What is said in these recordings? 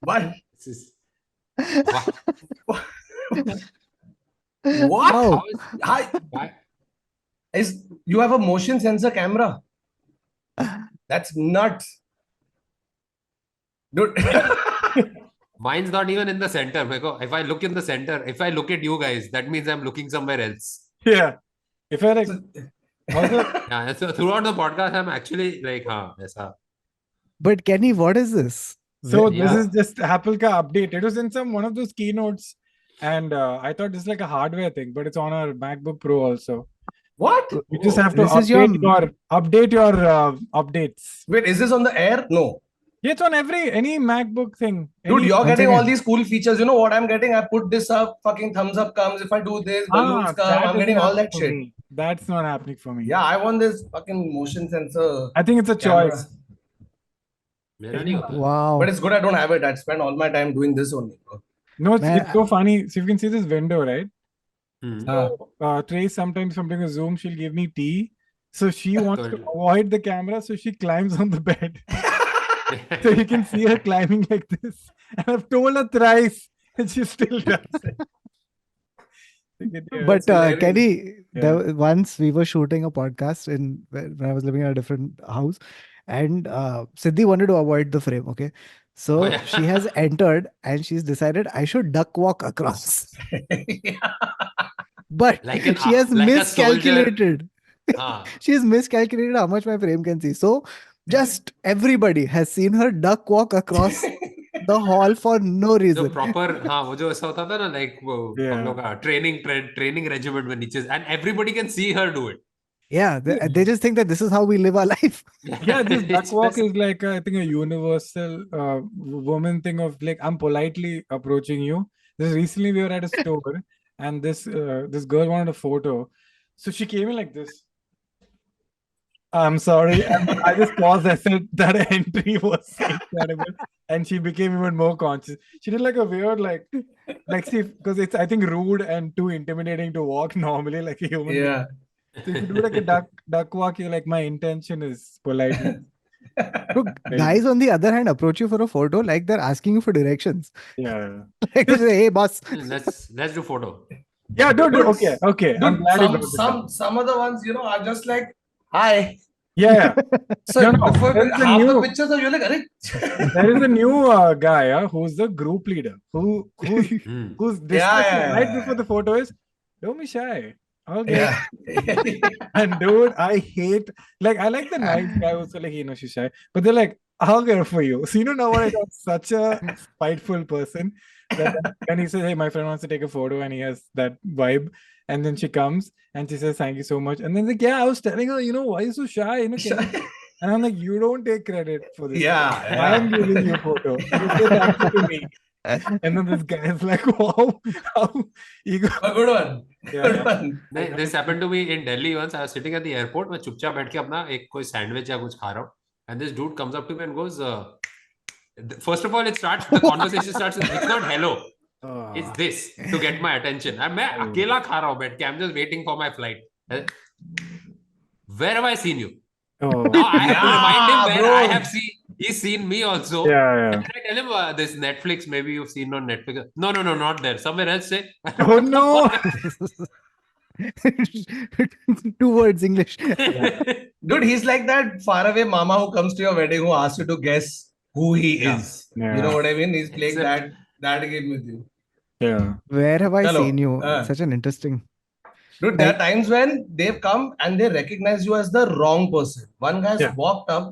What? This is what? What? How? How is Hi, why? you have a motion sensor camera? That's nuts, dude. Mine's not even in the center. If I look in the center, if I look at you guys, that means I'm looking somewhere else. Yeah. If I like, also, Yeah. So throughout the podcast, I'm actually like, aisa. But Kenny, what is this? so Yeah. this is just Apple ka update. It was in one of those keynotes, and I thought this is like a hardware thing, but it's on our MacBook Pro also. What? You just have to This is your- update your updates. Wait, is this on the air? No. Yeah, it's on any MacBook thing. Dude, Any- you're Once getting all again. these cool features. You know what I'm getting? I put this up, fucking thumbs up comes. If I do this, balloons come. that I'm isn't getting all happening that for shit. me. That's not happening for me. Yeah, I want this fucking motion sensor I think it's a camera. choice. मेरा नहीं होता. Wow. But it's good I don't have it. I'd spend all my time doing this only, bro. No, it's Man, so funny. So you can see this window, right? Hmm. So, Trace, sometimes from doing a Zoom, she'll give me tea. So she wants to Totally. avoid the camera, so she climbs on the bed. So you can see her climbing like this. And I've told her thrice, and she still does it. But hilarious. Kenny, Yeah. once we were shooting a podcast when I was living in a different house, and Sidhi wanted to avoid the frame. Okay, so Oh, yeah. she has entered and she's decided I should duck walk across, but Like an- she has like a miscalculated. Ah. She has miscalculated how much my frame can see. So just everybody has seen her duck walk across the hall for no जो reason. proper वो जो ऐसा होता था ना like वो Yeah. हम लोग का training regiment में नीचे and everybody can see her do it. Yeah, they just think that this is how we live our life. Yeah, this duck It's walk just- is like I think a universal woman thing of like I'm politely approaching you. This recently we were at a store and this girl wanted a photo, so she came in like this. I'm sorry, and I just paused. I said that entry was incredible, and she became even more conscious. She did like a weird like see because it's I think rude and too intimidating to walk normally like a human. Yeah. So if you do like a duck walk, you're like, my intention is polite. Look, guys on the other hand approach you for a photo like they're asking you for directions. Yeah. Like they say, hey boss. let's do photo. Yeah, dude. Dude, Okay. I'm Dude, glad you brought this up. some other ones, you know, are just like, hi. Yeah. So No, before there is a half the new- pictures are you're like, "Arey." There is a new guy who's the group leader who's Hmm. discussion right yeah. before the photo is, don't be shy. Okay. Yeah. And dude, I hate I like the nice guy who's like, she's shy, but they're like, I'll get it for you. So now what I got such a spiteful person that when he says, hey, my friend wants to take a photo and he has that vibe, and then she comes and she says, thank you so much. And then like, yeah, I was telling her, why are you so shy? And I'm like, you don't take credit for this. Yeah, I'm yeah. giving you a photo. You say thank you to me. And then this guy is like, wow, how ego. A good one. Yeah. Good one. This happened to me in Delhi once. I was sitting at the airport. मैं चुपचाप बैठ के अपना एक कोई sandwich या कुछ खा रहा हूँ. And this dude comes up to me and goes, first of all, the conversation starts with, it's not hello. It's this to get my attention. And मैं अकेला खा रहा हूँ बैठ के. I'm just waiting for my flight. Where have I seen you? Oh. Now I have to remind him where bro. I have seen. He's seen me also. Yeah. And I tell him this Netflix. Maybe you've seen on Netflix. No, not there. Somewhere else. Say. Oh no. 2 words English. Dude, he's like that faraway mama who comes to your wedding who asks you to guess who he is. Yeah. You know what I mean? He's playing Except- that game with you. Yeah. Where have I Hello. seen you? Such an interesting. Dude, there are times when they've come and they recognize you as the wrong person. One guy's Yeah. walked up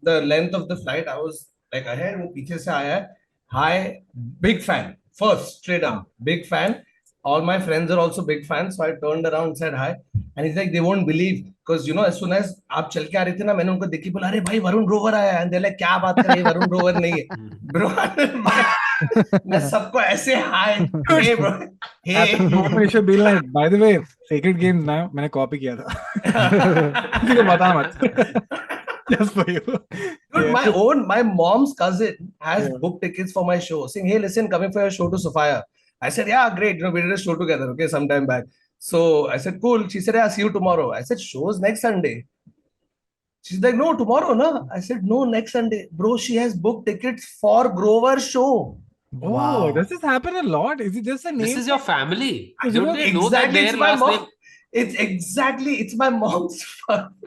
the length of the flight. I was like, ahead, wo piche se aaya hai. Hi, big fan. First, straight up, big fan. All my friends are also big fans. So I turned around and said hi. And he's like, they won't believe. Because, as soon as आप चल के आ रहे थे ना, मैंने उनको देखी बोला, अरे भाई वरुण रोवर आया. And they're like, क्या बात कर रहे हैं, वरुण रोवर नहीं है. Bro, मैं सबको ऐसे hi. Hey, bro. Hey. You should be like, by the way, Sacred Games now, मैंने copy किया था. किसी को बता मत. Just for you. Dude, my mom's cousin has booked tickets for my show, saying, hey, listen, coming for your show to Sophia. I said, yeah, great. We did a show together, okay, sometime back. So I said, cool. She said, yeah, see you tomorrow. I said, show's next Sunday. She's like, no, tomorrow, no. I said, no, next Sunday. Bro, she has booked tickets for Grover's show. Oh, does this happen a lot? Is it just a name? This is your family. Because, Don't they know that Exactly, their it's my last mom. name? It's my mom's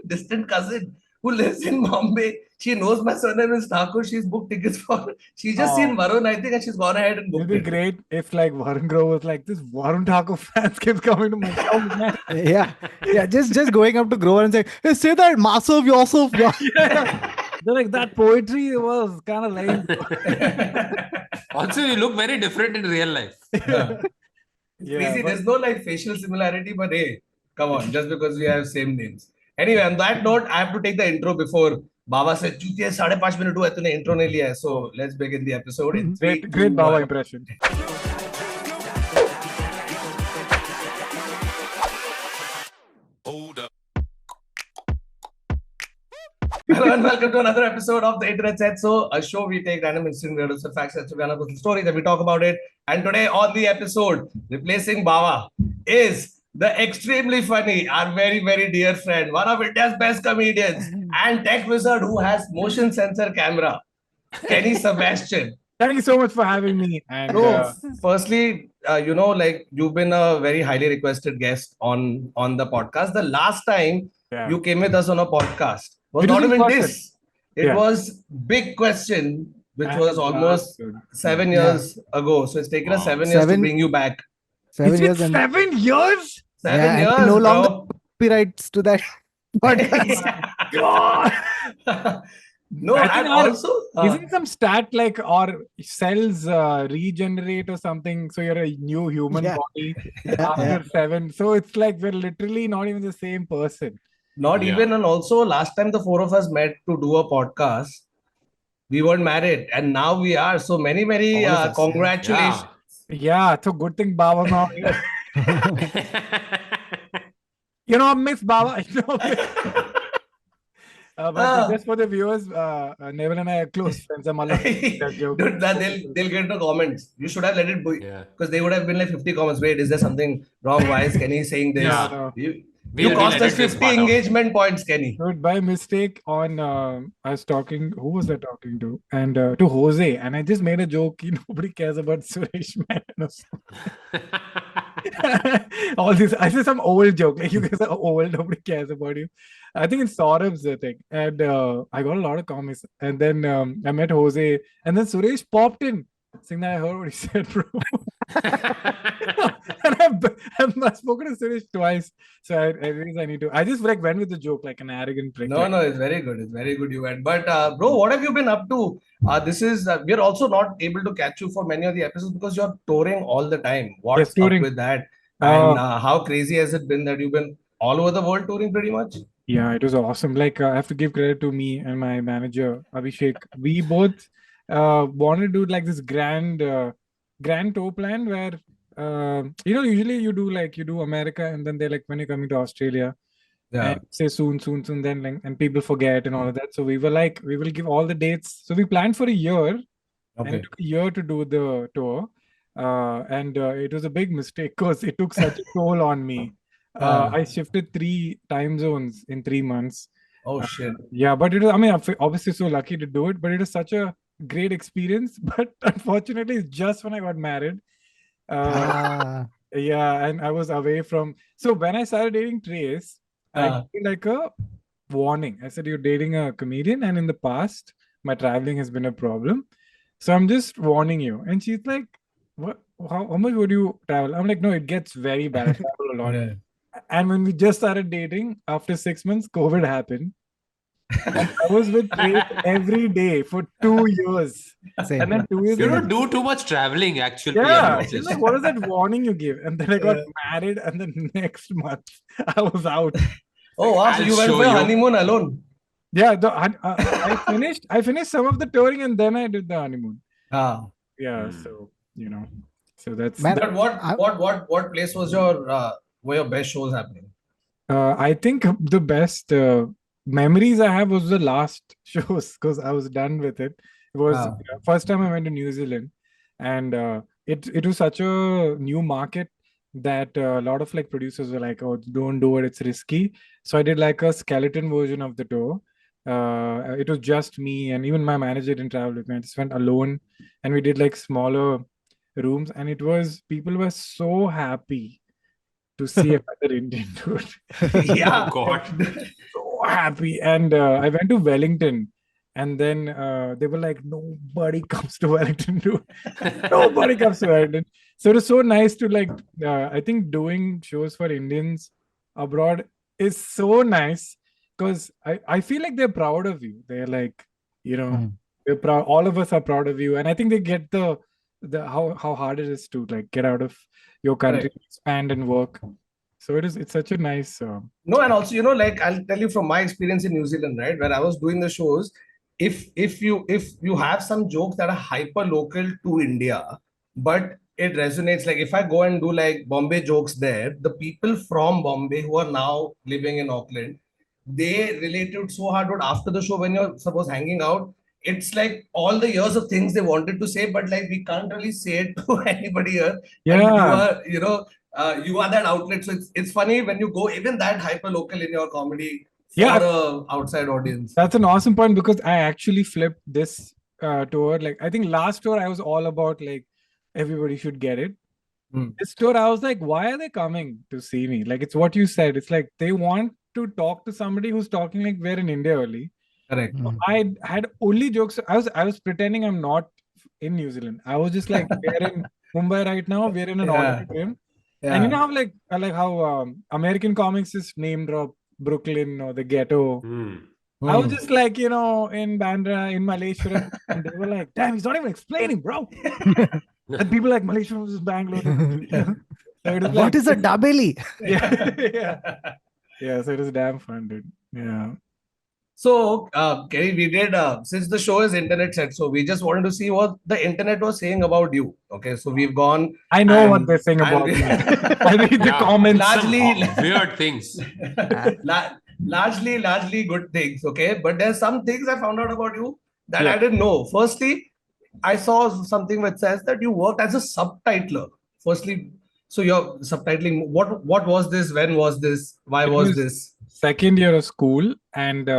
distant cousin who lives in Bombay. She knows my surname is Thakur. She's booked tickets for. She's just seen Varun, I think, and she's gone ahead and It'll booked be it. great if like Varun Grove was like, this Varun Thakur fans keeps coming to my show, man. Yeah. Just going up to Grover and saying, hey, say that massive yourself. They're like, that poetry was kind of lame. Also, you look very different in real life. Crazy. There's no like facial similarity, but hey, come on, just because we have same names. Anyway, on that note, I have to take the intro before Baba said, "Chutiya 5.5 minute हुआ है, तूने intro नहीं लिया है." So let's begin the episode in 3, 2, Great Baba 1. impression. Hello and welcome to another episode of the Internet Said So, a show we take random instant weirdos and facts and personal stories and we talk about it. And today on the episode, replacing Baba is the extremely funny, our very, very dear friend, one of India's best comedians and tech wizard who has motion sensor camera, Kenny Sebastian. Thank you so much for having me. And Firstly, like you've been a very highly requested guest on the podcast. The last time you came with us on a podcast was not even this. It was Big Question, which was almost 7 years ago. So it's taken us 7 years to bring you back. 7 years. 7 years? 7 years, no bro. longer copyrights to that podcast. God. No, and also isn't some stat like or cells regenerate or something? So you're a new human body after 7. So it's like we're literally not even the same person. Not even, and also last time the four of us met to do a podcast, we weren't married, and now we are. So many congratulations. Yeah, so good thing Baba now. I miss Baba. But just for the viewers, Neville and I are close friends. Dude, they'll get the comments. You should have let it be, because they would have been like 50 comments. Wait, is there something wrong? Why is Kenny saying this? You cost us 50 engagement points, Kenny. Dude, by mistake on I was talking. Who was I talking to? And to Jose, and I just made a joke. Nobody cares about Suresh, man. All this. I said some old joke. Like, you guys are old. Nobody cares about you. I think it's Saurabh's thing. And I got a lot of comments. And then I met Jose. And then Suresh popped in. Saying that I heard what he said, bro. And I've spoken to Suresh twice. So I realize I need to. I just like went with the joke like an arrogant prick. No, it's very good. It's very good you went. But bro, what have you been up to? This is we're also not able to catch you for many of the episodes because you're touring all the time. What's up with that? And how crazy has it been that you've been all over the world touring pretty much? Yeah, it was awesome. Like I have to give credit to me and my manager Abhishek. We both wanted to do like this grand tour plan where usually you do America and then they're like, when you're coming to Australia, and say soon, then like, and people forget and all of that. So we were like, we will give all the dates. So we planned for a year, and it took a year to do the tour, and it was a big mistake because it took such a toll on me. I shifted 3 time zones in 3 months. Oh shit! Yeah, but it was. I mean, I'm obviously so lucky to do it, but it was such a great experience. But unfortunately, it's just when I got married. Yeah, and I was away from. So when I started dating Trace, I feel like a warning. I said, "You're dating a comedian, and in the past, my traveling has been a problem. So I'm just warning you." And she's like, "What? How much would you travel?" I'm like, "No, it gets very bad. I travel a lot." And when we just started dating, after 6 months, COVID happened. And I was with Trace every day for 2 years. Same. And then 2 years. You don't do too much traveling, actually. Yeah. She's like, what is that warning you give? And then I got married, and the next month I was out. Oh wow! So you went for a honeymoon alone? Yeah, I finished some of the touring, and then I did the honeymoon. Yeah. So so that's. But what place was where your best shows happening? I think the best memories I have was the last shows because I was done with it. It was first time I went to New Zealand, and it was such a new market that a lot of like producers were like, "Oh, don't do it, it's risky." So I did like a skeleton version of the tour, It was just me, and even my manager didn't travel with me. I just went alone, and we did like smaller rooms, and people were so happy to see another Indian dude. Yeah. Oh God. So happy. And I went to Wellington, and then they were like, nobody comes to Wellington, dude. Nobody comes to Wellington. So it was so nice to like, I think doing shows for Indians abroad is so nice because I feel like they're proud of you. They're like, they're proud. All of us are proud of you, and I think they get the how hard it is to like get out of your country, Correct. expand and work. So it's such a nice. No, and also, like I'll tell you from my experience in New Zealand, right? Where I was doing the shows, if you have some jokes that are hyper local to India, but it resonates. Like if I go and do like Bombay jokes there, the people from Bombay who are now living in Auckland, they related so hard. But after the show, when you're suppose hanging out, it's like all the years of things they wanted to say, but like we can't really say it to anybody here. And you Yeah, are, you are that outlet. So it's funny when you go even that hyper local in your comedy yeah. for a outside audience. That's an awesome point because I actually flipped this tour. Like I think last tour I was all about like everybody should get it. This tour I was like, why are they coming to see me? Like it's what you said. It's like they want to talk to somebody who's talking like we're in India only. Correct. I had only jokes. I was pretending I'm not in New Zealand. I was just like we're in Mumbai right now. We're in an Yeah. auditorium. And you know how American comics is name drop Brooklyn or the ghetto. I was just like, in Bandra, in Malaysia, and they were like, damn, he's not even explaining, bro. And people like Malaysia versus Bangalore. So it was What like, is a dabeli? yeah, so it was damn fun, dude. Yeah. So, Kerry, we did, since the show is internet set, so we just wanted to see what the internet was saying about you. Okay, so we've gone. I know what and- they're saying about me. I read the Yeah. comments. Largely, Weird things. largely good things. Okay, but there's some things I found out about you that Yeah. I didn't know. Firstly, I saw something which says that you worked as a subtitler. Firstly, so you're subtitling. What was this? When was this? Why It was was this? second year of school, and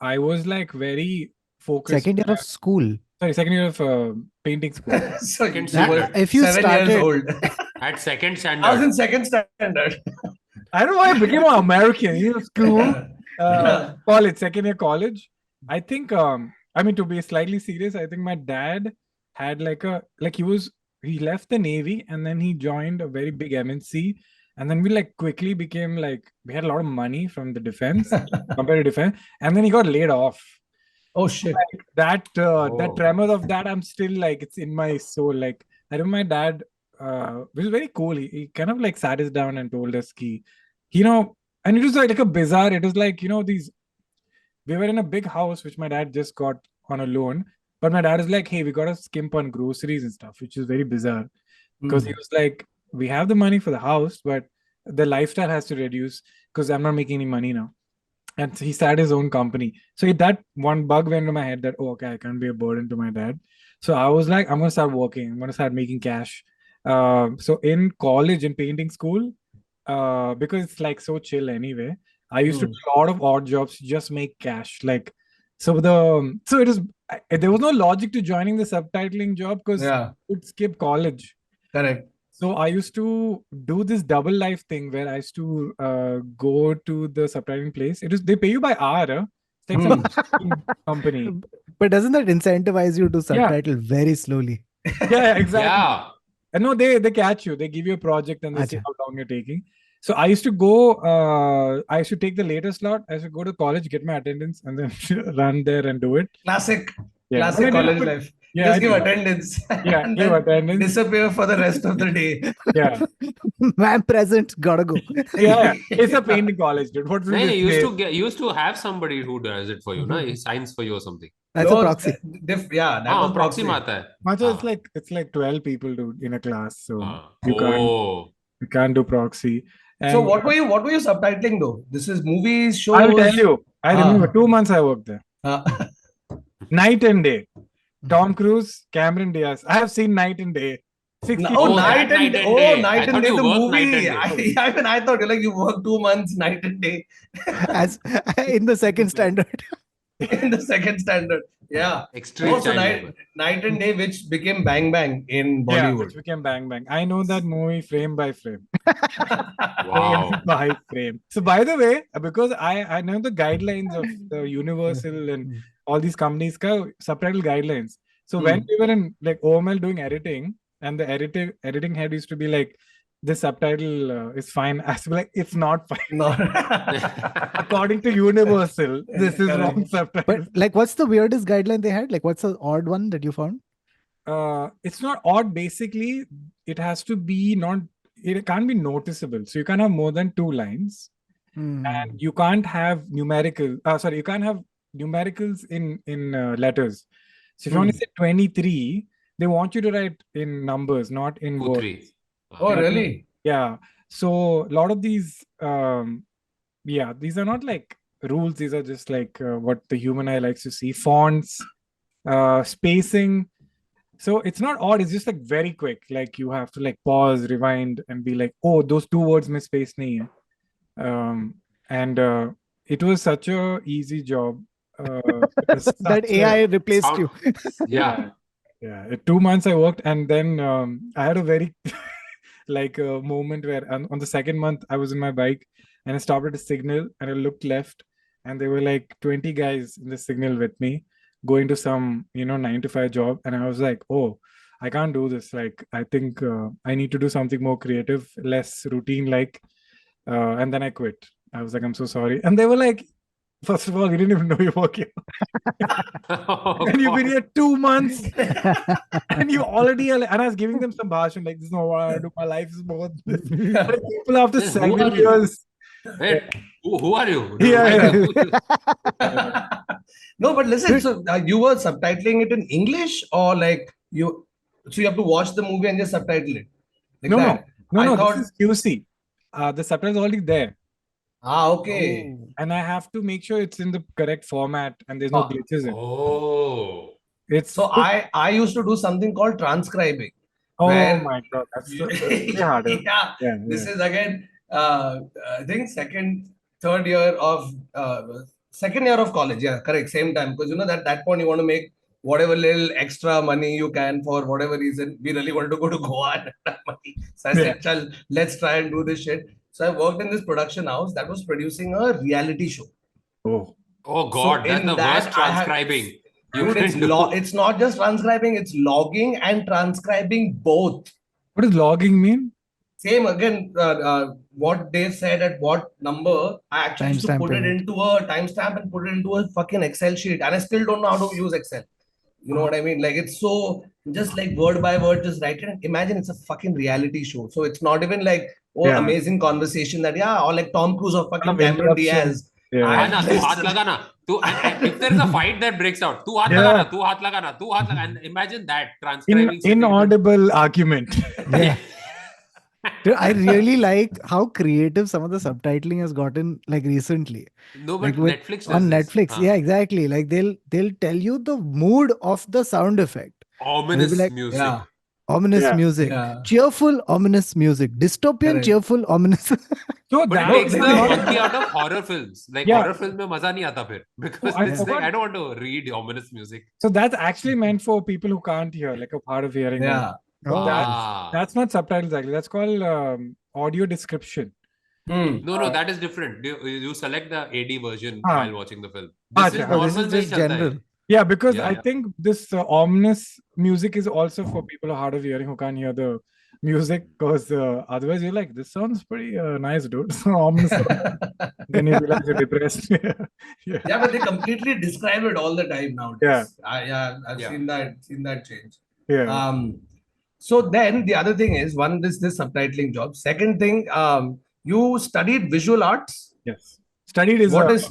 I was like very focused. Second year of school. Sorry, second year of painting school. So Second you were standard. If you 7 years started- old. At second I was standard. in second standard. I don't know why I became an American. School, college, second year college. I think, to be slightly serious, I think my dad had he left the Navy and then he joined a very big MNC. And then we like quickly became like, we had a lot of money from the defense, compared to defense. And then he got laid off. Oh shit. That Oh. tremor of that, I'm still like, it's in my soul. Like, I remember my dad, which was very cool. He kind of like sat us down and told us, and it was like a bizarre, it was like, we were in a big house, which my dad just got on a loan. But my dad is like, hey, we got to skimp on groceries and stuff, which is very bizarre. Because he was like, we have the money for the house, but the lifestyle has to reduce because I'm not making any money now. And he started his own company. So that one bug went into my head that, I can't be a burden to my dad. So I was like, I'm going to start working. I'm going to start making cash. So in college, in painting school, because it's like so chill anyway, I used to do a lot of odd jobs to just make cash. Like, so it was, there was no logic to joining the subtitling job because I would skip college. Correct. So I used to do this double life thing where I used to go to the subtitling place. They pay you by hour. It's like some company. But doesn't that incentivize you to subtitle very slowly? Yeah, exactly. Yeah. And no, they catch you. They give you a project and they say Acha. how long you're taking. So I used to go. I used to take the later slot. I used to go to college, get my attendance, and then run there and do it. Classic Yeah. classic And I did college good- life. Yeah, Just I give did- attendance. Yeah, and give then attendance. disappear for the rest of the day. Yeah, Man present, gotta go. yeah. It's a painting college, dude. What will No, they say? you used to have somebody who does it for you, no? He signs for you or something. That's No, a proxy. that was proxy proxy. में आता है. Macho, it's like 12 people, dude, in a class. So you Oh. can't do proxy. So And what were you subtitling though? This is movies, shows. I'll tell you. I remember 2 months I worked there. Night and day. Tom Cruise, Cameron Diaz. I have seen Night and Day. 60 Oh, Night that and Night and Oh, Day. Night I and thought Day, you the worked movie. Night and Day. I thought you worked 2 months, Night and Day. As in the second standard. in the second standard. Yeah. Extreme Also, child labor. night and Day, which became Bang Bang in Yeah, Bollywood. which became Bang Bang. I know that movie frame by frame. Wow. Frame by frame. So by the way, because I know the guidelines of the Universal and all these companies ka subtitle guidelines. So when we were in like OML doing editing, and the editing head used to be like, this subtitle is fine. As like, it's not fine. No. According to Universal, this is wrong Correct. subtitle. But like, what's the weirdest guideline they had? Like, what's the odd one that you found? It's not odd. Basically, it has to be not. It can't be noticeable. So you can't have more than 2 lines, and you can't have numerical. Sorry, you can't have numericals in letters. So if you want to say 23, they want you to write in numbers, not in words. Putri. Oh, really? Yeah. So a lot of these, these are not like rules. These are just like what the human eye likes to see. Fonts, spacing. So it's not odd. It's just like very quick. Like you have to like pause, rewind, and be like, oh, those 2 words mein space nahi hai. And it was such a easy job. That AI replaced you. Yeah. Yeah. 2 months I worked, and then I had a very like a moment where on the second month I was in my bike and I stopped at a signal and I looked left, and there were like 20 guys in the signal with me going to some 9 to 5 job, and I was like, oh, I can't do this. Like I think I need to do something more creative, less routine like, and then I quit. I was like, I'm so sorry. And they were like, first of all, we didn't even know you're working. And you've been here 2 months and you already and I was giving them some bhashan like, this is not what I do, my life is more than this. But people after Yes, who 7 are you? years. Hey, who are you? Yeah. No, but listen, so you were subtitling it in English, or like so you have to watch the movie and just subtitle it? Like No, that? I thought, this is QC. The subtitles are already there. Okay. And I have to make sure it's in the correct format and there's no glitches in. Oh. It's So I used to do something called transcribing. oh where my god, that's way harder. yeah, this is again I think second year of college. Yeah, correct. Same time, because that point you want to make whatever little extra money you can for whatever reason. We really wanted to go to Goa and have money. So I said, "Chal, let's try and do this shit." So I worked in this production house that was producing a reality show. Oh. Oh God, that's in the that, worst transcribing. Dude, it's not just transcribing, it's logging and transcribing both. What does logging mean? Same again, what they said at what number, I actually used to put it into a timestamp and put it into a fucking Excel sheet. And I still don't know how to use Excel. You know what I mean? Like, it's so just like word by word, just write it. And imagine it's a fucking reality show. So it's not even like, amazing conversation that, or like Tom Cruise or fucking Cameron Diaz. Yeah. Tu haath laga na. And if there is a fight that breaks out, tu haath laga na, tu haath laga na, tu haath laga. And imagine that transcribing. Inaudible argument. Yeah. Dude, I really like how creative some of the subtitling has gotten like recently. No, but like Netflix on does Netflix. this. Yeah, exactly. Like they'll tell you the mood of the sound effect. Ominous like, music. Yeah. Ominous music. Cheerful, ominous music. Dystopian, cheerful, ominous. So but it takes the monkey out of horror films. Like horror films mein maza nahi aata phir. Because it's like, I don't want to read ominous music. So that's actually meant for people who can't hear, like a hard of hearing. Yeah. That's not subtitles actually. That's called audio description. No, that is different. You select the AD version while watching the film. This is normal. This is just general. Yeah, because I think this ominous music is also for people who are hard of hearing who can't hear the music, because otherwise you're like, this sounds pretty nice, dude. So ominous. Then you realize you're depressed. Yeah, but they completely describe it all the time nowadays. I've seen that change. Yeah. So then the other thing is, one, this subtitling job. Second thing, you studied visual arts. Yes. Studied is what is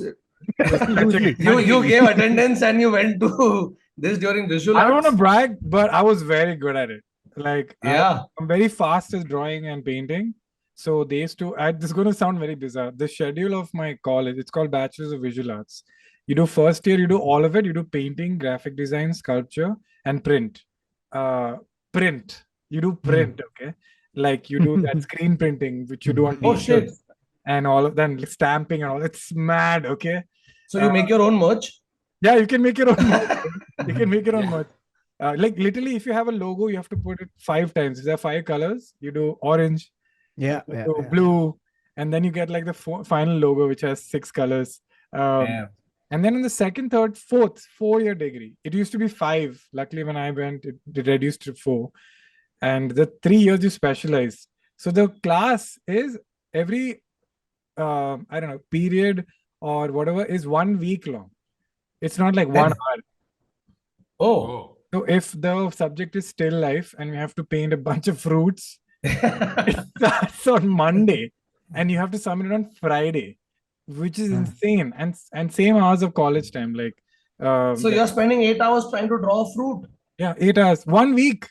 you gave attendance and you went to this during visual arts? I don't want to brag, but I was very good at it. Like, I'm very fast at drawing and painting. So they used to, this is going to sound very bizarre. The schedule of my college, it's called Bachelor's of Visual Arts. You do first year, you do all of it. You do painting, graphic design, sculpture, and print. You do print, okay? Like you do that screen printing, which you do on t-shirts and all of that, stamping and all. It's mad, okay? So you make your own merch? Yeah, you can make your own merch. You can make your own merch. Like literally, if you have a logo, you have to put it 5 times. If there are 5 colors, you do orange, Yeah, you yeah, do yeah. blue, and then you get like the final logo, which has 6 colors. Yeah. And then in the second, third, fourth, 4-year degree, it used to be 5. Luckily, when I went, it reduced to 4. And the 3 years you specialize. So the class is every, I don't know, period or whatever is 1 week long. It's not like 1 hour. Oh. Oh. So if the subject is still life and we have to paint a bunch of fruits, it starts on Monday and you have to submit it on Friday, which is insane. And same hours of college time, like So you're spending 8 hours trying to draw a fruit 8 hours, 1 week.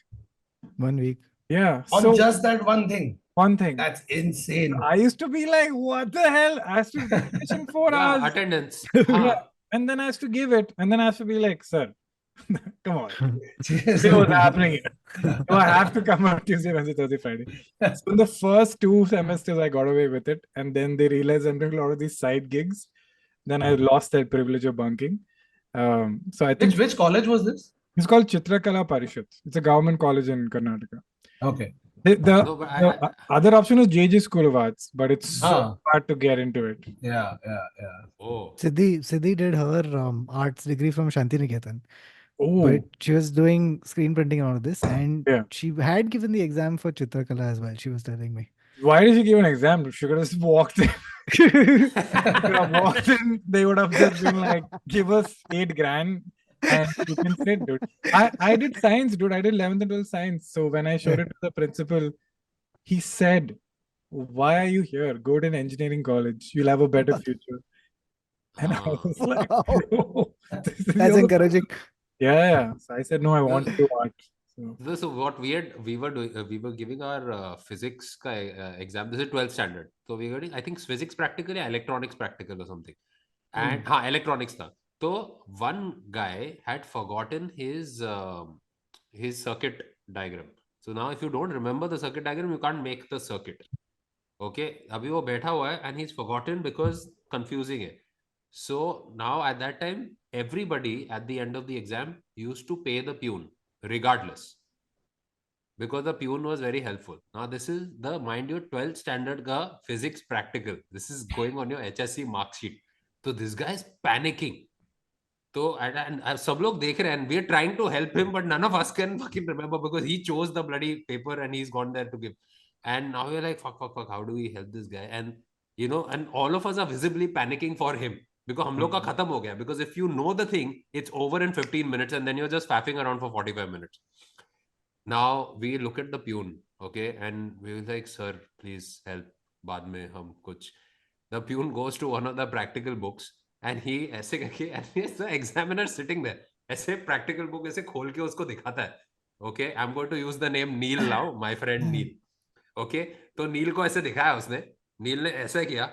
1 week. Yeah. on So just that one thing. one thing. That's insane. I used to be like, what the hell? I have to finish in 4 Yeah, hours. attendance. Yeah. And then I have to give it. And then I have to be like, sir, come on. See what's happening here. So I have to come on Tuesday, Wednesday, Thursday, Friday. So in the first 2 semesters, I got away with it. And then they realized I'm doing a lot of these side gigs. Then I lost that privilege of bunking. So I think Which college was this? it's called Chitrakala Parishad. It's a government college in Karnataka. Okay. No, but The other option is JJ School of Arts, but it's so Ah. hard to get into it. Yeah. Oh. Sidhi did her arts degree from Shantiniketan, Oh, but she was doing screen printing and all of this, and Yeah. she had given the exam for Chitrakala as well. She was telling me. why did she give an exam? She could have just walked in. She could have walked in. They would have just been like, give us 8 grand and you can sit, dude. I did science, dude. I did 11th and 12th science. So when I showed it to the principal, he said, why are you here? Go to an engineering college. You'll have a better future. And I was like, bro, this is That's your- encouraging. Yeah. So I said, no, I want to do art. So So what we were doing, we were giving our physics exam. This is 12th standard. So we were doing, I think, physics practical or electronics practical or something. And electronics tha. So one guy had forgotten his circuit diagram. So now if you don't remember the circuit diagram, you can't make the circuit. Okay, अभी वो बैठा हुआ है and he's forgotten because confusing है. So now at that time, everybody at the end of the exam used to pay the peon regardless, because the peon was very helpful. Now this is the, mind you, 12th standard ka physics practical. This is going on your HSC mark sheet. So this guy is panicking. So and सब लोग देख रहे हैं, and we are trying to help him, but none of us can fucking remember because he chose the bloody paper and he's gone there to give. And now we're like, fuck, how do we help this guy? And you know, and all of us are visibly panicking for him because हम लोग का खत्म हो गया. Because if you know the thing, it's over in 15 minutes and then you're just faffing around for 45 minutes. Now we look at the peon, okay, and we were like, sir, please help. बाद में हम कुछ. The peon goes to one of the practical books and he ऐसे करके, and he's the examiner sitting there. ऐसे practical book ऐसे खोल के उसको दिखाता है. Okay, I'm going to use the name Neil now, my friend Neil. Okay, तो नील को ऐसे दिखाया उसने. नील ने ऐसा किया.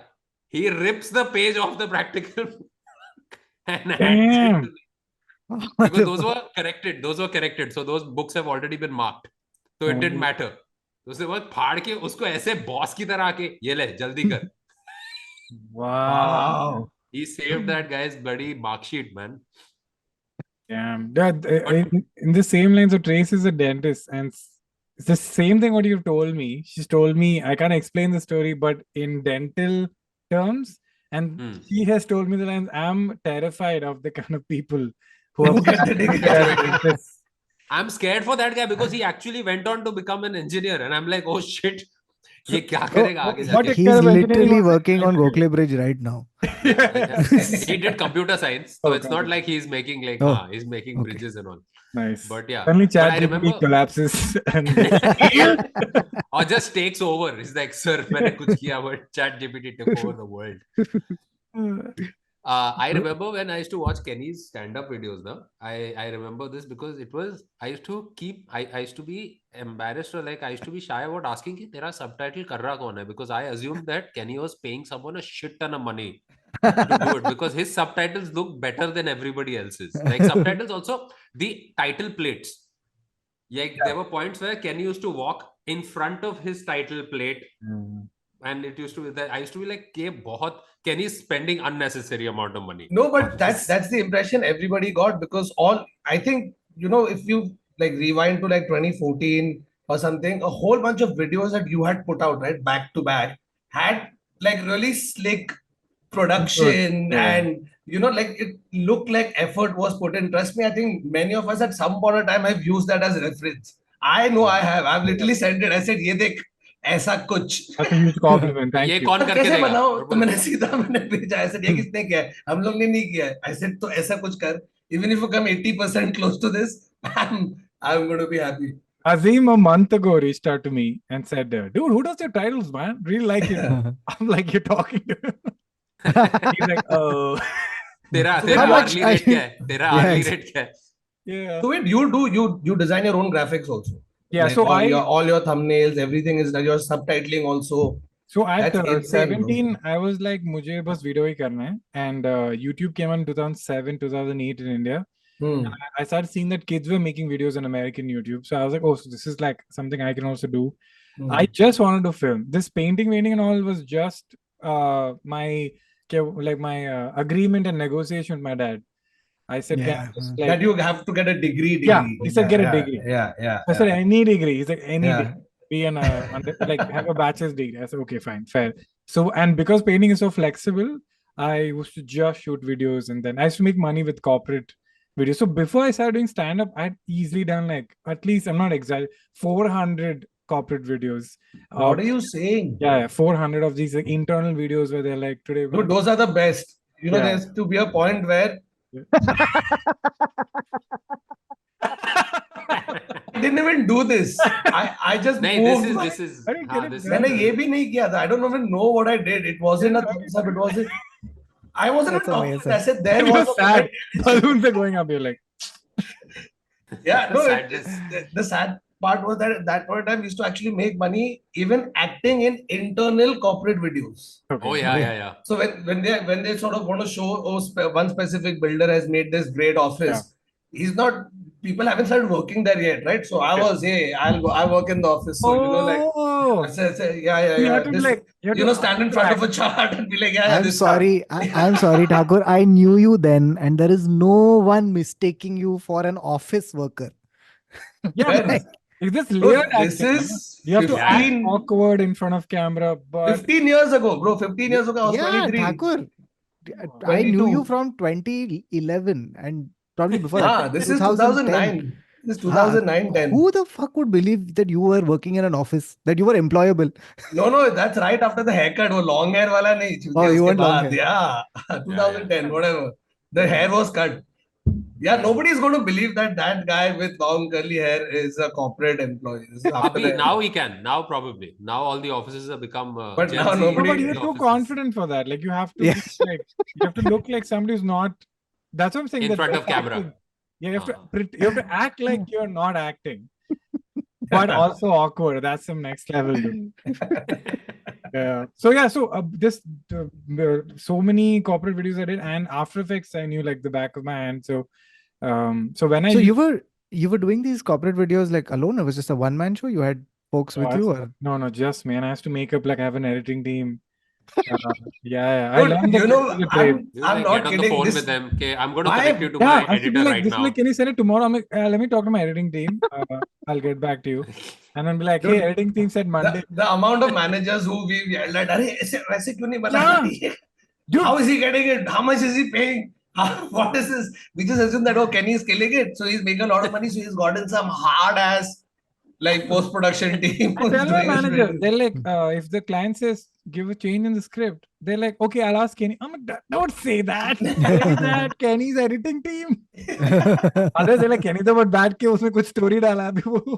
He rips the page off the practical book and hands it to me. Because those were corrected. So those books have already been marked. So it didn't matter. तो उसने बहुत फाड़ के उसको ऐसे बॉस की तरह आके ये ले जल्दी कर. wow. He saved that guy's bloody mark sheet, man. Damn. In the same lines of Trace is a dentist, and it's the same thing what you've told me. She's told me, I can't explain the story, but in dental terms, and she has told me the lines, I'm terrified of the kind of people who get the degree. I'm scared for that guy because he actually went on to become an engineer, and I'm like, oh shit, ये क्या करेगा आगे जाके? He's literally working on Gokle Bridge right now. He did computer science, so it's not like he's making like he's making bridges and all. Nice. But yeah, Suddenly but I ChatGPT remember collapses and or just takes over. He's like, sir, मैंने कुछ किया, but ChatGPT took over the world. I remember when I used to watch Kenny's stand-up videos. Now I remember this because it was, I used to be embarrassed, or like I used to be shy about asking कि तेरा subtitle कर रहा कौन है, because I assumed that Kenny was paying someone a shit ton of money to do it because his subtitles look better than everybody else's. Like subtitles, also the title plates. Like there were points where Kenny used to walk in front of his title plate and it used to be that I used to be like, Kenny's spending unnecessary amount of money. No, on but this. that's the impression everybody got, because I think, if you like rewind to like 2014 or something, a whole bunch of videos that you had put out, right, back to back, had like really slick production, Yeah. and like it looked like effort was put in. Trust me, I think many of us at some point of time have used that as reference. I know I have. I've literally sent it. I said, "ये देख, ऐसा कुछ." That's a huge compliment. तो Thank ये you. कौन तो करके कैसे देगा? बनाओ? और तो बोले, मैंने सीधा मैंने भेजा, ऐसे ये किसने किया है? हम लोग ने नहीं किया है। I said, तो ऐसा कुछ कर, even if you come 80% close to this, I'm going to be happy. Azim a month ago reached out to me and said, "Dude, who does your titles, man? Really like it." I'm like, "You're talking to him." He's like, "Oh." तेरा So तेरा How much hourly are rate you- क्या है? तेरा Yeah, hourly exactly. rate क्या है? Yeah. wait, you design your own graphics also? Yeah, Like so all your thumbnails, everything is done. Your subtitling also. So at That's insane, bro. 17, I was like, मुझे बस video ही करना है. And YouTube came on 2007, 2008 in India. Hmm. I started seeing that kids were making videos on American YouTube. So I was like, oh, so this is like something I can also do. Hmm. I just wanted to film. This painting and all was just my agreement and negotiation with my dad. I said, can I Yeah. just That you have to get a degree. yeah, he said, get a yeah, degree. yeah. I said, any degree. He's like, any Yeah. degree. Be like have a bachelor's degree. I said, okay, fine, fair. So, and because painting is so flexible, I used to just shoot videos, and then I used to make money with corporate videos. So before I started doing stand-up, I'd easily done like at least, I'm not exaggerating, 400 corporate videos. What are you saying? Yeah, 400 of these like internal videos where they're like, today. Dude, those are the best. Yeah. There's to be a point where I didn't even do this. I just नहीं, moved. this is I didn't get it this done. मैंने ये भी नहीं किया था. I don't even know what I did. It wasn't a thumbs up. It wasn't. I wasn't That's even talking. amazing. I said there You're was a sad. point. Balloons are going up. You're like, Yeah, The no. sadness. The sad part was that at that point in time we used to actually make money even acting in internal corporate videos. Oh yeah. So when they sort of want to show, one specific builder has made this great office, he's not. People haven't started working there yet, right? So I was, hey, I'll go. I work in the office, so oh, I say, yeah. you have to This, like, you have to stand in front of a chart and be like, yeah, I'm this sorry. I'm sorry, Thakur. I knew you then, and there is no one mistaking you for an office worker. yeah, Fair. like, is this Bro, layered this acting? is You have to act 15 awkward in front of camera, but 15 years ago, bro. 15 years ago, I was Yeah, 23. Thakur. I knew 22. you from 2011 and probably before that. This is 2010. 2009. This is 2009, 10. Who the fuck would believe that you were working in an office, that you were employable? No, that's right after the haircut. वो long hair वाला नहीं. Oh, you उसके want long बाद, hair. yeah. 2010, whatever. The hair was cut. Yeah, nobody is going to believe that guy with long curly hair is a corporate employee. This is after the now he can. Now probably. Now all the offices have become. But Gen now Z nobody- no, but you're too offices. confident for that. Like you have to Yeah. be like, you have to look like somebody who's not. That's what I'm saying. In that front best of camera. acting- Yeah, you have Uh-huh. you have to act like you're not acting, but also awkward. That's some next level. Dude. Yeah. So this so many corporate videos I did, and After Effects I knew like the back of my hand. So when I So you were doing these corporate videos like alone? It was just a one-man show? You had folks with you, or no, just me. And I have to make up like I have an editing team. Yeah. I Dude, learned you the know, trade. trade. You I'm like, not get on kidding. the phone This- with them. Okay, I'm going to Why- connect you to Yeah, my I should editor be like, right this is now. like, can you send it tomorrow? I'm like, let me talk to my editing team. I'll get back to you. And then be like, hey, Dude, editing team said Monday. the amount of managers who we yelled at, "Arey, वैसे क्यों नहीं बना?" Yeah. Dude. How is he getting it? How much is he paying? What is this? We just assume that, oh, Kenny is killing it. So he's making a lot of money. So he's gotten some hard ass like post-production team. I who's tell my doing his manager, videos. they're like, if the client says give a change in the script, they're like, okay, I'll ask Kenny. I'm like, don't say that. Say that Kenny's editing team. Others they're like, Kenny तो बहुत बैठ के उसमें कुछ story डाला अभी वो.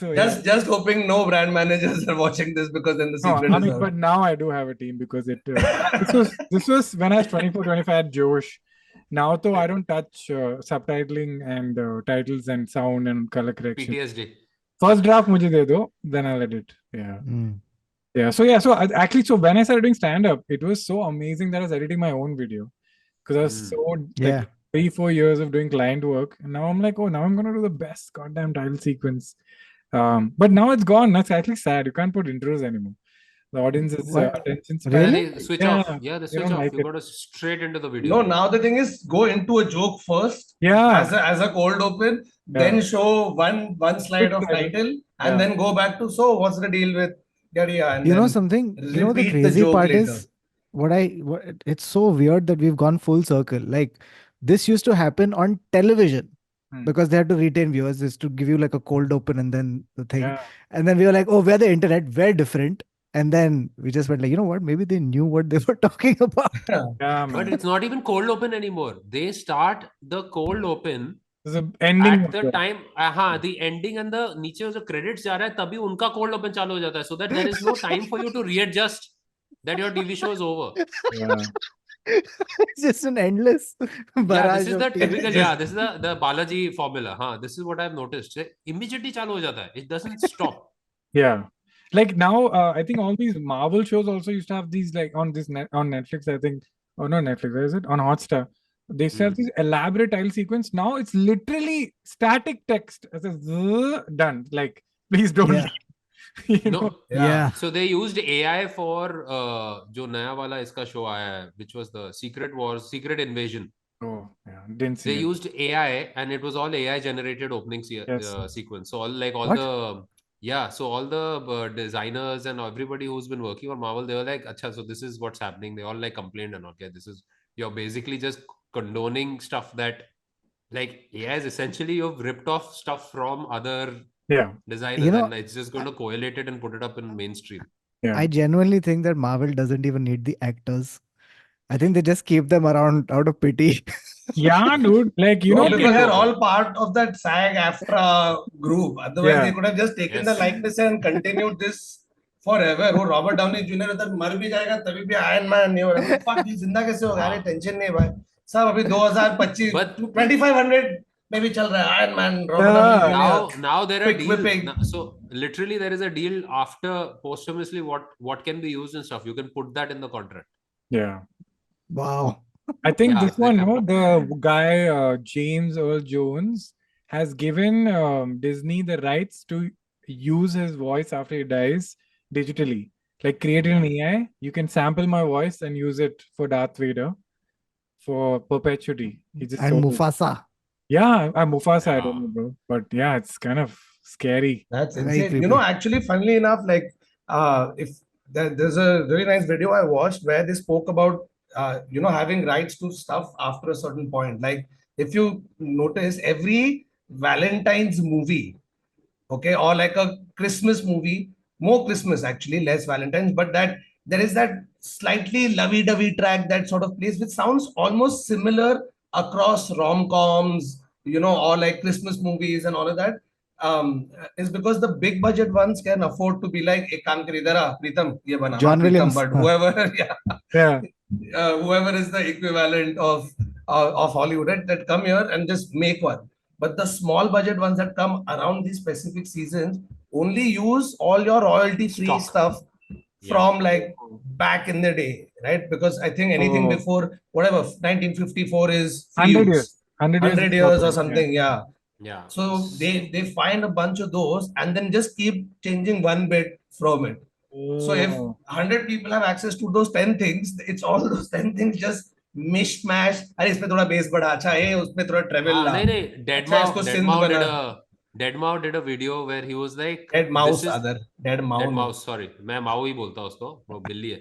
So yeah. Just hoping no brand managers are watching this, because then the No, secret I is mean, out. but now I do have a team because it. This was when I was 24, 25 at Josh. Now though I don't touch subtitling and titles and sound and color correction. PTSD. First draft मुझे दे दो, then I'll edit. Yeah. Yeah. So actually, when I started doing stand-up, it was so amazing that I was editing my own video because I was Yeah. 3-4 years of doing client work, and now I'm like, oh, now I'm gonna do the best goddamn title sequence. But now it's gone. That's actually sad. You can't put intros anymore. The audience's What? attention span. Really? Yeah, they switch Yeah, off. Yeah, they they switch don't off. like You it. got to straight into the video. No, now the thing is, go into a joke first Yeah, as a cold open, yeah. then show one slide Quick of title. title, Yeah. and then go back to so what's the deal with yeah, and You know then something? You know the repeat the crazy joke part later. is it's so weird that we've gone full circle. Like this used to happen on television Hmm. because they had to retain viewers, is to give you like a cold open and then the thing. Yeah. And then we were like, oh, we're the internet, we're different. And then we just went like, you know what? Maybe they knew what they were talking about. Yeah, But man. it's not even cold open anymore. They start the cold open There's an ending. at the time, the ending and the नीचे जो credits जा रहा है तभी उनका cold open चालू हो जाता है, so that there is no time for you to readjust that your TV show is over. Yeah. It's just an endless Yeah, barrage this is of the TV. typical. Yeah, this is the Balaji formula. हाँ, this is what I've noticed. Immediately चालू हो जाता है. It doesn't stop. Yeah. Like now, I think all these Marvel shows also used to have these like on on Netflix, I think. Or not Netflix, where is it? On Hotstar. They used to have these elaborate title sequence. Now it's literally static text. It says done. Like, please don't Yeah. leave. You know? No, Yeah. so they used AI for जो नया वाला इसका show आया है, which was the Secret Invasion. Oh, yeah. Didn't see They it. used AI and it was all AI generated opening Yes. sequence. So all What? the designers and everybody who's been working on Marvel, they were like, "Acha, so this is what's happening." They all like complained and okay, you're basically just condoning stuff that like AI is essentially you've ripped off stuff from other Yeah. designers You know, and it's just going to collate it and put it up in mainstream. Yeah. I genuinely think that Marvel doesn't even need the actors. I think they just keep them around out of pity. Yeah, dude. Like, you No, know, because they're Lingo. all part of that SAG-AFTRA group. Otherwise, they Yeah. could have just taken the Yes. likeness and continued this forever. वो Robert Downey Jr. उधर मर भी जाएगा तभी भी Iron Man नहीं होगा. मैं fuck ये जिंदा कैसे होगा? अरे हाँ. टेंशन नहीं है भाई. सब अभी 2025 But 2500 में भी चल रहा है. Iron Man, Robert Downey Jr. now there are quick deals. whipping. So literally there is a deal after posthumously what can be used and stuff. You can put that in the contract. yeah. Wow. I think Yeah, this they one, can. no, the guy James Earl Jones has given Disney the rights to use his voice after he dies digitally. Like create an AI, you can sample my voice and use it for Darth Vader for perpetuity. He just And sold it. Mufasa. Yeah, Mufasa, I don't Yeah. know, bro. But yeah, it's kind of scary. That's Very insane. creepy. You know, actually, funnily enough, like if there's a really nice video I watched where they spoke about having rights to stuff after a certain point. Like if you notice, every Valentine's movie, okay, or like a Christmas movie, more Christmas actually, less Valentine's, but that there is that slightly lovey-dovey track that sort of plays, which sounds almost similar across rom-coms, or like Christmas movies and all of that. Is because the big budget ones can afford to be like, ek kaam kar idhar aa, Pritam, ye bana, John Pritam, Williams. but Huh. whoever, Yeah. whoever is the equivalent of Hollywood, right, that come here and just make one. But the small budget ones that come around these specific seasons only use all your royalty free Stock. stuff from like back in the day, right? Because I think anything Oh. before whatever 1954 is free 100 use. years. 100 years. 100 years or something, yeah. Yeah. So they find a bunch of those and then just keep changing one bit from it. So if Oh. 100 people have access to those 10 things, it's all those 10 things just mishmash. अरे इसमें थोड़ा base बढ़ा, अच्छा है उसमें थोड़ा travel ला, नहीं अच्छा इसको सिंध बना. Deadmau did a video where he was like Dead mouse, this is Aadar. Dead Dead mouse. mouse, sorry, मैं माऊ ही बोलता हूँ उसको, वो बिल्ली है.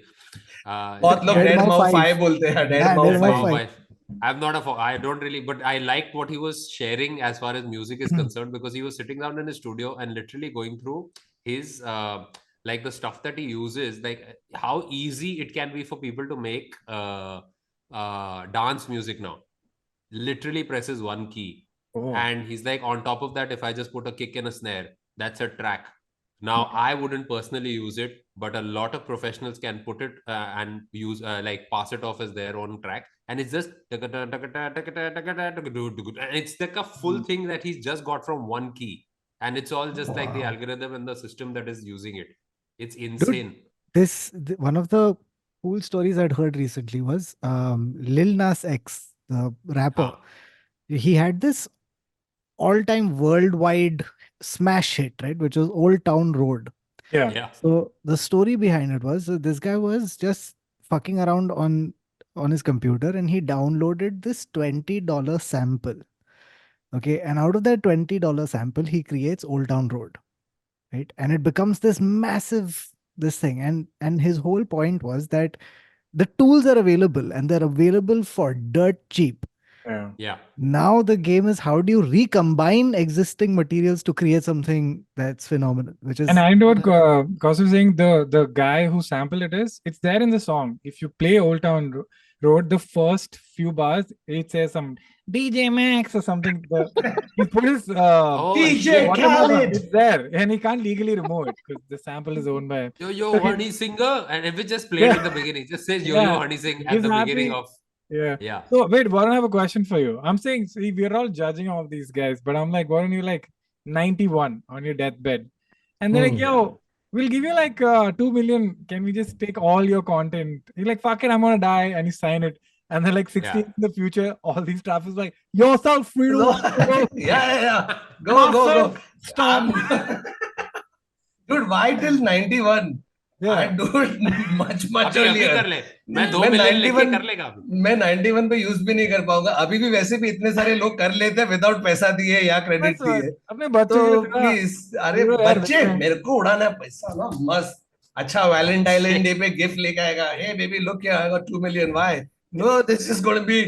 बहुत लोग Dead Dead Mouse Mouse 5 5 बोलते हैं. Dead Yeah, Mouse Dead Mouse 5. 5. I'm not I don't really, but I liked what he was sharing as far as music is concerned, because he was sitting down in his studio and literally going through his like the stuff that he uses, like how easy it can be for people to make dance music now. Literally presses one key. Oh. And he's like, on top of that, if I just put a kick and a snare, that's a track. Now, I wouldn't personally use it, but a lot of professionals can put it and use like pass it off as their own track, and it's just and it's like a full thing that he's just got from one key, and it's all just like the Wow. algorithm and the system that is using it. It's insane. One of the cool stories I'd heard recently was Lil Nas X, the rapper. Ah. He had this all-time worldwide smash hit, right? Which was Old Town Road. Yeah. Yeah. So the story behind it was this guy was just fucking around on his computer and he downloaded this $20 sample. Okay, and out of that $20 sample, he creates Old Town Road, right? And it becomes this massive this thing. And his whole point was that the tools are available and they're available for dirt cheap. Yeah. Yeah. Now the game is how do you recombine existing materials to create something that's phenomenal, which is And I know what Kaus was saying. The guy who sampled it's there in the song. If you play Old Town Road, the first few bars, it says some DJ Max or something. He put his Oh DJ shit. watermark. Khaled. It's there, and he can't legally remove it because the sample is owned by. Yo So he- honey singer, and if it just played Yeah. in the beginning, just says yo Yeah. honey sing at He's the happy. beginning of Yeah. yeah. So wait, Varun, I have a question for you. I'm saying, see, we're all judging all these guys, but I'm like, Varun, you're like 91 on your deathbed, and they're like, Hmm. yo, we'll give you like 2 million. Can we just take all your content? You're like, fuck it, I'm gonna die, and you sign it. And then like 60 years in the future, all these traffics like yourself free to walk the road. Yeah. Go, go, go. Massive stop. Dude, why till 91? I Yeah. do it much अभी earlier. कर ले मैं 2 मैं million लेके 91 कर लेगा अभी मैं 91 पे यूज भी नहीं कर पाऊंगा अभी भी वैसे भी इतने सारे लोग कर लेते हैं विदाउट पैसा दिए या क्रेडिट बस दिए अपने बच्चों तो के लिए थोड़ा प्लीज अरे पूरा यार बच्चे बच्चे। मेरे को उड़ाना है पैसा ना मस्त अच्छा वैलेंटाइन डे पे गिफ्ट लेके आएगा hey baby look here I got 2 million why no this is going to be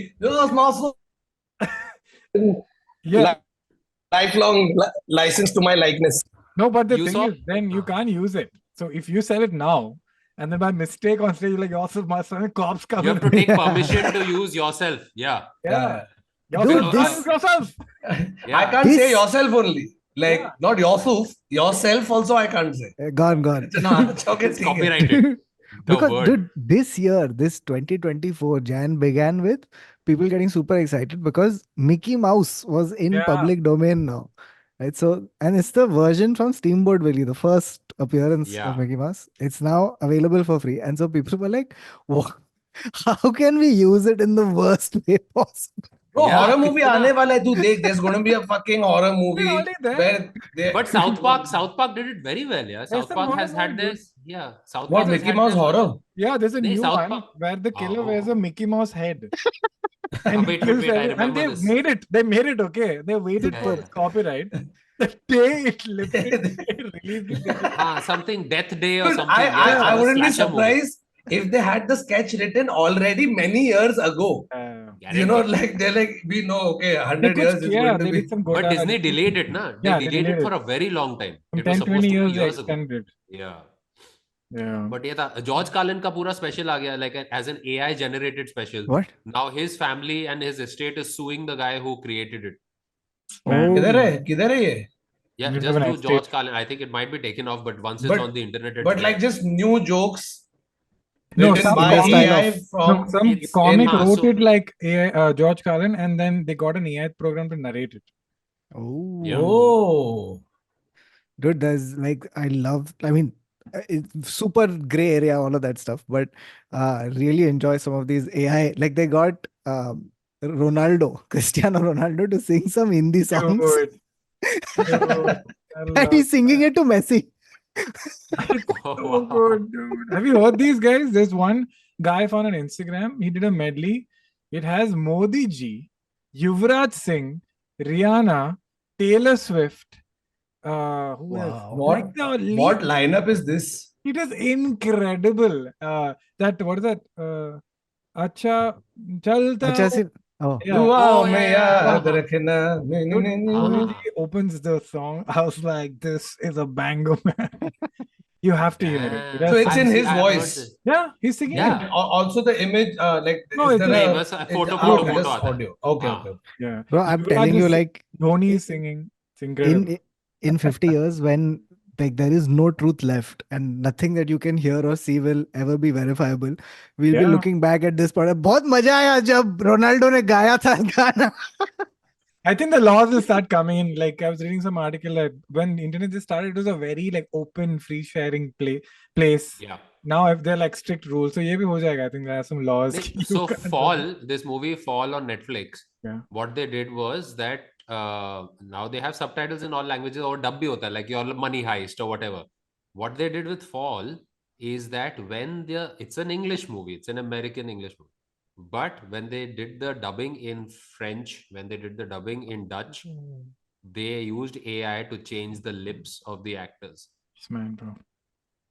Yeah. lifelong license to my likeness. No, but the You thing saw- is, then you can't use it. So if you sell it now, and then by mistake on stage, you're like, also my son, cops you coming. have to take permission to use yourself yeah Yeah. Dude, Yourself, this- can't use yourself. yeah I can't say This- yourself only. Like Yeah. not yourself also I can't say. gone. No, it's okay, it's ठीक है. copyrighted the Because word dude, this year, this 2024 Jan began with people getting super excited because Mickey Mouse was in Yeah. public domain now. Right. So, and it's the version from Steamboat Willie, the first appearance Yeah. of Mickey Mouse. It's now available for free. And so people were like, "Wha- how can we use it in the worst way possible?" Bro, Yeah, horror movie कितना- आने वाला है तू देख there's going to be a fucking horror movie already there. where they but South Park did it very well yeah South some Park horror has had movie, dude. this yeah South what Park has Mickey had Mouse this horror Yeah, there's a Nee, new South one Park- where the killer Oh. wears a Mickey Mouse head. And wait, he kills wait, I everyone. And remember they this. made it. They made it, okay. They waited Yeah, for yeah. copyright. The day it lifted, they released it. They just- Something Death Day or Dude, something I yeah, I it's a wouldn't be slasher movie. surprised if they had the sketch written already many years ago. You know, Guaranteed. like they're like we know okay they 100 could, years is yeah, going to they be did some But Godard. Disney delayed it, na? They Yeah, they delayed it delayed for a very long time. From It was 10, supposed 20 to years be they years ago. extended. Yeah. Yeah. But ये था George Carlin का पूरा special आ गया like as an AI generated special. What? Now his family and his estate is suing the guy who created it. Man. किधर है ये Yeah, You just have an do estate. George Carlin. I think it might be taken off, but once it's But- on the internet, it's but there. like just new jokes No, written some by comic- AI No, from some it's comic in- wrote so- it like AI, George Carlin, and then they got an AI program to narrate it. Oh. Yeah. oh Dude, there's like I mean it's super gray area, all of that stuff, but really enjoy some of these AI. Like they got Cristiano Ronaldo to sing some Hindi songs. Dude. Dude, I And love he's singing it to Messi. Oh, so wow. good, dude. Have you heard these guys? There's one guy I found on Instagram. He did a medley. It has Modi ji, Yuvraj Singh, Rihanna, Taylor Swift. Who else? Wow. what Like the lead- what lineup is this It is incredible. That what is that? Acha chalta. Acha si- oh. Yeah. दुआ Oh, में yeah. याद rखना Dude, he opens the song. I was like, this is a banger, man. You have to hear it. Yeah. So it's in I've his seen- I've heard voice. this. Yeah, he's singing Yeah. it. Also the image like No, is it's there नहीं, a बस it's- photo- ah, okay, photo just आता है. audio okay हाँ. okay Yeah. Bro, I'm Yuvraj telling you, is- like Dhoni is singing. It's incredible. in 50 years when like there is no truth left and nothing that you can hear or see will ever be verifiable, we'll be Yeah. looking back at this part. बहुत मजा आया जब Ronaldo ने गाया था गाना. I think the laws will start coming in. Like I was reading some article that when the internet just started, it was a very like open, free sharing place. Yeah. Now if they're like strict rules, so ये भी हो जाएगा. I think there are some laws. They- so this movie Fall on Netflix, Yeah. what they did was that now they have subtitles in all languages or dub bhi hota hai, like your Money Heist or whatever. What they did with Fall is that it's an English movie, it's an American English movie. But when they did the dubbing in French, when they did the dubbing in Dutch, they used AI to change the lips of the actors. Man, bro.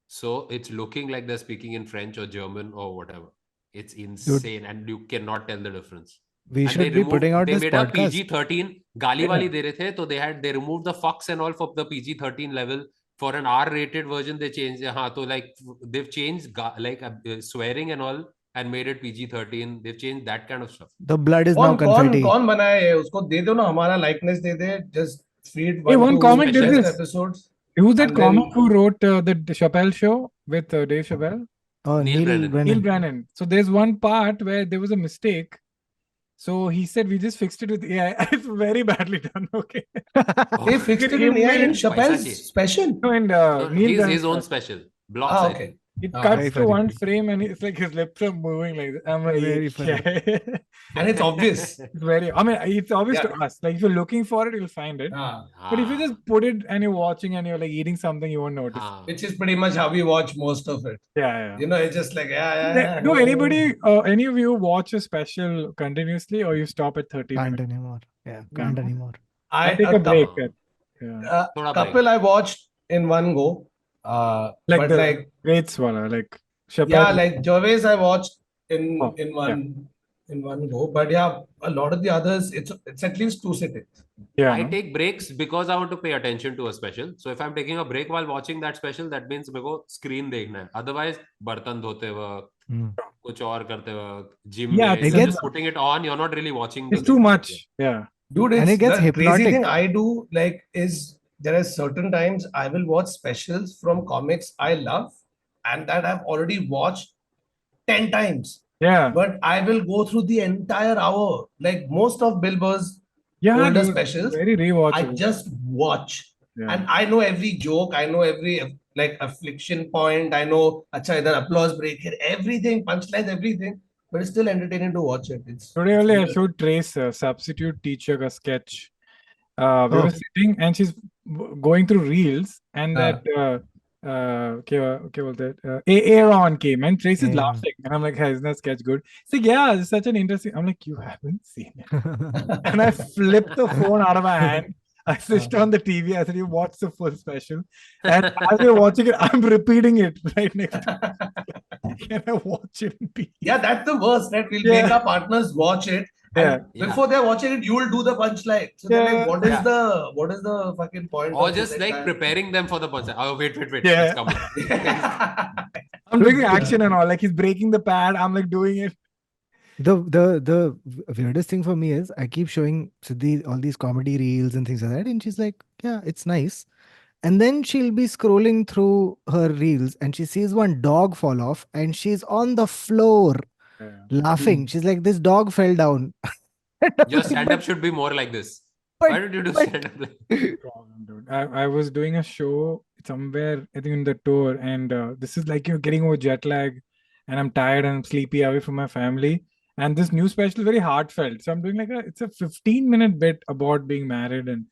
So it's looking like they're speaking in French or German or whatever. It's insane, and you cannot tell the difference. We And should be putting out they this made a podcast. PG-13 gali wali de rahe the, so they removed the fucks and all for the PG-13 level. For an R-rated version, they changed. So like they've changed like swearing and all and made it PG-13. They've changed that kind of stuff. The blood is now confetti. कौन बनाया है उसको दे दो ना हमारा likeness they they just feed Hey, one to comic did best this. episodes. Who's that And comic then- who wrote the Chappelle Show with Dave Chappelle? Oh, Neil Neil Brennan. Neil Brennan. So there's one part where there was a mistake. So he said we just fixed it with AI. It's very badly done. Okay. They fixed it in AI in Chappelle's Paisa special. No, and No, Neil his Brennan. own special. Blocks, I Okay. think. It Ah, cuts very to funny. one frame and it's like his lips are moving like that. I'm like, Very funny. yeah. And it's obvious. It's very, I mean, it's obvious Yeah. to us. Like if you're looking for it, you'll find it. Ah, But if you just put it and you're watching and you're like eating something, you won't notice. which is pretty much how we watch most of it. Yeah. You know, it's just like, yeah. Do any of you watch a special continuously or you stop at 30 Can't minutes? anymore. Yeah, can't No. anymore. I I take a break. Thoda break. couple I watched in one go. Like But the like, great swallow, like Chappelle. yeah, like Gervais I watched in Oh, one go. But yeah, a lot of the others, it's at least 2 sittings. Yeah, I no? take breaks because I want to pay attention to a special. So if I'm taking a break while watching that special, that means मेरे को screen देखना है. Otherwise, बर्तन धोते वक्त, कुछ और करते वक्त, gym Yeah, में, it you're gets- just putting it on. You're not really watching. It's too much. Yeah. Dude, And it's it gets the crazy hypnotic. thing I do like is there are certain times I will watch specials from comics I love and that I've already watched 10 times. Yeah. But I will go through the entire hour. Like most of Bill Burr's Yeah. older Dude, specials, very I rewatchable. just watch. Yeah. And I know every joke, I know every like affliction point, I know acha idhar applause break here, everything, punchlines, everything. But it's still entertaining to watch it. Today only I weird. showed Trace a substitute teacher ka sketch. We were sitting and she's going through reels and that क्या बोलते हैं Aaron came and Trace is laughing and I'm like, hey, isn't that sketch good? It's like, yeah, it's such an interesting. I'm like, you haven't seen it. And I flipped the phone out of my hand. I switched on the TV. I said, you watch the full special. And as you're watching it, I'm repeating it right next to me. Can I watch it in peace? Yeah, that's the worst, right? We'll Yeah. make our partners watch it. And Yeah. before they're watching it, you'll do the punchline. So they're Yeah. like, what is the fucking point? Or of just this like entire- preparing them for the punch. Oh, wait. Yeah. It's coming. I'm doing action and all. Like he's breaking the pad. I'm like doing it. The weirdest thing for me is I keep showing Sidhi all these comedy reels and things like that, and she's like, yeah, it's nice. And then she'll be scrolling through her reels and she sees one dog fall off and she's on the floor laughing. She's like, this dog fell down. Your stand-up should be more like this. But- Why did you do but- stand-up like Problem, dude. I was doing a show somewhere, I think in the tour, and this is like you're getting over jet lag, and I'm tired and I'm sleepy away from my family. And this new special is very heartfelt. So I'm doing like it's a 15-minute bit about being married and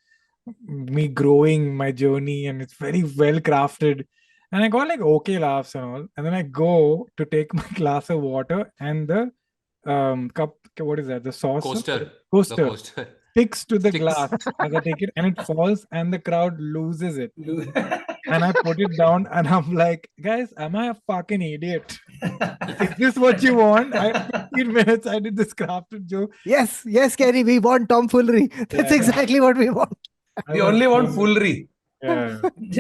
me growing my journey, and it's very well crafted. And I got like okay laughs and all. And then I go to take my glass of water and the cup, what is that? The sauce? coaster? The Coaster coaster. sticks to the Sticks. glass as I take it and it falls and the crowd loses it. And I put it down and I'm like, guys, am I a fucking idiot? Is this what you want? I 15 minutes, I did this crafted joke. Yes, Kenny, we want tomfoolery. That's Yeah. exactly what we want. We only want foolery. Yeah.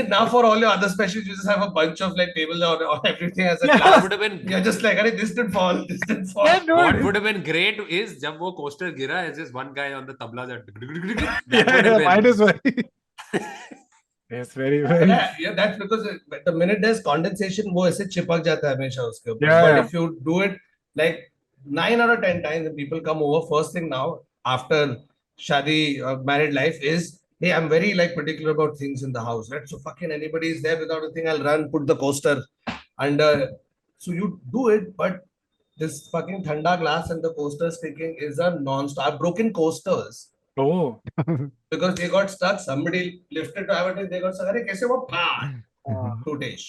Now for all your other specials, you just have a bunch of like tables or everything as a Yeah. What class. would have been You're just like, this didn't fall, this didn't fall. Yeah, dude. what would have been great is जब वो coaster गिरा, it's just one guy on the tabla that Yeah, might as well. Yes, very, very. Yeah, that's because the minute there's condensation, वो ऐसे चिपक जाता है हमेशा उसके ऊपर. Yeah, But yeah. if you do it like 9 out of 10 times when people come over, first thing now after shadi married life is, hey, I'm very like particular about things in the house, right? So fucking anybody is there without a thing, I'll run, put the coaster under. So you do it, but this fucking thanda glass and the coaster sticking is a non-stop. I've broken coasters Oh, because they got stuck. Somebody lifted to have it, they got stuck. Arey, kaise wo? Ah! टूटेश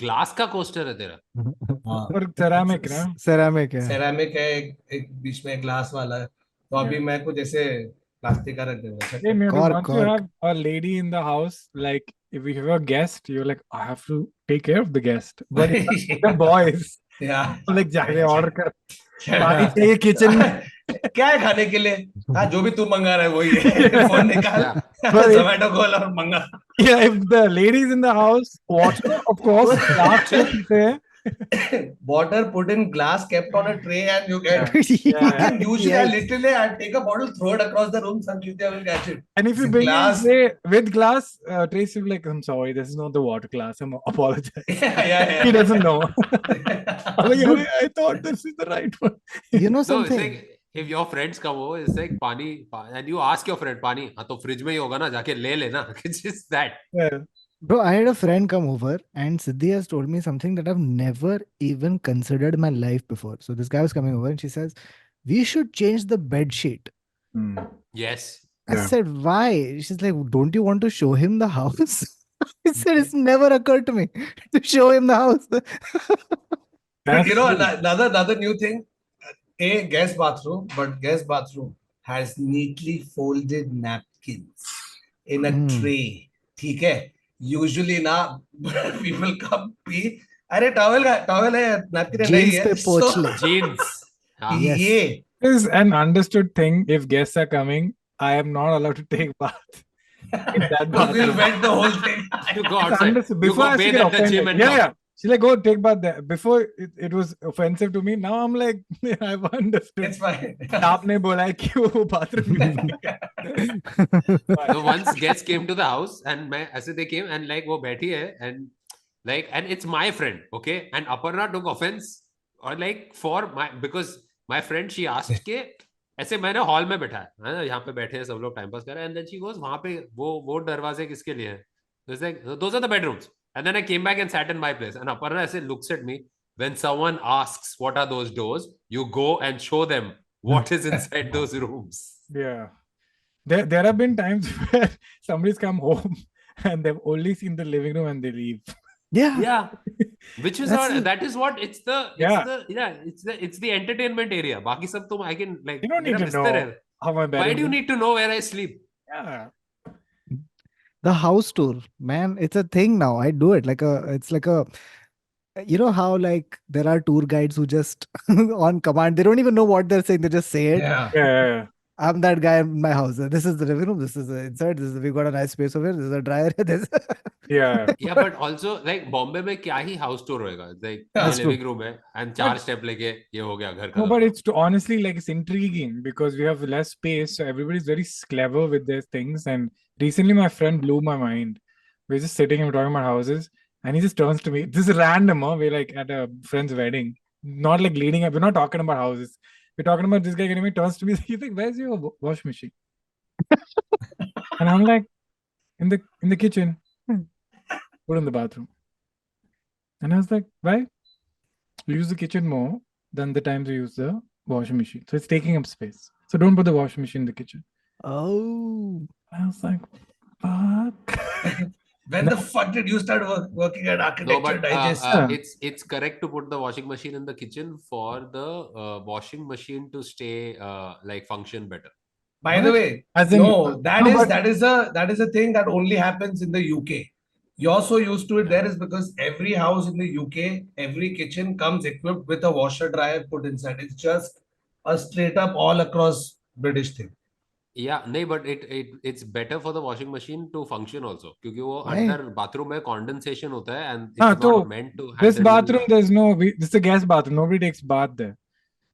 glass का coaster है तेरा? और ceramic ना? Ceramic है. Ceramic है, एक बीच में ग्लास वाला है, तो अभी मैं कुछ ऐसे प्लास्टिक का रख दूंगा. Hey, man, Cork, once you cork. have a lady in the house, like if you have a guest, you're like, I have to take care of the guest. But if the boys, Yeah. like जाके order कर, पानी चाहिए kitchen में. क्या है खाने के लिए? हाँ, जो भी तू मंगा रहा है वही है. फोन निकाल, But if, जोमेटो खोल और मंगा. yeah, if the ladies in the house, water, of course, glass में पीते हैं. Water put in glass, kept on a tray, and you get. Yeah. And usually, I Yes. literally I take a bottle, throw it across the room, some Tuesday I will catch it. And if you It's bring glass. in tray with glass, Tracy will be like, I'm sorry, this is not the water glass. I'm apologize. Yeah. He doesn't know. I'm like, "Arey, I thought this is the right one. You know No, it's something? like if your friends come over, it's like पानी, and you ask your friend पानी, हाँ तो fridge में ही होगा ना, जाके ले लेना. It's just that. Yeah. Bro, I had a friend come over and Sidhi has told me something that I've never even considered in my life before. So this guy was coming over and she says, we should change the bed sheet. Yes. I Yeah. said, why? She's like, don't you want to show him the house? I said, it's never occurred to me to show him the house. But you know, another new thing, a guest bathroom, but guest bathroom has neatly folded napkins in a tray. ठीक है? Usually ना people come pee. अरे towel है, napkin है, नहीं Jeans है. पे पोंछ ले. Jeans. हाँ. Yes. ये It is an understood thing. If guests are coming, I am not allowed to take bath in that because we'll bathroom. wet the whole thing. You go It's outside. understood. You Before go I used to bathe get at the gym offended. and Yeah, come. yeah. She's like, go take bath there. Before it was offensive to me. Now I'm like, I've understood. It's fine. आपने बोला है कि वो bathroom में. So once guests came to the house and मैं ऐसे they came and like वो बैठी है and like and it's my friend, okay, and Aparna took offense or like for my because my friend she asked के ऐसे मैंने hall में बैठा है ना, यहाँ पे बैठे हैं सब लोग टाइम पास कर रहे हैं and then she goes वहाँ पे वो दरवाजे किसके लिए हैं? It's like those are the bedrooms. And then I came back and sat in my place and Aparna ऐसे looks at me. When someone asks what are those doors, you go and show them what is inside those rooms. Yeah. There have been times where somebody's come home and they've only seen the living room and they leave. Yeah. Yeah, which is That's not, it. that is what it's the entertainment area. बाकी सब तुम I can like You don't need मेरा to बिस्तर know है. how my bed Why is. do you need to know where I sleep? Yeah. The house tour, man, it's a thing now. I do it it's like a, you know how like there are tour guides who just on command, they don't even know what they're saying. They just say it. Yeah. Yeah. I'm that guy in my house. This is the living room. This is the inside. We've got a nice space over here. This is a dryer. This. Yeah. Yeah, but also like Bombay में क्या ही house tour होएगा? Like That's living room है and चार step लेके ये हो गया घर का. No, but it's honestly like it's intriguing because we have less space, so everybody's very clever with their things. And recently, my friend blew my mind. We're just sitting and talking about houses, and he just turns to me. This is random, huh? We're like at a friend's wedding, not like leading up. We're not talking about houses. We're talking about this guy getting me. Turns to me. He's like, "Where's your wash machine?" And I'm like, "In the kitchen." Put in the bathroom. And I was like, "Why? We use the kitchen more than the times we use the washing machine. So it's taking up space. So don't put the washing machine in the kitchen." Oh. I was like, fuck. When the fuck did you start working at Architecture No, but Digest? it's correct to put the washing machine in the kitchen for the washing machine to stay like function better. By the way, As in- no, that No, is but- that is a thing that only happens in the UK. You're so used to it there is because every house in the UK, every kitchen comes equipped with a washer dryer put inside. It's just a straight up all across British thing. Yeah, नहीं, but it's better for the washing machine to function also क्योंकि वो Why? अंदर bathroom में condensation होता है and it's हाँ, not तो meant to This handle. bathroom, this is a guest bathroom. Nobody takes bath there.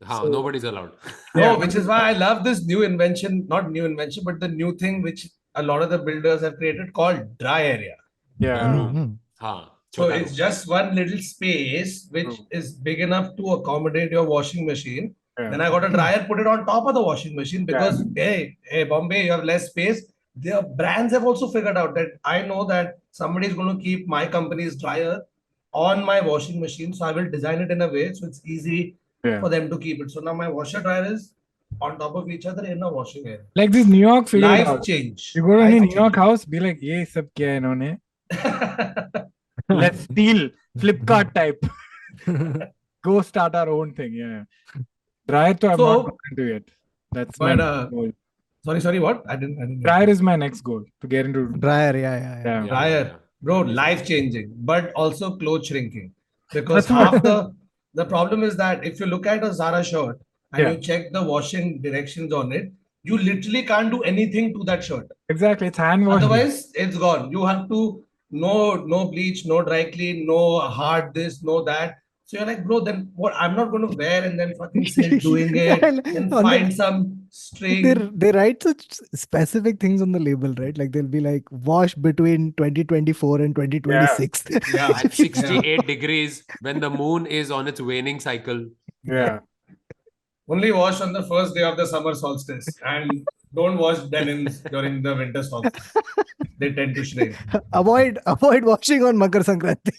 हाँ, So- nobody's allowed. No, Yeah. which is why I love this new invention, not new invention, but the new thing which a lot of the builders have created called dry area. Yeah. room. Mhm. हाँ, So छोटा it's room. just one little space which True. is big enough to accommodate your washing machine. Yeah. Then I got a dryer, put it on top of the washing machine because hey, Bombay, you have less space. The brands have also figured out that I know that somebody is going to keep my company's dryer on my washing machine, so I will design it in a way so it's easy Yeah. for them to keep it. So now my washer dryer is on top of each other in a washing area. Like this New York figured it Life out. change. You go to any Life New York change. house, be like, ये सब क्या है इन्होंने? Let's steal Flipkart type. Go start our own thing. Yeah. Dryer, I'm So- not got into yet. That's my But goal. sorry, what? I didn't get Dryer that. is my next goal to get into. Dryer, yeah. Yeah. Dryer, bro, That is life changing, but also clothes shrinking. Because That's what- half the problem is that if you look at a Zara shirt and Yeah. you check the washing directions on it, you literally can't do anything to that shirt. Exactly. It's hand washing. Otherwise, it's gone. You have to no bleach, no dry clean, no hard this, no that. So you're like, bro, then what? I'm not going to wear and then fucking sit doing it, then On find the, some string. they write such specific things on the label, right? Like they'll be like wash between 2024 and 2026. Yeah, At 68 degrees, when the moon is on its waning cycle. Yeah. only wash on the first day of the summer solstice and don't wash denims during the winter solstice. They tend to shrink avoid washing on Makar Sankranti.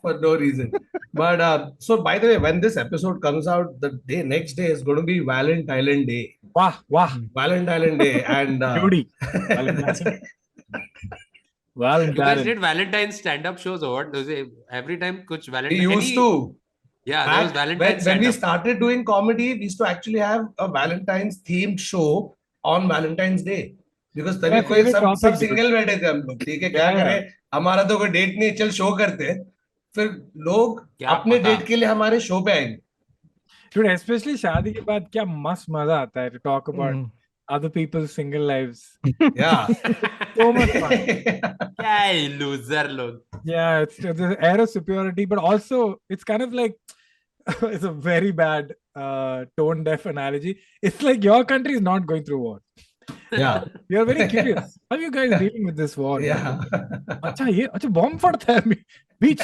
for no reason. But so by the way, when this episode comes out, the next day is going to be Valentine Day. Wah. Valentine Day and Judy. You guys Valentine. did Valentine's stand-up shows or what? Every time kuch we Valentine. used to. Yeah, there was Back Valentine's when we stand-up. started doing comedy, we used to actually have a Valentine's themed show on Valentine's Day. Because तभी My कोई favorite सब topic, dude. Single बैठे थे हम लोग, ठीक है, क्या Yeah, करें, हमारा तो कोई डेट नहीं, चल शो करते हैं, फिर लोग क्या अपने पता? डेट के लिए हमारे शो पे आएंगे. Dude, especially शादी के बाद क्या मस्त मजा आता है to talk about other people's single lives. Yeah. So much fun. क्या है loser लोग. Yeah, it's the air of superiority, but also it's kind of like it's a very bad tone deaf analogy. It's like your country is not going through war. Yeah. You're very curious. How are you guys dealing with this war? Yeah. अच्छा bomb फटता है बीच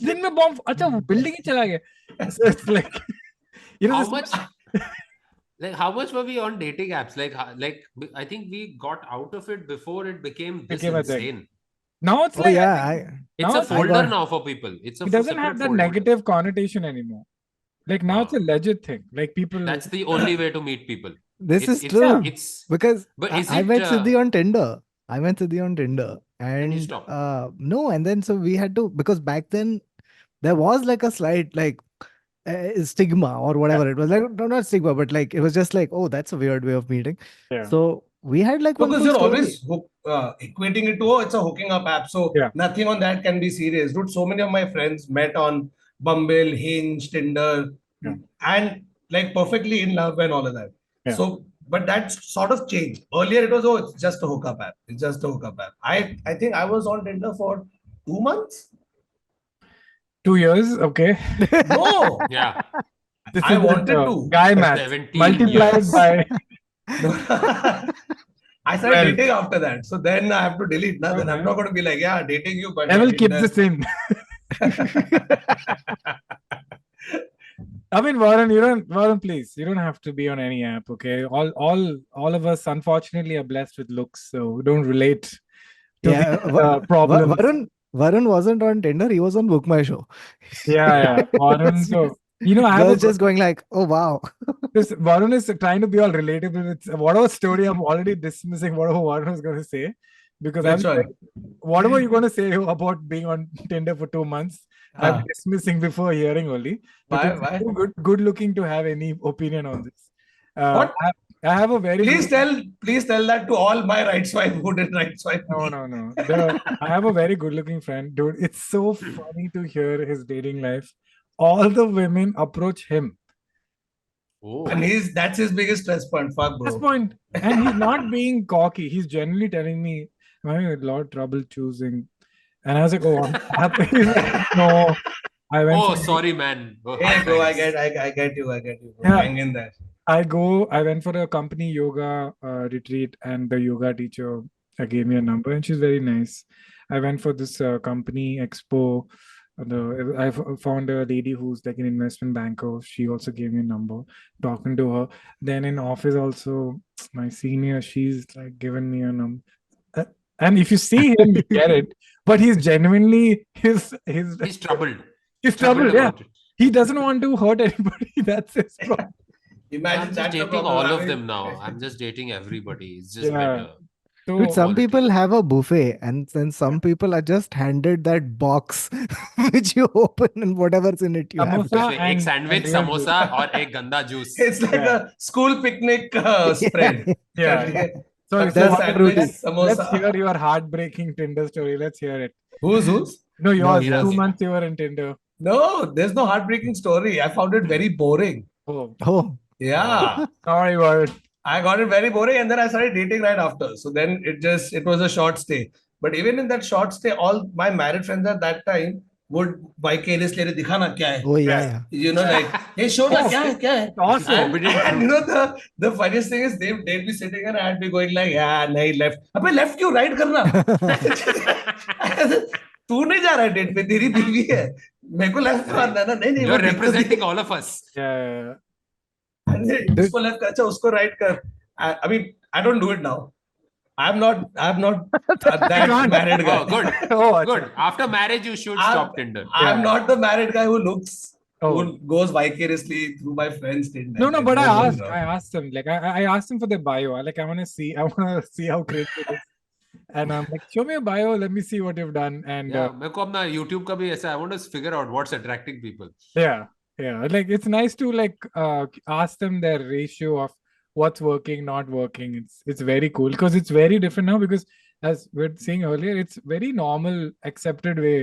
दिन में bomb अच्छा building ही चला गया. So it's like How this much? Like how much were we on dating apps? Like I think we got out of it before it became this Became a thing. insane. now it's Oh like yeah, It's Now a it's- folder got- now for people. It's a it doesn't separate have that folder. negative connotation anymore. Like now it's a legit thing. Like people. That's the only way to meet people. this is It's- true. It's Because But I, is I it, met Sidhi on Tinder. And you stopped? no, and then so we had to, because back then there was like a slight like stigma or whatever it was, like no, not stigma, but like it was just like, oh, that's a weird way of meeting. Yeah. So we had like one Because full you're story. always equating it to, oh, it's a hooking up app. So Yeah. nothing on that can be serious. Dude, so many of my friends met on Bumble, Hinge, Tinder, Yeah. and like perfectly in love and all of that. Yeah. So, but that's sort of changed. Earlier it was, oh, it's just a hookup app. It's just a hookup app. I think I was on Tinder for 2 months. 2 years, okay. No. yeah. This I is wanted the to. guy math 17 multiplied years. by I started Well. dating after that. So then I have to delete. Now, then I'm Okay. not going to be like, yeah, dating you, but I will yeah, keep Tinder. this in. I mean, Varun, please, you don't have to be on any app, okay? All of us, unfortunately, are blessed with looks, so we don't relate to Yeah, the problems. Varun wasn't on Tinder. He was on Book My Show. Yeah. Varun, so I have Girls just going like, oh wow. this. Varun is trying to be all relatable. It's whatever story I'm already dismissing whatever Varun was going to say, because Which one? whatever you're going to say about being on Tinder for 2 months, I'm dismissing before hearing only. Why? Because it's too good looking to have any opinion on this. What? I have a very Please tell that to all my right swipe who did right swipe. no. I have a very good looking friend, dude. It's so funny to hear his dating life. All the women approach him. Oh. And that's his biggest stress point. Fuck, This bro. point, and he's not being cocky. He's genuinely telling me, I'm having a lot of trouble choosing. And I was like, oh, I'm happy. He's like, no, I went. Oh, for- sorry, man. Oh, Hey, bro, I thanks. get you. Bro. Yeah. Hang in there. I went for a company yoga retreat, and the yoga teacher gave me a number, and she's very nice. I went for this company expo. I found a lady who's like an investment banker. She also gave me a number. Talking to her. Then in office also, my senior, she's like given me a number. And if you see him, you get it. But he's genuinely He's troubled. He's troubled. Yeah, about it. he doesn't want to hurt anybody. That's his problem. Imagine I'm just that's the dating problem all of having- them now. I'm just dating everybody. It's just Yeah. better. Dude, some Quality. people have a buffet, and then some people are just handed that box which you open and whatever's in it you have to. Samosa एक and sandwich, real samosa और एक गंदा juice. It's like Yeah. a school picnic spread. Yeah. ठीक है? So, Success That's what- sandwich, Ruti. let's hear samosa. your heartbreaking Tinder story. Let's hear it. Who's? No, yours. he does. 2 months you were in Tinder. No, there's no heartbreaking story. I found it very boring. Oh, Oh, Yeah. sorry, Varun. I got it very boring and then I started dating right after. So then it was a short stay. But even in that short stay, all my married friends at that time would vicariously dikhana kya hai. oh yeah, Yeah. yeah. You know, like, hey, show na kya hai, kya hai. Awesome. Forbidden And you fruit. know the funniest thing is they'd be sitting and I'd be going like, yeah, nahi left. Abbe left क्यों right करना? तू नहीं जा रहा है date पे तेरी बीवी है मेरे को लेफ्ट मारना है ना नहीं नहीं You're वो ठीक तो representing all of us. Yeah. अरे उसको लेफ्ट कर अच्छा उसको राइट कर I mean I don't do it now I'm not that can't. married guy Oh, good. Oh, Good. After marriage, you should stop Tinder. I'm Yeah. not the married guy who looks Oh. who goes vicariously through my friends Tinder. No, Like, but I no, asked. no. I asked them. Like, I asked them for their bio. Like, I want to see how crazy it is. And I'm like, show me a bio. Let me see what you've done. And Yeah, मेरे को अपना YouTube का भी ऐसा I want to figure out what's attracting people. yeah. Like, it's nice to like ask them their ratio of what's working, not working. It's very cool because it's very different now. Because as we were saying earlier, it's very normal, accepted way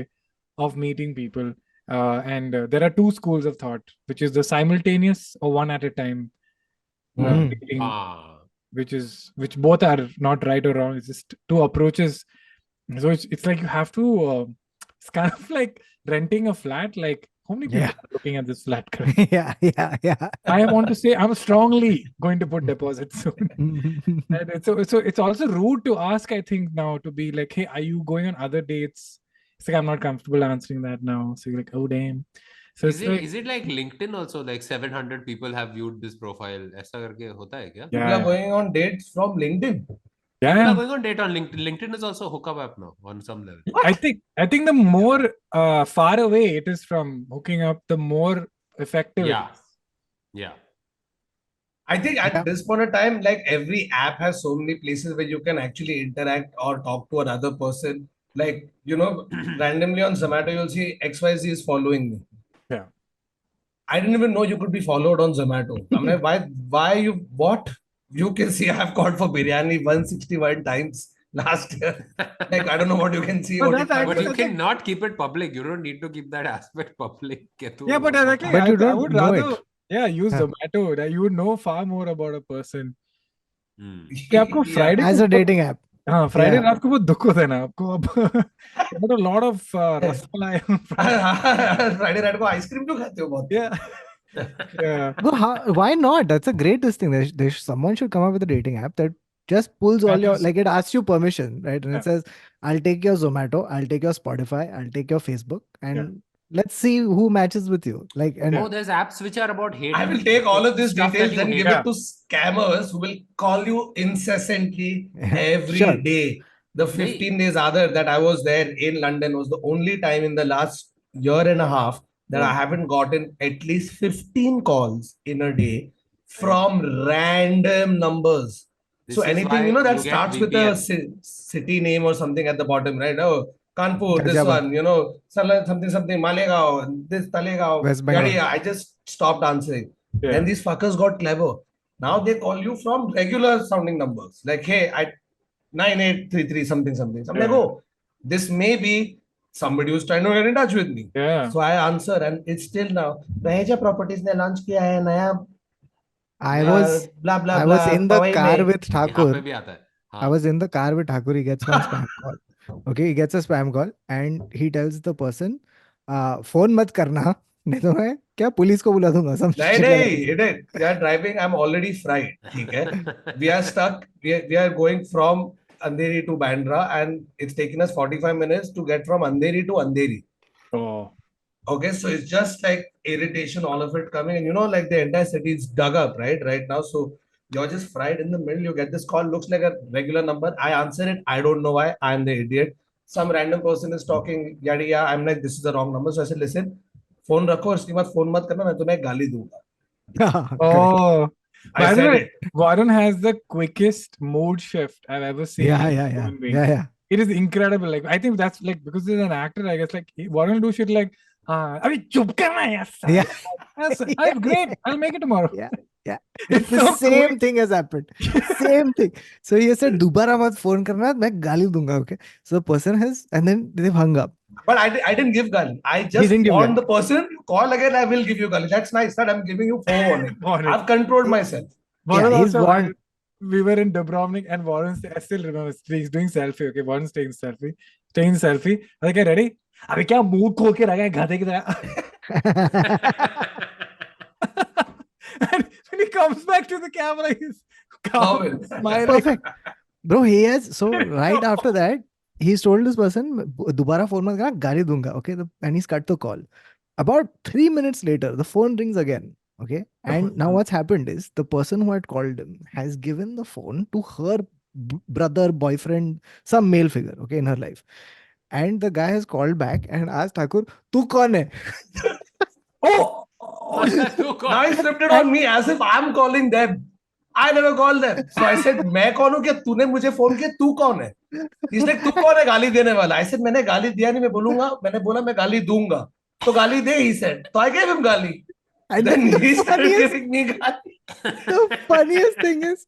of meeting people. And there are two schools of thought, which is the simultaneous or one at a time Mhm. dating, Ah. which both are not right or wrong. It's just two approaches. So it's like you have to. It's kind of like renting a flat. Like how many people Yeah. are looking at this flat currently? yeah. I want to say I'm strongly going to put deposits soon. And it's also rude to ask, I think, now to be like, hey, are you going on other dates? It's like I'm not comfortable answering that now. So you're like, oh damn. So Is it's like, it like LinkedIn also? Like 700 people have viewed this profile. ऐसा करके होता है क्या? People are going on dates from LinkedIn. People yeah. are going on date on LinkedIn. LinkedIn is also a hookup app now on some level. I think the more far away it is from hooking up, the more effective. it Yeah. is. Yeah. I think Yeah. at this point of time, like every app has so many places where you can actually interact or talk to another person. Like, randomly on Zomato, you'll see XYZ is following me. Yeah. I didn't even know you could be followed on Zomato. I'm like, what? You can see I've called for biryani 161 times last year. Like, I don't know what you can see. But what that's you can't But see. you cannot keep it public. You don't need to keep that aspect public. Yeah, but exactly. But you I don't would know rather it. use Yeah. Zomato. That you would know far more about a person. Hmm. कि आपको Yeah. Friday As को a dating app. हाँ Friday Yeah. रात को बहुत दुख होता है ना आपको अब but a lot of rasmalai on Friday. Friday night को आइसक्रीम क्यों खाते हो बहुत? Yeah. Well, why not? That's a great thing. Someone should come up with a dating app that just pulls all your, like, it asks you permission, right? And Yeah. it says, I'll take your Zomato, I'll take your Spotify, I'll take your Facebook, and let's see who matches with you. Like, and Oh, there's apps which are about hate. I will take all of these Stuff details that you and hate. give it to scammers who will call you incessantly every Sure. day. The 15 days other that I was there in London was the only time in the last year and a half that I haven't gotten at least 15 calls in a day from random numbers. This So is anything why that you get starts with a VPN. city name or something at the bottom, right? Oh, Kanpur, this Ghaziabad. one, something, Malegaon, this Talegaon, West Bengal. yada. I just stopped answering. Yeah. Then these fuckers got clever. Now they call you from regular sounding numbers. Like, hey, 9833 something. I'm like, oh, this may be somebody who's trying to get in touch with me. Yeah. So I answer, and it's still now. Raheja Properties ने launch किया है नया I was blah blah I was blah in the Powai car में. with यहाँ पे Thakur. भी आता है. I हाँ. was in the car with Thakur. He gets one spam call. Okay, he gets a spam call and he tells the person, phone मत करना नहीं तो मैं क्या पुलिस को बुला दूंगा. Some shit like that. We are driving. I'm already fried. ठीक है? We are stuck. We are going from Andheri to Bandra, and it's taken us 45 minutes to get from Andheri to Andheri. Oh. Okay, so it's just like irritation, all of it coming, and like the entire city is dug up, right now. So you're just fried in the middle. You get this call, looks like a regular number. I answer it. I don't know why. I'm the idiot. Some random person is talking, yada yada. I'm like, this is the wrong number. So I said, listen, phone रखो, इसके बाद phone मत करना, मैं तुम्हें गाली दूंगा. Correct. Oh. I By the said way, it. Varun has the quickest mood shift I've ever seen. Yeah, in yeah, a yeah, human being. yeah. It is incredible. Like I think that's like because he's an actor. I guess like Varun will do shit like, "Abhi chup karna hai, yes, sir. Yeah. Yes, sir. Yeah, Great. I'll make it tomorrow." Yeah, yeah. It's The so same quick. thing has happened. Same thing. So he said, "दोबारा मत phone करना, मैं गाली दूंगा." Okay. So the person has, and then they've hung up. But I didn't give gali. I He just didn't give warned gali. the person, call again, I will give you gali. That's nice. That I'm giving you forewarning. Warning. I've controlled myself. Yeah, Varun he's also, warned. we were in Dubrovnik and Varun, I still remember, he's doing selfie. Okay, Varun's taking selfie. I was like, ready? अबे क्या मुंह खोल के रखा है गधे की तरह. And when he comes back to the camera, he's calm, smiling. Perfect. Bro, he has, so right after that, he's told this person, "दोबारा phone मत करना, गाली दूंगा." Okay. And he's cut the call. About 3 minutes later, the phone rings again. Okay. And now what's happened is the person who had called him has given the phone to her brother, boyfriend, some male figure, okay, in her life. And the guy has called back and asked Thakur, "Tu kaun hai?" Oh! Now he flipped it on me as if I'm calling them. I never called them. So I said, मैं कौन हूँ क्या तूने मुझे phone किया तू कौन है? He's like तू कौन है गाली देने वाला? I said मैंने गाली दिया नहीं मैं बोलूंगा मैंने बोला मैं गाली दूंगा तो गाली दे he said. So I gave him गाली. And Then then he the started funniest, giving me गाली. the funniest thing is,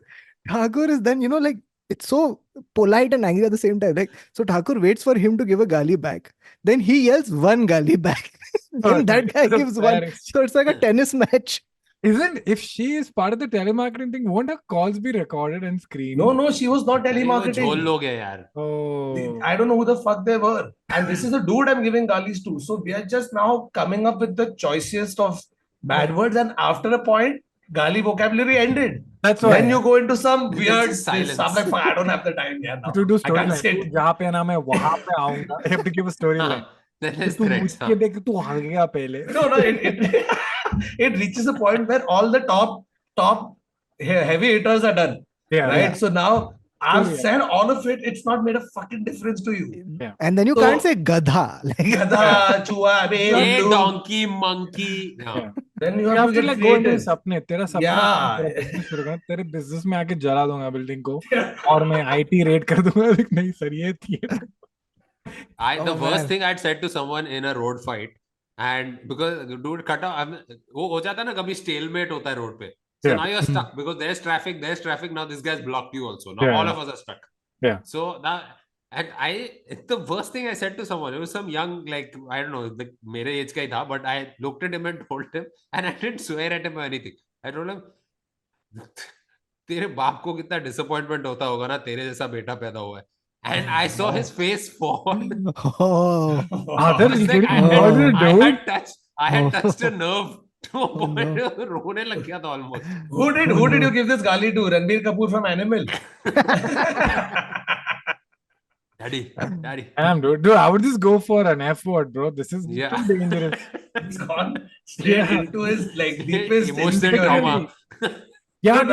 Thakur is then, like, it's so polite and angry at the same time. Like, so Thakur waits for him to give a gali back. Then he yells one gali back. Then that guy gives one. So it's like a tennis match. Isn't, if she is part of the telemarketing thing, won't her calls be recorded and screened? No, she was not अरे वो झोल telemarketing. लोग हैं यार. Oh. I don't know who the fuck they were. And this is a dude I'm giving galis to. So we are just now coming up with the choicest of bad words. And after a point, gali vocabulary ended. That's why. Then you go into some It's weird just silence. stuff like, "Fuck, I don't have the time here now. To do I story can't line. sit." तू जहाँ पे ना मैं वहाँ पे आऊँगा. You have to give a story line. Then there's तू threats. मुझके देख तू भागेगा पहले. No, it it reaches a point where all the top heavy hitters are done. Yeah. Right? Yeah. So now I've Yeah. said all of it. It's not made a fucking difference to you. Yeah. And then you So- can't say gadha. Like, Gada, chua, Hey, babe, donkey, monkey. No. Yeah. then you You have have to to get like go into creative. सपने. तेरा सपना Yeah. तेरा business शुरू करना. तेरे business में आके जला दूंगा building को और मैं IT raid कर दूंगा. नहीं सर ये theater. The Oh, worst man. thing I'd said to someone in a road fight, and because dude cut off, वो हो जाता है ना कभी stalemate होता है road पे. So Yeah. now you're stuck because there's traffic. Now this guy's blocked you also. Now Yeah, all yeah. of us are stuck. Yeah. So now, and the worst thing I said to someone, it was some young, like, I don't know, like मेरे age का ही था, but I looked at him and told him, and I didn't swear at him or anything. I told him, तेरे बाप को कितना disappointment होता होगा ना तेरे जैसा बेटा पैदा हुआ है. And I saw his face fall. oh, Aadar, It's you like didn't know what to do. I had Oh. touched a nerve to a Oh, point no. where रोने लग गया था almost. Who did you give this gali to? Ranbir Kapoor from Animal. Daddy. Damn, dude. Dude, I would just go for an F word, bro. This is Yeah. too dangerous. It's gone straight Yeah. into his like deepest Emotional insecurity. trauma. Yeah, So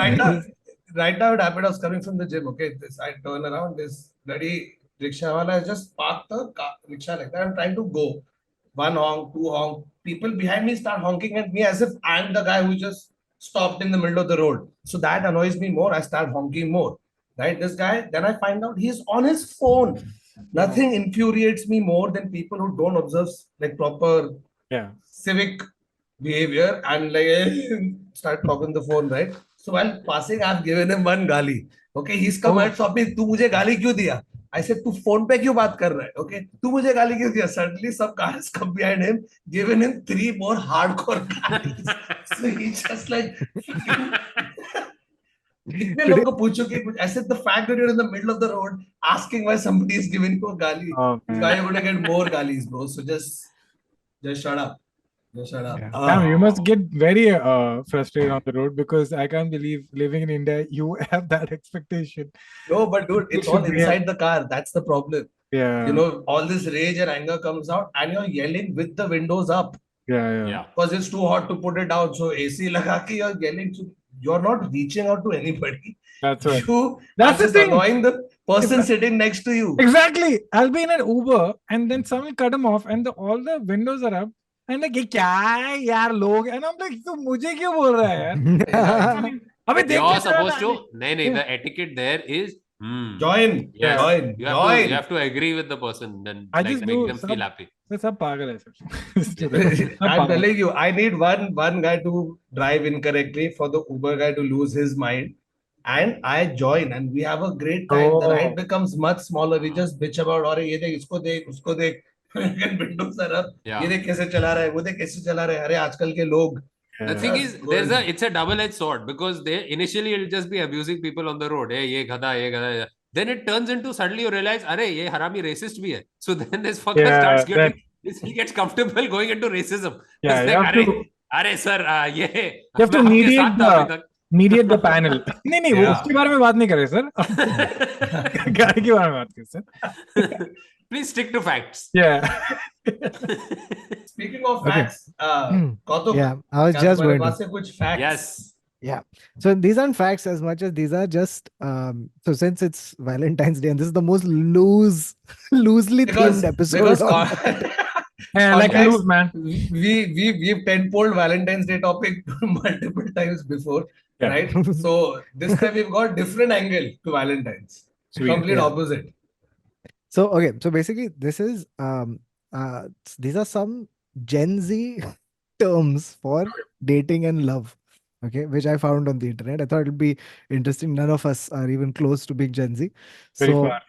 right now it happened. I was coming from the gym. Okay, I turn around. This bloody rickshaw wala has just parked the rickshaw like that. I'm trying to go. One honk, two honk. People behind me start honking at me as if I'm the guy who just stopped in the middle of the road. So that annoys me more. I start honking more. Right? This guy. Then I find out he's on his phone. Nothing infuriates me more than people who don't observe like proper Yeah. civic behavior and like start talking the phone, right? So while passing, I've given him one gali. Okay, he's come and stopped me. तू मुझे गाली क्यों दिया? I said तू phone पे क्यों बात कर रहा है? Okay, तू मुझे गाली क्यों दिया? Suddenly some cars come behind him, given him 3 more hardcore galis. So he just like कितने लोगों को पूछो कि कुछ ऐसे the fact that you're in the middle of the road asking why somebody is giving you a gali, Oh, man. why you're going to get more galis, bro. So just shut up. Just shut up. Yeah. Damn, you must get very frustrated on the road because I can't believe living in India, you have that expectation. No, but dude, it's all should be inside the car. That's the problem. Yeah. You know, all this rage and anger comes out, and you're yelling with the windows up Yeah. Yeah. because it's too hot to put it down. So AC laga ke you're yelling. So you're not reaching out to anybody. That's right. You That's are the just thing. annoying the person sitting next to you. Exactly. I'll be in an Uber and then someone cut him off and all the windows are up. And like, ये क्या है यार लोग? And I'm like, तू मुझे क्यों बोल रहा है यार? अबे देख You're क्या supposed to. चला No, Yeah. the etiquette there is. Join, Yes. join, You join. have to agree with the person and I like just make do them feel happy. मैं सब पागल है सब सब I'm पागल telling you, I need one guy to drive incorrectly for the Uber guy to lose his mind. And I join, and we have a great time. The ride Oh. becomes much smaller. We just bitch about, अरे ये देख इसको देख उसको देख Bittu sir अब Yeah. ये देख कैसे चला रहा है वो देख कैसे चला रहा है अरे आजकल के लोग The thing is, Good. it's a double-edged sword because they initially it'll just be abusing people on the road. Hey, ये गधा, ये गधा. Then it turns into suddenly you realize, अरे ये हरामी racist भी है. So then this fucker Yeah, starts getting, that- he gets comfortable going into racism. Yeah, It's you like, have to- अरे sir, ये You have to मैं आपके mediate साथ था अभी तक. mediate the panel. नहीं वो Yeah. उसके बारे में बात नहीं कर रहे सर गाड़ी के बारे में बात कर sir Please stick to facts. Yeah. Speaking of Okay. facts, Kautuk, Yeah, I was क्या just तुम्हारे going to. पास है कुछ facts? Yes. Yeah. So these aren't facts as much as these are just so since it's Valentine's Day and this is the most loosely Because themed episode. Yeah, like a Context, loose man. we've tenfold Valentine's Day topic multiple times before, Yeah. right? So this time we've got different angle to Valentine's. Sweet. Complete Yeah. opposite. So okay, so basically this is these are some Gen Z terms for dating and love. Okay, which I found on the internet. I thought it'd be interesting. None of us are even close to being Gen Z. Very So far.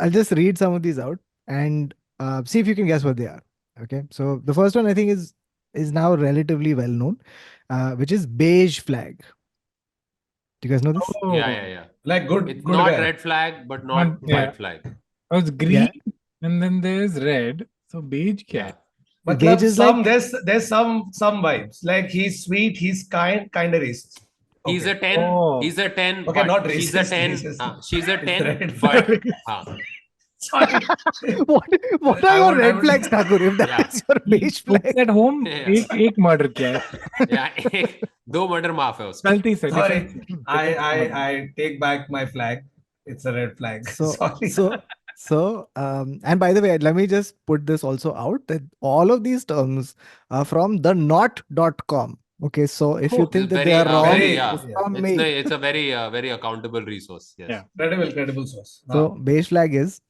I'll just read some of these out and see if you can guess what they are. Okay, so the first one I think is now relatively well known, which is beige flag. Do you guys know this? Oh, Yeah. Like good, It's good not guy. red flag, but not Yeah. white flag. Oh, it's green and then there's red. So beige Yeah. cat. But Beige is some like there's some vibes. Like he's sweet, he's kind of racist. He's Okay. a 10. Oh. He's a 10. Okay, but not she's a racist, 10. racist. She's a It's 10. red But Sorry. what I are your would- I red would- flags, Thakur? If Yeah. that's your beige Books flag. at home Yeah. एक murder किया है yeah, दो murder माफ है उसका. गलती से Sorry. different- I take back my flag. It's a red flag. So Sorry. and by the way, let me just put this also out that all of these terms are from the not.com. Okay, so if you It's think that very, they are wrong, very- it's from It's, me. no, it's a very accountable resource. Yes. Yeah. Credible source. So beige flag is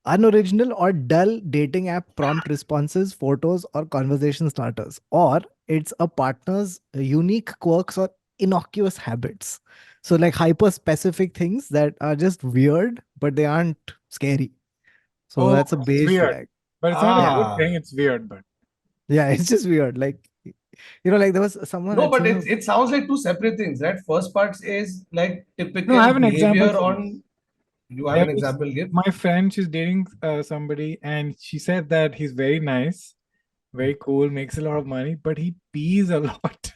unoriginal or dull dating app prompt responses, photos, or conversation starters, or it's a partner's unique quirks or innocuous habits. So like hyper specific things that are just weird, but they aren't scary. So Oh, that's a it's beige weird. flag. But it's not a Ah. good thing. It's weird, but Yeah, it's just weird. Like like there was someone. No, I'd but seen it sounds like two separate things, right? First part is like typical No, I have an behavior example for on. You have There an was- example, give? my friend, she's dating somebody, and she said that he's very nice, very cool, makes a lot of money, but he pees a lot.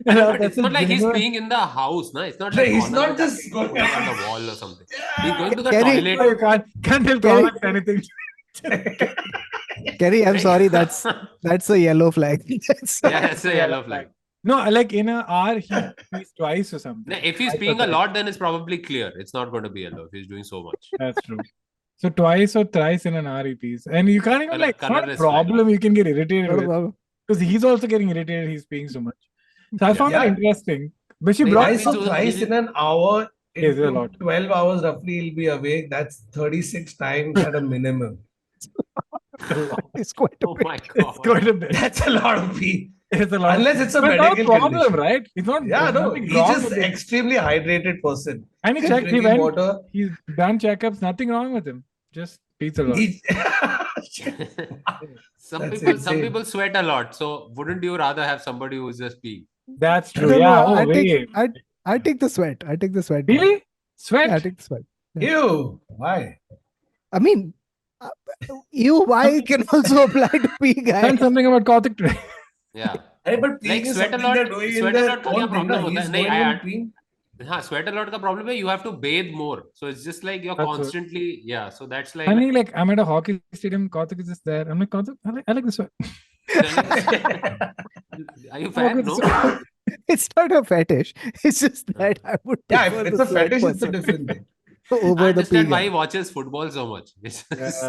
But it's not like he's being in the house, no? It's not No, like he's corner not of just going going- on the wall or something. He's going to the Kerry, toilet. Oh, you can't tell Kerry- comments anything. Kerry, I'm sorry, that's a yellow flag. Yeah, it's a yellow flag. No, like in a hour, he pees twice or something. No, if he's Twice or peeing a thrice. lot, then it's probably clear. It's not going to be yellow if he's doing so much. That's true. So twice or thrice in an hour he pees. And you can't even Colour- like, it's not a colourless flag. problem you can get irritated Not a with. problem. Because he's also getting irritated, he's peeing so much. So I found Yeah. it interesting. But she Wait, blocked why Twice so- or thrice in an hour, Is a into lot. 12 hours roughly, he'll be awake. That's 36 times at a minimum. It's quite a Oh bit. my It's god. quite a bit. That's a lot of pee. It's a lot. Unless it's a But it's not a medical problem, condition. right? It's not. Yeah, there's no, nothing he's wrong just with it. extremely hydrated person. And he checked, he Drinking went, water. he's done checkups, nothing wrong with him. Just pees a lot. He- some That's some insane. people sweat a lot. So wouldn't you rather have somebody who's just peeing? That's true. No, Yeah. no, Oh, I wait. take I take the sweat. I take the sweat. Really? Sweat? Yeah, I take the sweat. Ew, why? I mean, why can also apply to pee, guy. Learned something about Kautuk today. Yeah. Hey, but peeing Like is sweat a something lot- they're doing in sweat a their lot का own क्या thing, problem ना? होता है? He's नहीं, going I- and peeing. हाँ, sweat a lot का problem है you have to bathe more. So it's just like you're That's what- constantly so that's like I mean, like, I'm at a hockey stadium, Kautuk is just there. I'm like, Kautuk, I like the sweat. Are you fan? No. It's not a fetish. It's just that I would Yeah, prefer if it's the a sweat fetish, it's a person different thing. I over the pee. understand why guy. he watches football so much. It's just-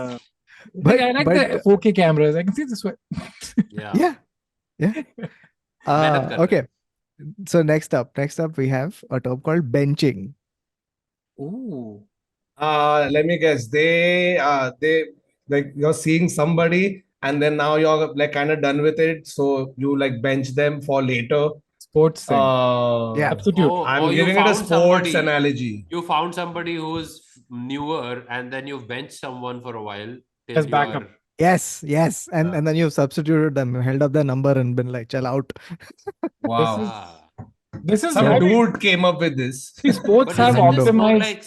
But I like but- the 4K cameras. I can see the sweat. yeah. Yeah. Yeah. मेहनत कर रहे Okay. So next up we have a term called benching. Ooh. Let me guess. They like you're seeing somebody, and then now you're like kind of done with it, so you like bench them for later. Sports thing. Yeah. Substitute. I'm you giving it a found sports somebody. analogy. You found somebody who's newer, and then you bench someone for a while till As you backup. are. Yes. And then you've substituted them, you held up their number and been like, "Chal out." Wow. Ah. This is, Some I mean, dude came up with this. see, sports But have isn't this more optimized. like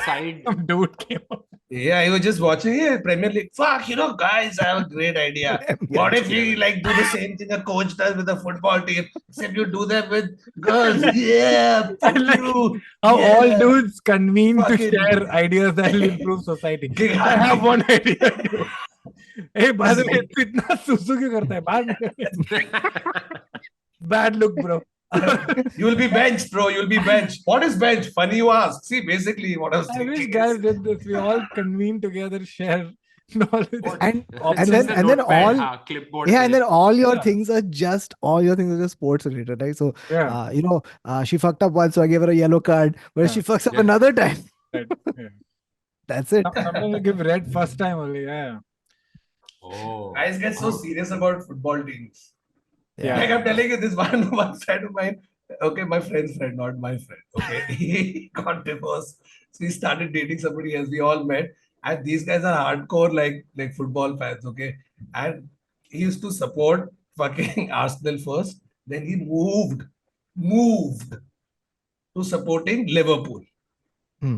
side? Some dude came up. Yeah, I was just watching Premier League. Fuck, guys, I have a great idea. What if we like do the same thing a coach does with the football team, except you do that with girls? Yeah, I fuck like you. how all Yeah, dudes convene to fucking share ideas that will improve society. gig I have hunting. one idea. Dude. Hey, by the way, तू इतना सुसु क्यों करता है? Bad look, bro. You'll be benched, bro. You'll be benched. What is bench? Funny you ask. See, basically, what I was I wish thinking guys is did this. We all convene together, share knowledge. And It's then just a and then notepad, all clipboard. yeah, and then all your Yeah. things are just sports related, right? So Yeah. she fucked up once, so I gave her a yellow card. But if Yeah. she fucks up Yeah. another time, Right. Yeah. that's it. Sometimes I give red first time only. Yeah. Oh. guys get so serious about football teams. Yeah. Like I'm telling you, this one friend of mine, okay, my friend's friend, not my friend. Okay, he got divorced. So he started dating somebody else. We all met. And these guys are hardcore like football fans, okay? And he used to support fucking Arsenal first. Then he moved to supporting Liverpool. Hmm.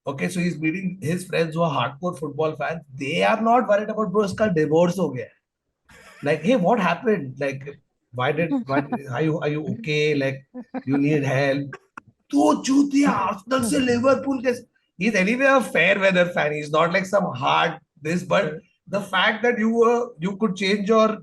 Okay, so he's meeting his friends who are hardcore football fans. They are not worried about bro, iska divorce ho gaya. Like, hey, what happened? Like, why are you okay? Like, you need help. तो चूतिया Arsenal से Liverpool के he's anyway a fair weather fan. He's not like some hard this, but the fact that you could change your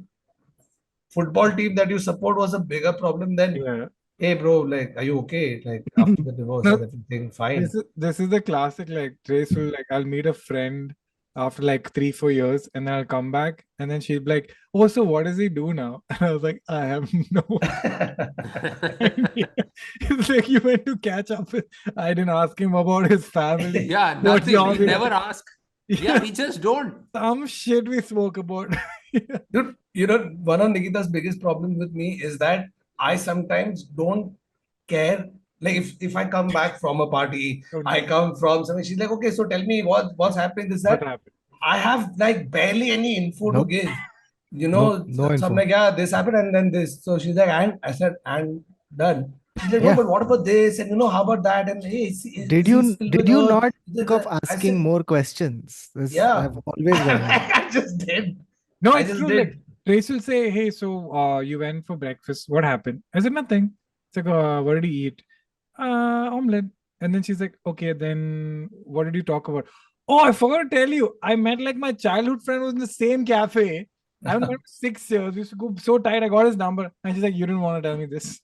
football team that you support was a bigger problem than Yeah. hey bro, like, are you okay? Like after the divorce, No, is everything fine? this is the classic, like Trace will, like, I'll meet a friend after like 3-4 years and then I'll come back and then she'll be like, oh, so what does he do now? And I was like, I have no idea. It's like you went to catch up with, I didn't ask him about his family. Yeah, what nothing. job We he never does. ask. Yeah, we just don't. Some shit we spoke about. Dude, one of Nikita's biggest problems with me is that I sometimes don't care. Like if I come back from a party, I come from something. She's like, okay, so tell me what's happening. This What that happened? I have like barely any info to Nope. give. No So I'm info. like, yeah, this happened and then this. So she's like, and I said, and done. She's like, no, Yeah. but what about this? And how about that? And hey, is Did he you still with not her? think of I asking said, more questions? yeah. I've always wondered. I just did. No, I it's just true. did. Like Trace will say, hey, so you went for breakfast. What happened? I said, nothing. It's like, what did you eat? Omelette. And then she's like, okay, then what did you talk about? Oh, I forgot to tell you. I met like my childhood friend who was in the same cafe. I haven't met him 6 years. We used to go so tight. I got his number. And she's like, you didn't want to tell me this.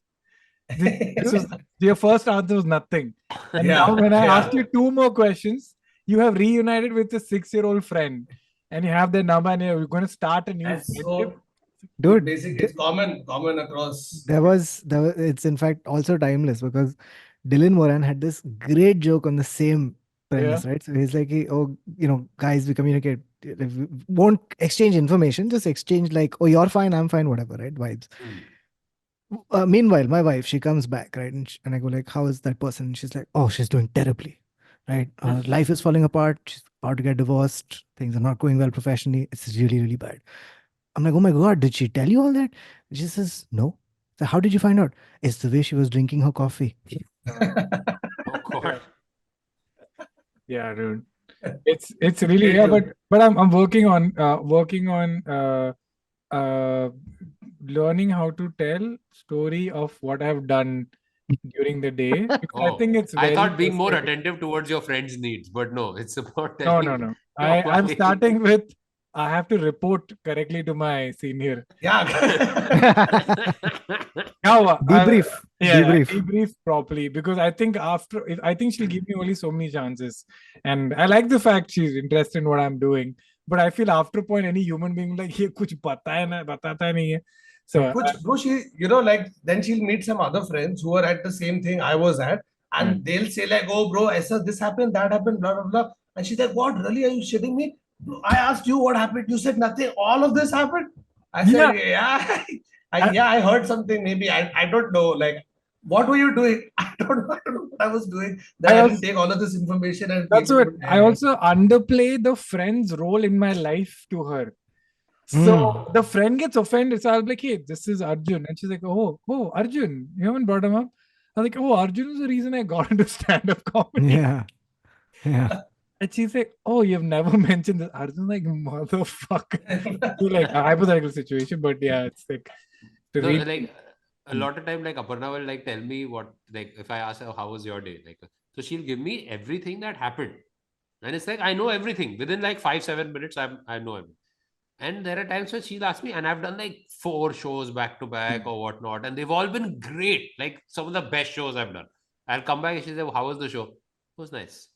This was your first answer was nothing. And Yeah, now when I yeah. ask you 2 more questions, you have reunited with a 6-year-old friend and you have their number and you're going to start a new And friendship. so, Dude, basically, it's common across. there was it's in fact also timeless because Dylan Moran had this great joke on the same premise, right? So he's like, oh, guys, we communicate. We won't exchange information, just exchange like, oh, you're fine, I'm fine, whatever, right? Vibes. Meanwhile, my wife, she comes back, right? And I go like, how is that person? And she's like, oh, she's doing terribly, right? Life is falling apart. She's about to get divorced. Things are not going well professionally. It's really, really bad. I'm like, oh my God, did she tell you all that? And she says, no. So how did you find out? It's the way she was drinking her coffee. Oh God. Yeah, dude. It's really but I'm working on learning how to tell story of what I've done during the day. Because I think it's I very thought being more frustrating. attentive towards your friend's needs, but no, it's about No. telling. I'm starting with I have to report correctly to my senior. Yeah. Debrief. Debrief properly because I think I think she'll give me only so many chances, and I like the fact she's interested in what I'm doing. But I feel after a point, any human being like ये कुछ बताता नहीं है. So Bro, she, like, then she'll meet some other friends who are at the same thing I was at, and they'll say like, "Oh, bro, Aisa, this happened, that happened, blah blah blah," and she's like, "What? Really? Are you shitting me? Bro, I asked you what happened. You said nothing. All of this happened." I said, yeah, "Yeah, I heard something. Maybe I don't know. Like, what were you doing? I don't know what I was doing. That I I didn't also take all of this information and that's keep it what in my I head." also underplay the friend's role in my life to her. So the friend gets offended. So I'll be like, hey, this is Arjun. And she's like, oh, Arjun, you haven't brought him up. I'm like, oh, Arjun is the reason I got into stand-up comedy. Yeah. Yeah. And she's like, oh, you've never mentioned this. Arjun's like, motherfucker. So like a hypothetical situation, but yeah, it's like to No, read. like a lot of time, like Aparna will like tell me what, like if I ask her how was your day, like so she'll give me everything that happened, and it's like I know everything within like 5-7 minutes. I know everything. And there are times where she'll ask me, and I've done like 4 shows back to back or whatnot, and they've all been great, like some of the best shows I've done. I'll come back and she'll say, "How was the show?" It was nice.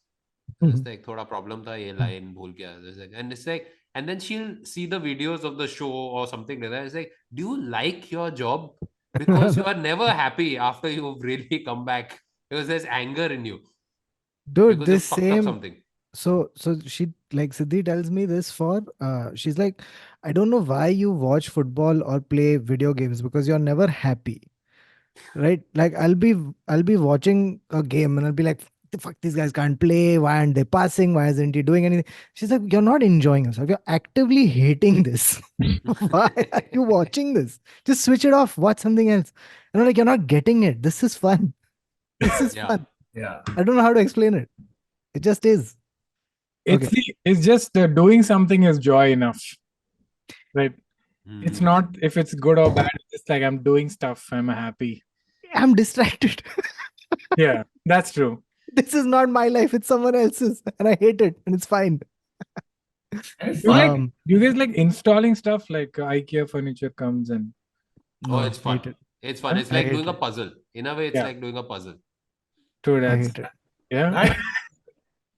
Just like thoda problem tha, ye line bhul gaya. And it's like, and then she'll see the videos of the show or something like that. It's like, do you like your job? Because you are never happy after you've really come back because there's anger in you Dude, because you this fucked up same. something. So she, like, Siddhi tells me this for she's like, I don't know why you watch football or play video games because you're never happy. Right? Like I'll be watching a game and I'll be like, the fuck, these guys can't play. Why aren't they passing? Why isn't he doing anything? She's like, you're not enjoying yourself. You're actively hating this. Why are you watching this? Just switch it off. Watch something else. And I'm like, you're not getting it. This is fun. This is Yeah. fun. Yeah. I don't know how to explain it. It just is. It's Okay. it's just doing something is joy enough, right? It's Hmm. not if it's good or bad. It's just like I'm doing stuff. I'm happy. I'm distracted. Yeah, that's true. This is not my life. It's someone else's. And I hate it. And it's fine. And it's Do you, like, fun. do you guys like installing stuff like IKEA furniture comes and Oh, No, it's fun. hate it. It's fun. It's I like hate doing a it. puzzle. In a way, it's Yeah. like doing a puzzle. true I that's hate it. yeah. I,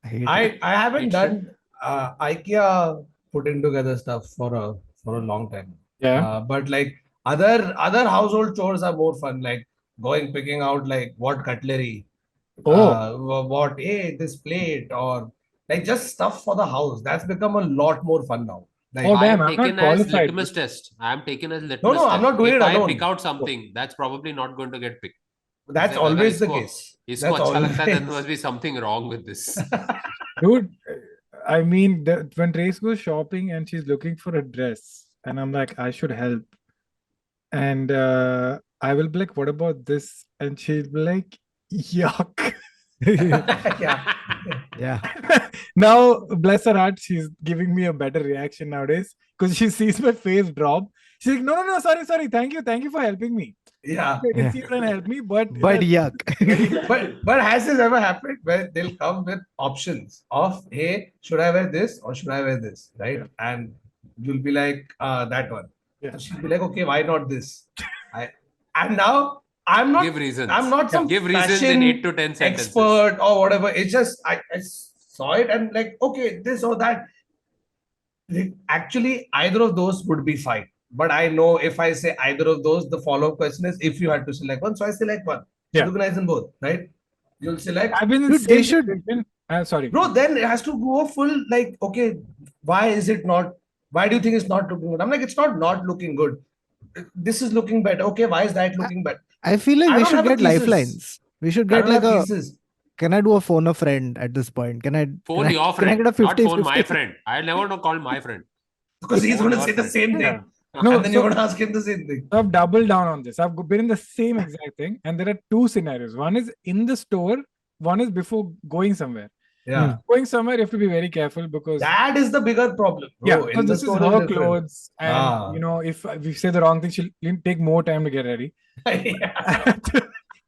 I hate it. I haven't It done IKEA putting together stuff for a long time. Yeah. But like other household chores are more fun, like going picking out like what cutlery, Oh, what this plate, or like just stuff for the house. That's become a lot more fun now. Like, oh I damn, am I'm not taken as qualified. litmus test. I am taken as no, litmus no, I'm test. not doing If it I pick alone. out something, that's probably not going to get picked. It's That's like, अगर always the इसको case. इसको That's अच्छा लगता है, then there always. must be something wrong with this. Dude, I mean, when Trace goes shopping and she's looking for a dress, and I'm like, I should help. And I will be like, what about this? And she'll be like, yuck. Yeah. Yeah. Now, bless her heart, she's giving me a better reaction nowadays because she sees my face drop. She's like, no, sorry, thank you for helping me. Yeah. I can Yeah. see you trying to help me, but But yuck. But has this ever happened where they'll come with options of, hey, should I wear this or should I wear this, right? Yeah. And you'll be like, that one. Yeah. So she'll be like, okay, why not this? And now I'm Give not reasons. I'm not some Give reasons in fashion 8 to 10 sentences. expert or whatever. It's just I saw it and like, okay, this or that. Actually, either of those would be fine. But I know if I say either of those, the follow-up question is if you had to select one. So I select one. Yeah. Look nice in both, right? You'll select. I've been in the Dude, they same should- situation. Sorry. Bro, then it has to go full like, okay, why is it not? Why do you think it's not looking good? I'm like, it's not looking good. This is looking better. Okay, why is that looking better? I feel like I we don't should have a get thesis. lifelines. We should I get don't like have a. thesis. Can I do a phone a friend at this point? Can I Phone your Can I friend, get a not 50 phone my friend. I never know call my friend. Because he's Phone going to your say the friend. same Yeah. thing. No, And then so- you're going to ask him the same thing. I've doubled down on this. I've been in the same exact thing, and there are two scenarios. One is in the store, one is before going somewhere. Yeah. Going somewhere, you have to be very careful because That is the bigger problem. yeah, Bro, because in the this is store her different. clothes, and Ah. you know, if we say the wrong thing, she'll take more time to get ready. Yeah.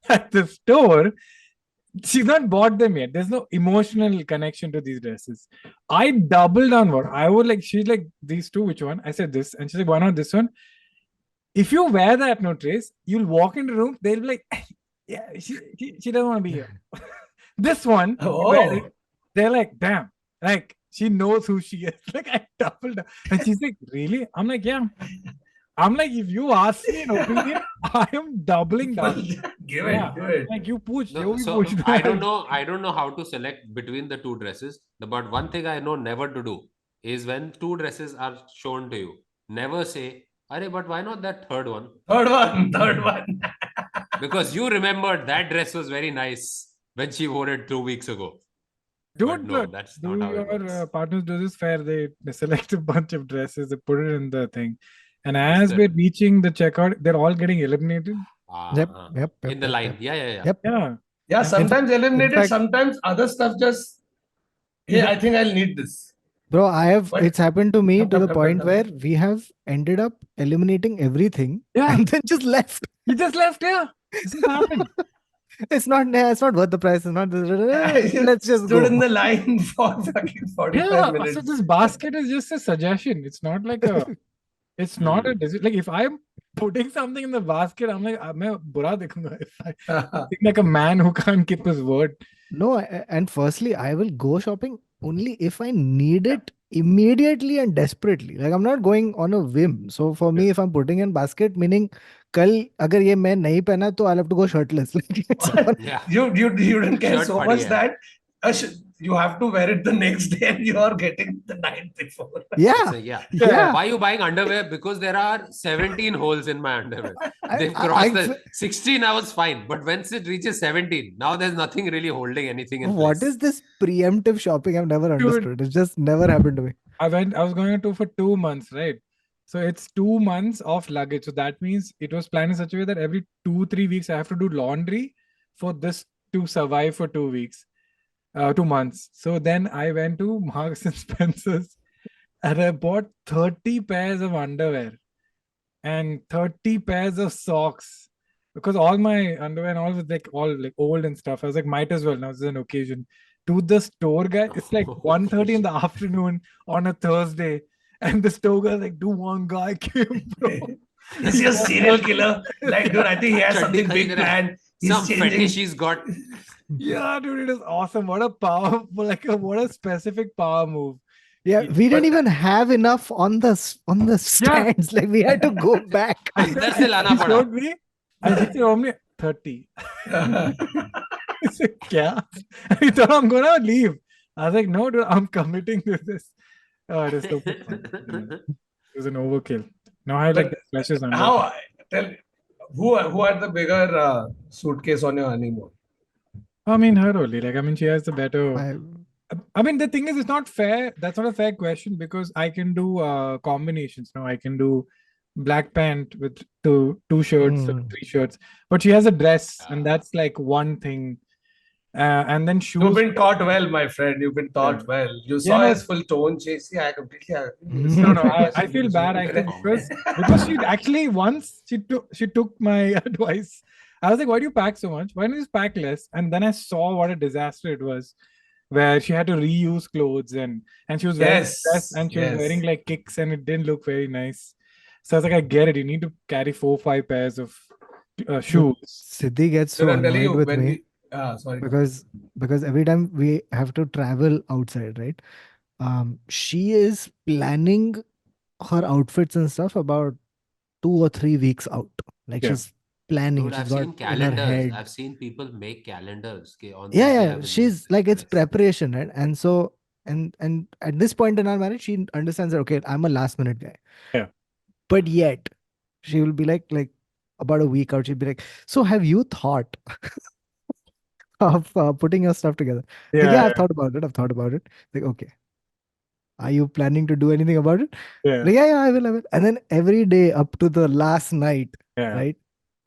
At the store, she's not bought them yet. There's no emotional connection to these dresses. I doubled on what I would like. She's like, these two, which one? I said this, and she's like, why not this one? If you wear that, no Trace, you'll walk into the room, they'll be like, yeah, she doesn't want to be here. This one, you wear it, Oh. they're like, damn, like she knows who she is. Like I doubled down. And she's like, really? I'm like, yeah. I'm like, if you ask me an opinion, I am doubling down. Give Yeah, it, give it. like you push, No, you so push. I don't know how to select between the two dresses. But one thing I know never to do is when two dresses are shown to you, never say, "Arey, but why not that third one?" Third one. Because you remembered that dress was very nice when she wore it 2 weeks ago. But Dude, no, that's do not how it your works. partners do this fair? They select a bunch of dresses, they put it in the thing, and as we're Correct. reaching the checkout, they're all getting eliminated. Yep, Uh-huh. yep, yep, In the yep, line. yep. Yeah, yeah, yeah. Yep. Yeah, Yeah, And- sometimes in eliminated, fact, sometimes other stuff just, hey, I think I'll need this. bro, What? it's happened to me Tap, to tap, the tap, tap, point tap. where we have ended up eliminating everything Yeah. and then just left. he just left. Yeah, this has happened. It's not worth the price. It's not. I Let's just stood go. in the line for fucking 45 Yeah, minutes. so this basket is just a suggestion. It's not like a. It's not a decision. Like if I'm putting something in the basket, I'm like, मैं बुरा दिखूंगा if I think like a man who can't keep his word. No, and firstly, I will go shopping only if I need it immediately and desperately. Like I'm not going on a whim. So for me, if I'm putting in basket, meaning कल अगर ये मैं नहीं पहना तो I'll have to go shirtless. Like, it's on- Yeah. You didn't care Shirt so padi much hai. that you have to wear it the next day and you are getting the night before. yeah, Yeah. yeah. Why are you buying underwear? Because there are 17 holes in my underwear. They've I- crossed I- the 16, I was fine. But once it reaches 17, now there's nothing really holding anything in What place. is this preemptive shopping? I've never understood. It's just never happened to me. I was going to for 2 months, right? So it's 2 months of luggage. So that means it was planned in such a way that every 2-3 weeks I have to do laundry for this to survive for 2 weeks, 2 months. So then I went to Marks and Spencer's and I bought 30 pairs of underwear and 30 pairs of socks because all my underwear and all was like all like old and stuff. I was like, might as well. Now this is an occasion. To the store guy, it's like 1:30 in the afternoon on a Thursday, and the store guy like, do one guy came, bro. Is he a serial killer? Like, dude, I think he has Chaddi something khareed big raha hai. planned. He's Some changing. fetish he's got. Yeah, dude, it is awesome. What a power, what a specific power move. Yeah, Yeah, we didn't but- even have enough on the stands. Like we had to go back. अंदर से लाना He पड़ा. showed me, and he said, only 30. I said, "Kya?" He thought I'm gonna leave. I was like, no, dude, I'm committing to this. Oh, it is so fun. It was an overkill. Now I have like But the flashes under. How? Tell who had the bigger suitcase on your honeymoon? I mean, her only. Like, I mean, she has the better. I- I mean, the thing is, it's not fair. That's not a fair question because I can do combinations. Now I can do black pant with two shirts or Mm. 3 shirts, but she has a dress, and Yeah. that's like one thing. And then shoes. You've been taught well, my friend. You've been taught Yeah. well. You Yeah, saw no. his full tone, JC. I completely agree. It's No, not No, a fair I question feel because bad you- actually because she actually once she took my advice. I was like, why do you pack so much? Why don't you just pack less? And then I saw what a disaster it was, where she had to reuse clothes and she was wearing Yes, dress and she was yes. wearing like kicks and it didn't look very nice. So I was like, I get it. You need to carry 4-5 pairs of shoes. Sidhi gets so Dude, I'm telling annoyed you, with when me we sorry. because every time we have to travel outside, right? She is planning her outfits and stuff about 2 or 3 weeks out. Like Yeah. she's planning. Dude, She's I've got seen in her calendars. head. I've seen people make calendars. On Yeah, this day I yeah. will She's use like it's this dress. preparation, right? And so and at this point in our marriage, she understands that okay, I'm a last minute guy. Yeah. But yet, she will be like about a week out, she'll be like, so have you thought of putting your stuff together? Like, yeah, I've thought about it. Like, okay. Are you planning to do anything about it? yeah, Like, yeah, I will. And then every day up to the last night, yeah. right?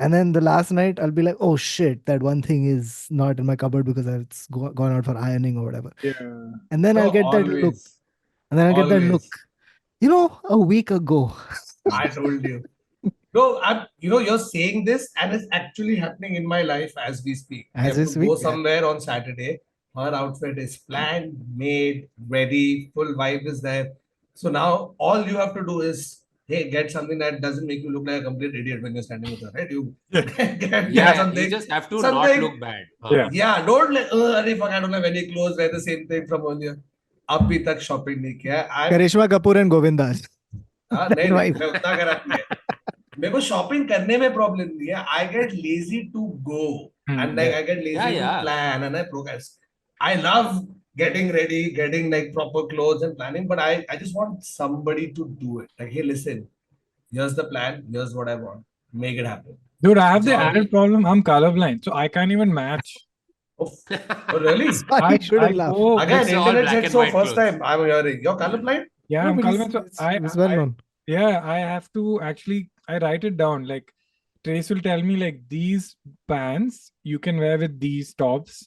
And then the last night, I'll be like, oh shit, that one thing is not in my cupboard because it's gone out for ironing or whatever. Yeah. And then No, I'll get that look. always. And then I'll get that look. Always. A week ago. I told you. No, you're saying this, and it's actually happening in my life as we speak. I As have we to go speak, yeah. somewhere on Saturday. Her outfit is planned, made, ready, full vibe is there. So now all you have to do is, hey, get something that doesn't make you look like a complete idiot when you're standing with her, right? You get Yeah, something. you just have to something- not look bad. Yeah. Yeah, don't like, arey, fuck, I don't have any clothes, wear the same thing from earlier. अभी तक shopping नहीं किया है. Karishma Kapoor and Govindas. नहीं, That नहीं, vibe. मैं उतना करा नहीं है. मेरे को शॉपिंग करने में प्रॉब्लम नहीं है. I get lazy to go and like Yeah. I get lazy to Yeah. plan and I progress. I love getting ready, getting like proper clothes and planning, but I just want somebody to do it. Like, hey, listen, here's the plan, here's what I want, make it happen. Dude, I have the Just added problem. I'm colorblind, so I can't even match. oh, oh really? Sorry, you I shouldn't laugh. go Again, It's all internet black said and so. white First clothes. time I'm hearing. You're colorblind? Yeah, No, I'm but colorblind. So it's well known. yeah, I have to actually I write it down. Like Trace will tell me like these pants you can wear with these tops,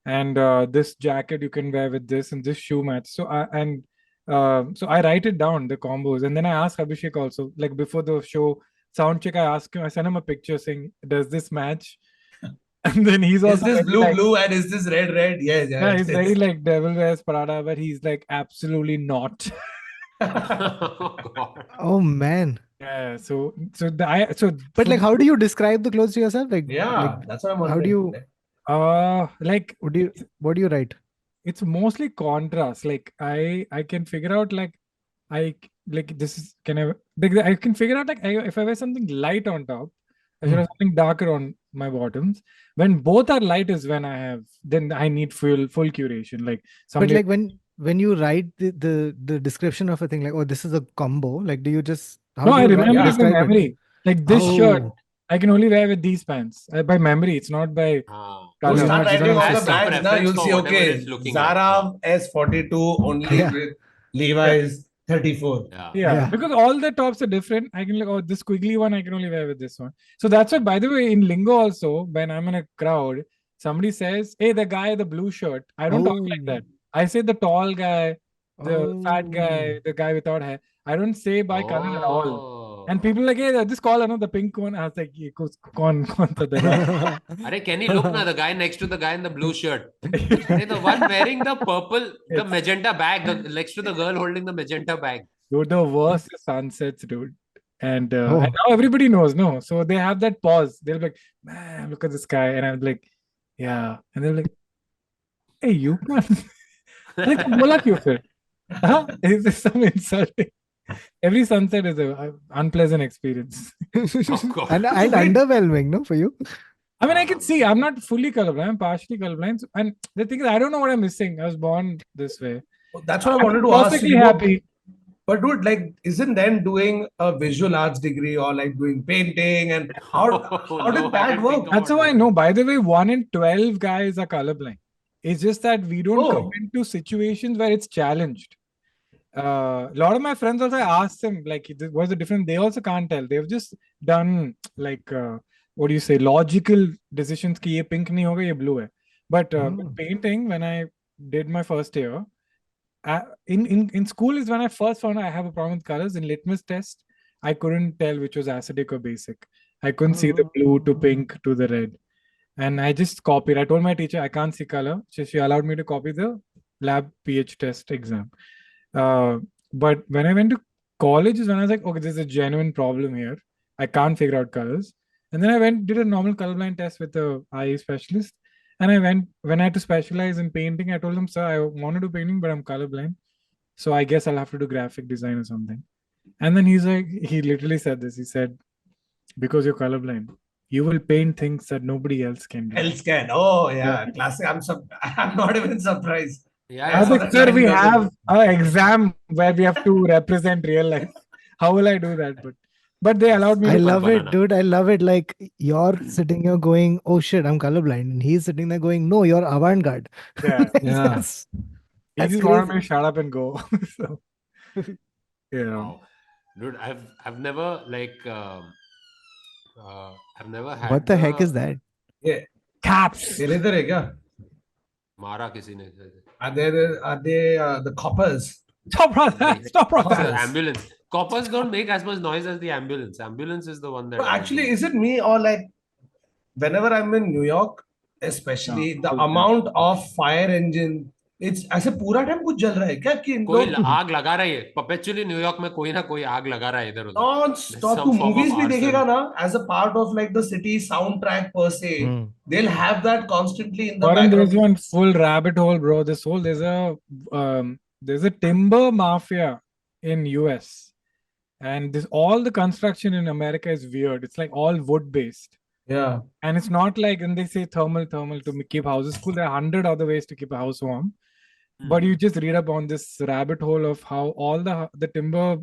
and this jacket you can wear with this, and this shoe match. So I write it down the combos, and then I ask Abhishek also. Like before the show sound check, I ask him. I send him a picture saying, "Does this match?" And then he's Is also this very blue like, blue and is this red red? Yes, yeah, yeah, it he's very is. like Devil Wears Prada, but he's like absolutely not. Oh God. Oh man. Yeah, so But like, how do you describe the clothes to yourself? Like, Yeah, that's what I'm how do wondering. you like what do you write? it's mostly contrast. Like I can figure out I like this is can I can figure out if I wear something light on top, I should have something darker on my bottoms. When both are light is when then I need full curation. Like But somebody like when you write the description of a thing, like, oh, this is a combo, like, do you just how No, do I you remember it by describe it? memory. Like this shirt, Oh, I can only wear with these pants by memory. It's not by Ah. You you're color. start not writing all Has the some brands now, preference you'll for see, whatever okay, it's looking like. Zara S42 only Yeah. with Levi's 34. Yeah. Yeah, yeah. because all the tops are different. I can like, oh, this squiggly one I can only wear with this one. So that's why, by the way, in Lingo also, when I'm in a crowd, somebody says, "Hey, the guy, the blue shirt." I don't talk like Oh, that. I say the tall guy, the fat guy, oh. the guy without hair. I don't say by color at all. And Oh. people like, hey, just call another pink one. I was like, "Ye kaun tha daga?" Arey, can you look now? The guy next to the guy in the blue shirt. Arey, the one wearing the purple, the It's- magenta bag, next to the girl holding the magenta bag. Dude, the worst is sunsets, dude. And Oh. now everybody knows, no. So they have that pause. They'll be like, man, look at this guy. And I'm like, yeah. And they're like, hey, you can't. Like, bola kyun fir? Huh? Is this some insulting? Every sunset is an unpleasant experience. Oh, God. and Wait. underwhelming, no, for you? I mean, I can see I'm not fully colorblind. I'm partially colorblind. And the thing is, I don't know what I'm missing. I was born this way. That's what I I'm wanted to ask perfectly you. happy. But dude, like, isn't then doing a visual arts degree or like doing painting and how No, did I that didn't work? think That's how about I that. know. By the way, 1 in 12 guys are colorblind. It's just that we don't come Oh. into situations where it's challenged. A lot of my friends also, I asked them, like, what's the difference? They also can't tell. They've just done, like, what do you say, logical decisions ki ye pink nahi hoga, ye blue hai. But with painting, when I did my first year, in school is when I first found out I have a problem with colors. In litmus test, I couldn't tell which was acidic or basic. I couldn't see the blue to pink to the red. And I just copied. I told my teacher I can't see color. So she allowed me to copy the lab pH test exam. But when I went to college is when I was like, okay, there's a genuine problem here. I can't figure out colors. And then I did a normal colorblind test with a eye specialist. And when I had to specialize in painting, I told him, sir, I want to do painting, but I'm colorblind. So I guess I'll have to do graphic design or something. And then he literally said this. He said, because you're colorblind, you will paint things that nobody else can do. Else can. Oh yeah, classic. I'm not even surprised. Yeah, I I was saw yeah. like, that sir, line we in your have book. an exam where we have to represent real life. How will I do that? But they allowed me I to. love it, banana. dude. I love it. Like, you're sitting here going, oh shit, I'm colorblind. And he's sitting there going, no, you're avant-garde. Yeah. Yeah. That's He that's just wanted me crazy. to shut up and go. So, yeah. Wow. Dude, I've never like I've never had What the heck is that? Yeah. Caps. तेरे इधर है क्या? Mara किसी ने. Are they the coppers? Stop, brother. Stop, It's brother. the ambulance. Coppers don't make as much noise as the ambulance. Ambulance is the one that. No, actually, is it me or like whenever I'm in New York, especially No, the full time. amount of fire engine, it's ऐसे पूरा time कुछ जल रहा है क्या कि इन कोई लोग आग लगा रही है परपेचुअली न्यूयॉर्क में कोई ना कोई आग लगा रहा है इधर उधर नॉन स्टॉप तू some form of मूवीज भी arson. देखेगा ना as a part of like the city sound track पर से they'll have that constantly in the Varun, there's background. one full rabbit hole, bro. There's a timber mafia in US. and this all the construction in America is weird. It's like all wood based. Yeah. And it's not like when they say thermal to keep houses cool. There are 100 other ways to keep a house warm. But you just read up on this rabbit hole of how all the timber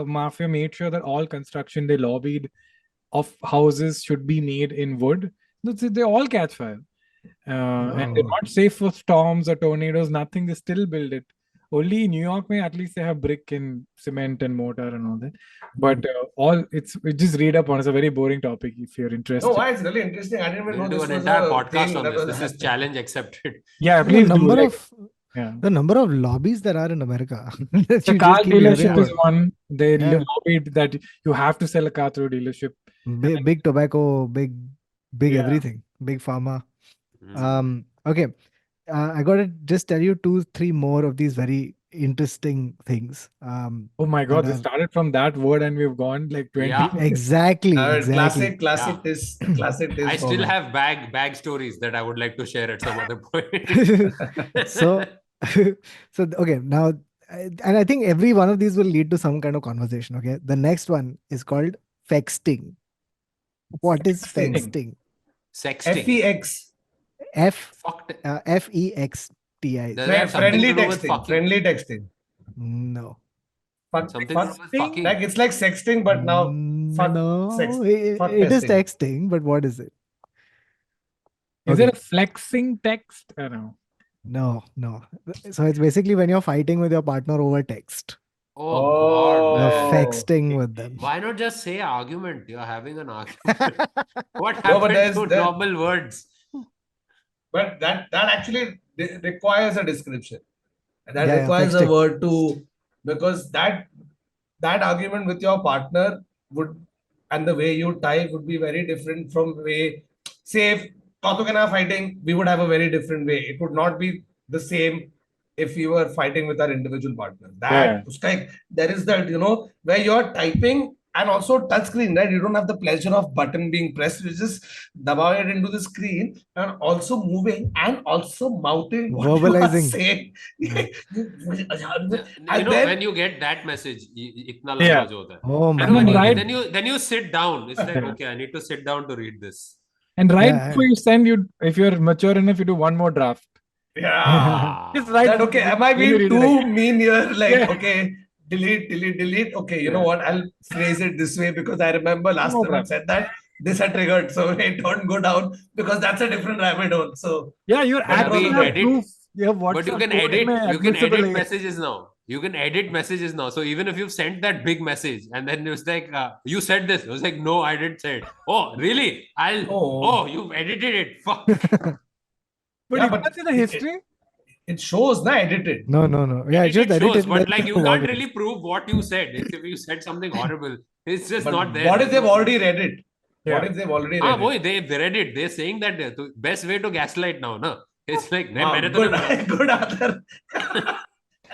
mafia made sure that all construction they lobbied of houses should be made in wood. They all catch fire. And they're not safe for storms or tornadoes, nothing. They still build it. Only in New York, at least they have brick and cement and mortar and all that. But just read up on. It's a very boring topic if you're interested. No, why? It's really interesting. I didn't even know We'll do this an was entire a podcast thing on that this. was This is happening. challenge accepted. Yeah, The please do. number Like, of yeah. the number of lobbies there are in America. that The you car just keep hearing dealership is about. one. They Yeah. lobbied that you have to sell a car through a dealership. Big tobacco, big Yeah. everything, big pharma. Mm. Okay. I gotta just tell you 2-3 more of these very interesting things. Oh my God, that they are- started from that word and we've gone like 20. Yeah. exactly. Classic Yeah. this. Classic this. I still format. have bag stories that I would like to share at some other point. so okay, now and I think every one of these will lead to some kind of conversation. Okay, the next one is called fexting. What is Fexting. fexting? Sexting. FEX. Fexti. Does it have something Friendly to do with texting. fucking? Friendly texting. No. Fuck, Something to fuck, do with fucking? like it's like sexting, but now fuck sex. No, Fuck it is testing. texting, but what is it? Is Okay. it a flexing text? I don't know. No. So it's basically when you're fighting with your partner over text. Oh God, You're man. fexting with them. Why not just say argument? You're having an argument. What No, but happened there's to the- normal words? But that actually requires a description. That Yeah, requires a fexting. word to, because that argument with your partner would, and the way you type would be very different from way, say if Kautuk and I are fighting, we would have a very different way. It would not be the same if we were fighting with our individual partner. That there is that, where you're typing and also touch screen, right? You don't have the pleasure of button being pressed. You just dabao it into the screen and also moving and also mouthing what you are Verbalizing. saying. Yeah. And then when you get that message, itna Yeah. lamba jo hota hai. Oh my And God. then you sit down. It's like, Yeah. okay, I need to sit down to read this. And Yeah. before you send, if you're mature enough, you do one more draft. yeah. Just write. That okay, am I when you being read it too again. mean here? Like, Yeah. okay, delete. Okay, you know Yeah. what? I'll phrase it this way because I remember last No time I problem. said that this had triggered. So hey, don't go down because that's a different rabbit hole. So Yeah, you're But actually we have edit- proof. You have But you WhatsApp can code edit. mein You can admissible edit hai. messages now. You can edit messages now. So even if you've sent that big message and then it was like, you said this. I was like, no, I didn't say it. Oh, really? Oh. You've edited it. Fuck. But Yeah, you but can't see the history. it shows, na, edited. No. Yeah, just Edited shows, edit it. but then like you walk can't it. really prove what you said. If you said something horrible, it's just But not there. what if There's they've no already proof. read it? Yeah. What if they've already read it? They've read it. They're saying that the best way to gaslight now, na? It's like, Wow, मैंने तो नहीं बोला." good Aadar.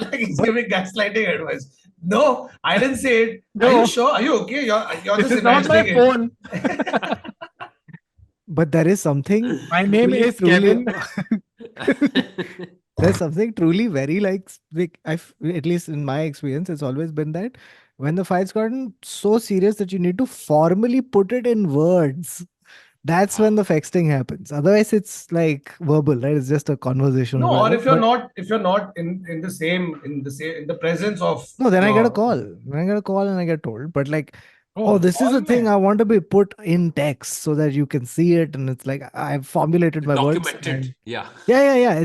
Like he's giving gaslighting advice. No, I didn't say it. Are No. you sure? Are you okay? You're This just is not my imagining it. phone. But there is something. My name truly- is truly- Kevin. There's something truly very like at least in my experience, it's always been that when the fight's gotten so serious that you need to formally put it in words, that's when the texting happens. Otherwise, it's like verbal, right? It's just a conversation. No, or whatever. if you're not in the presence of No, then I get a your- call. Then I get a call and I get told. But like, Oh, this is a call thing mein. I want to be put in text so that you can see it, and it's like I've formulated my words. Documented. And Yeah. yeah.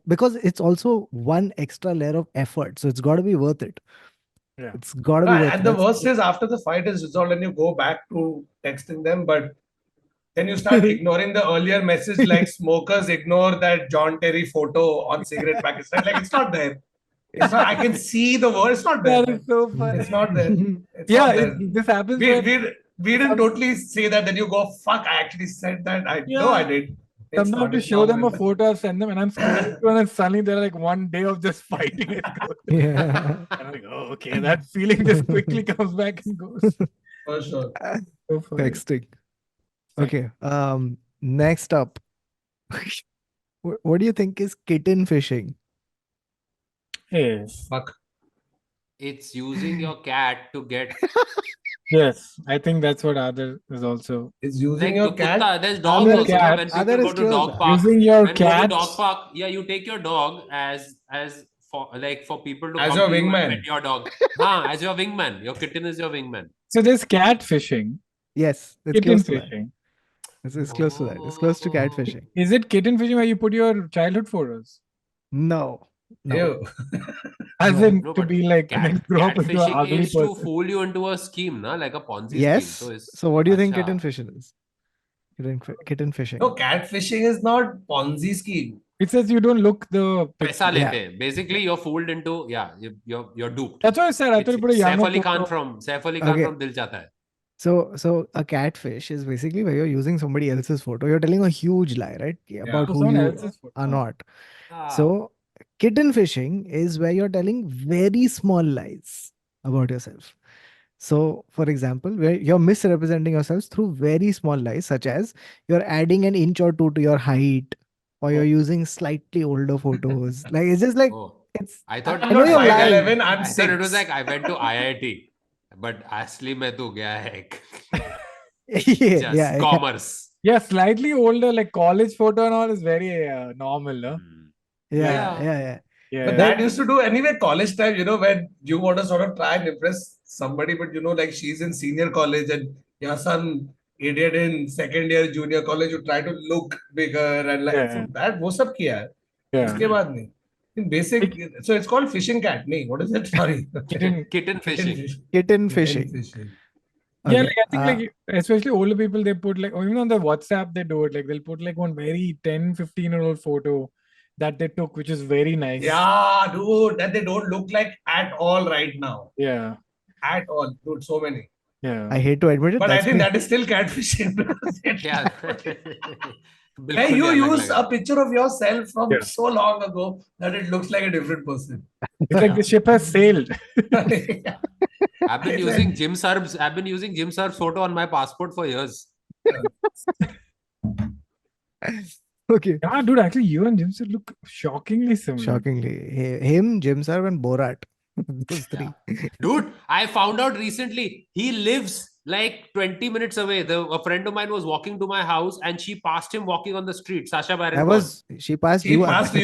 Because it's also one extra layer of effort, so it's got to be worth it. Yeah. It's got to be worth And it. the That's- worst is after the fight is resolved and you go back to texting them, but then you start ignoring the earlier message like smokers ignore that John Terry photo on cigarette packets. Like it's not there. It's not, I can see the word. It's not there. That is so funny. It's not there. It's Yeah, not there. this happens. We, when we didn't totally say that. Then you go, fuck, I actually said that. I know I did. It's sometimes not, to it's show them a normal. photo, I send them, and I'm scrolling through, and then suddenly they're like one day of just fighting it goes. yeah. And I'm like, oh, okay, that feeling just quickly comes back and goes. For sure. So funny. Texting. Okay. Next up. What do you think is kitten fishing? Hey, Fuck. It's using your cat to get Yes, I think that's what Aadar is also. Is using like your to kutta. cat. There's dogs Aadar also. is- Na? When Cats. people Aadar go is to close. dog park, Using your when go to cats. dog park, yeah, you take your dog as for like for people to As come your to you and wingman. pet your dog. As your wingman. Your kitten is your wingman. So there's cat fishing, Yes, it's kitten close to that. fishing. It's close to that. It's close to catfishing. Is it kitten fishing where you put your childhood photos? No. Ew. As No. in No, to but be like cat then grow up into an catfishing ugly is to person. fool you into a scheme, na? Like a Ponzi scheme. Yes. So, it's, So what do you think Acha. kitten fishing is? Kitten fishing. No, catfishing is not Ponzi scheme. It says you don't look the Paisa picture. Yeah. lete hain. Basically, you're fooled into you're duped. That's why I said I thought you put a It's younger Saif Ali Khan photo. from Dil Chahta Hai. So a catfish is basically where you're using somebody else's photo. You're telling a huge lie, right? About Oh, who someone you else's photo. are not. Ah. So kitten fishing is where you're telling very small lies about yourself. So, for example, where you're misrepresenting yourselves through very small lies, such as you're adding an inch or two to your height, or you're using slightly older photos. Like it's just like Oh, it's. I thought I'm I know not you're lying. 5'11", I'm I thought it was 6. like I went to IIT, but asli mein tu gaya hai yeah, yeah. commerce. Yeah, slightly older, like college photo and all is very normal, no? Hmm. Yeah, Yeah. yeah. Yeah. But that used to do anyway, college time, when you want to sort of try and impress somebody, but like she's in senior college and you're some idiot in second year junior college, you try to look bigger and like, Yeah. so that वो सब किया है. Yeah. उसके बाद नहीं. In basic, so it's called fishing cat. नहीं, what is it? Sorry. Kitten fishing. Kitten fishing. Yeah, Okay. like I think like especially older people, they put like, or even on the WhatsApp, they do it. Like they'll put like one very 10, 15-year-old photo that they took, which is very nice. Yeah, dude, that they don't look like at all right now. Yeah. At all, dude, so many. Yeah. I hate to admit it. But I that's think me. that is still catfishing. Because Yeah. Where you use a picture of yourself from Yeah. so long ago that it looks like a different person. It's like the ship has sailed. I've been using Jim Sarb's photo on my passport for years. Okay. Yeah, dude, actually, you and Jim Sir look shockingly similar. Shockingly. Him, Jim Sir, and Borat. Those three. Dude, I found out recently he lives like 20 minutes away. A friend of mine was walking to my house and she passed him walking on the street. Sasha Baron Cohen. She passed She you. passed Aadar.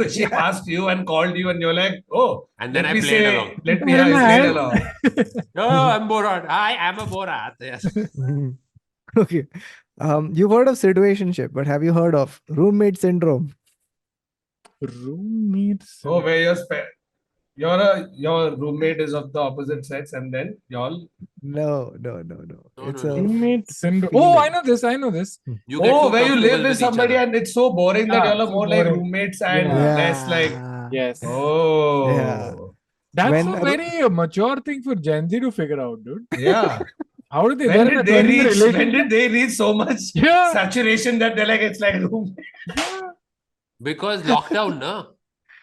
you. She passed you and called you, and you're like, oh. And then let I me played say, along. Let me have played along. Oh, I'm Borat. I am a Borat. Yes. Okay. You've heard of situationship, but have you heard of roommate syndrome? Roommate. Oh, where your roommate is of the opposite sex, and then y'all. No. It's a Roommate syndrome. feeling. Oh, I know this. You get Oh, too where you live comfortable with each somebody other. and it's so boring that Yeah, y'all are so more like boring. roommates and Yeah. less like. Yes. Oh. Yeah. That's When- a very mature thing for Gen Z to figure out, dude. Yeah. How did they? When they're in a did they 20-year reach? When relationship. did they reach so much Yeah. saturation that they're like it's like room? Yeah. Because lockdown, na?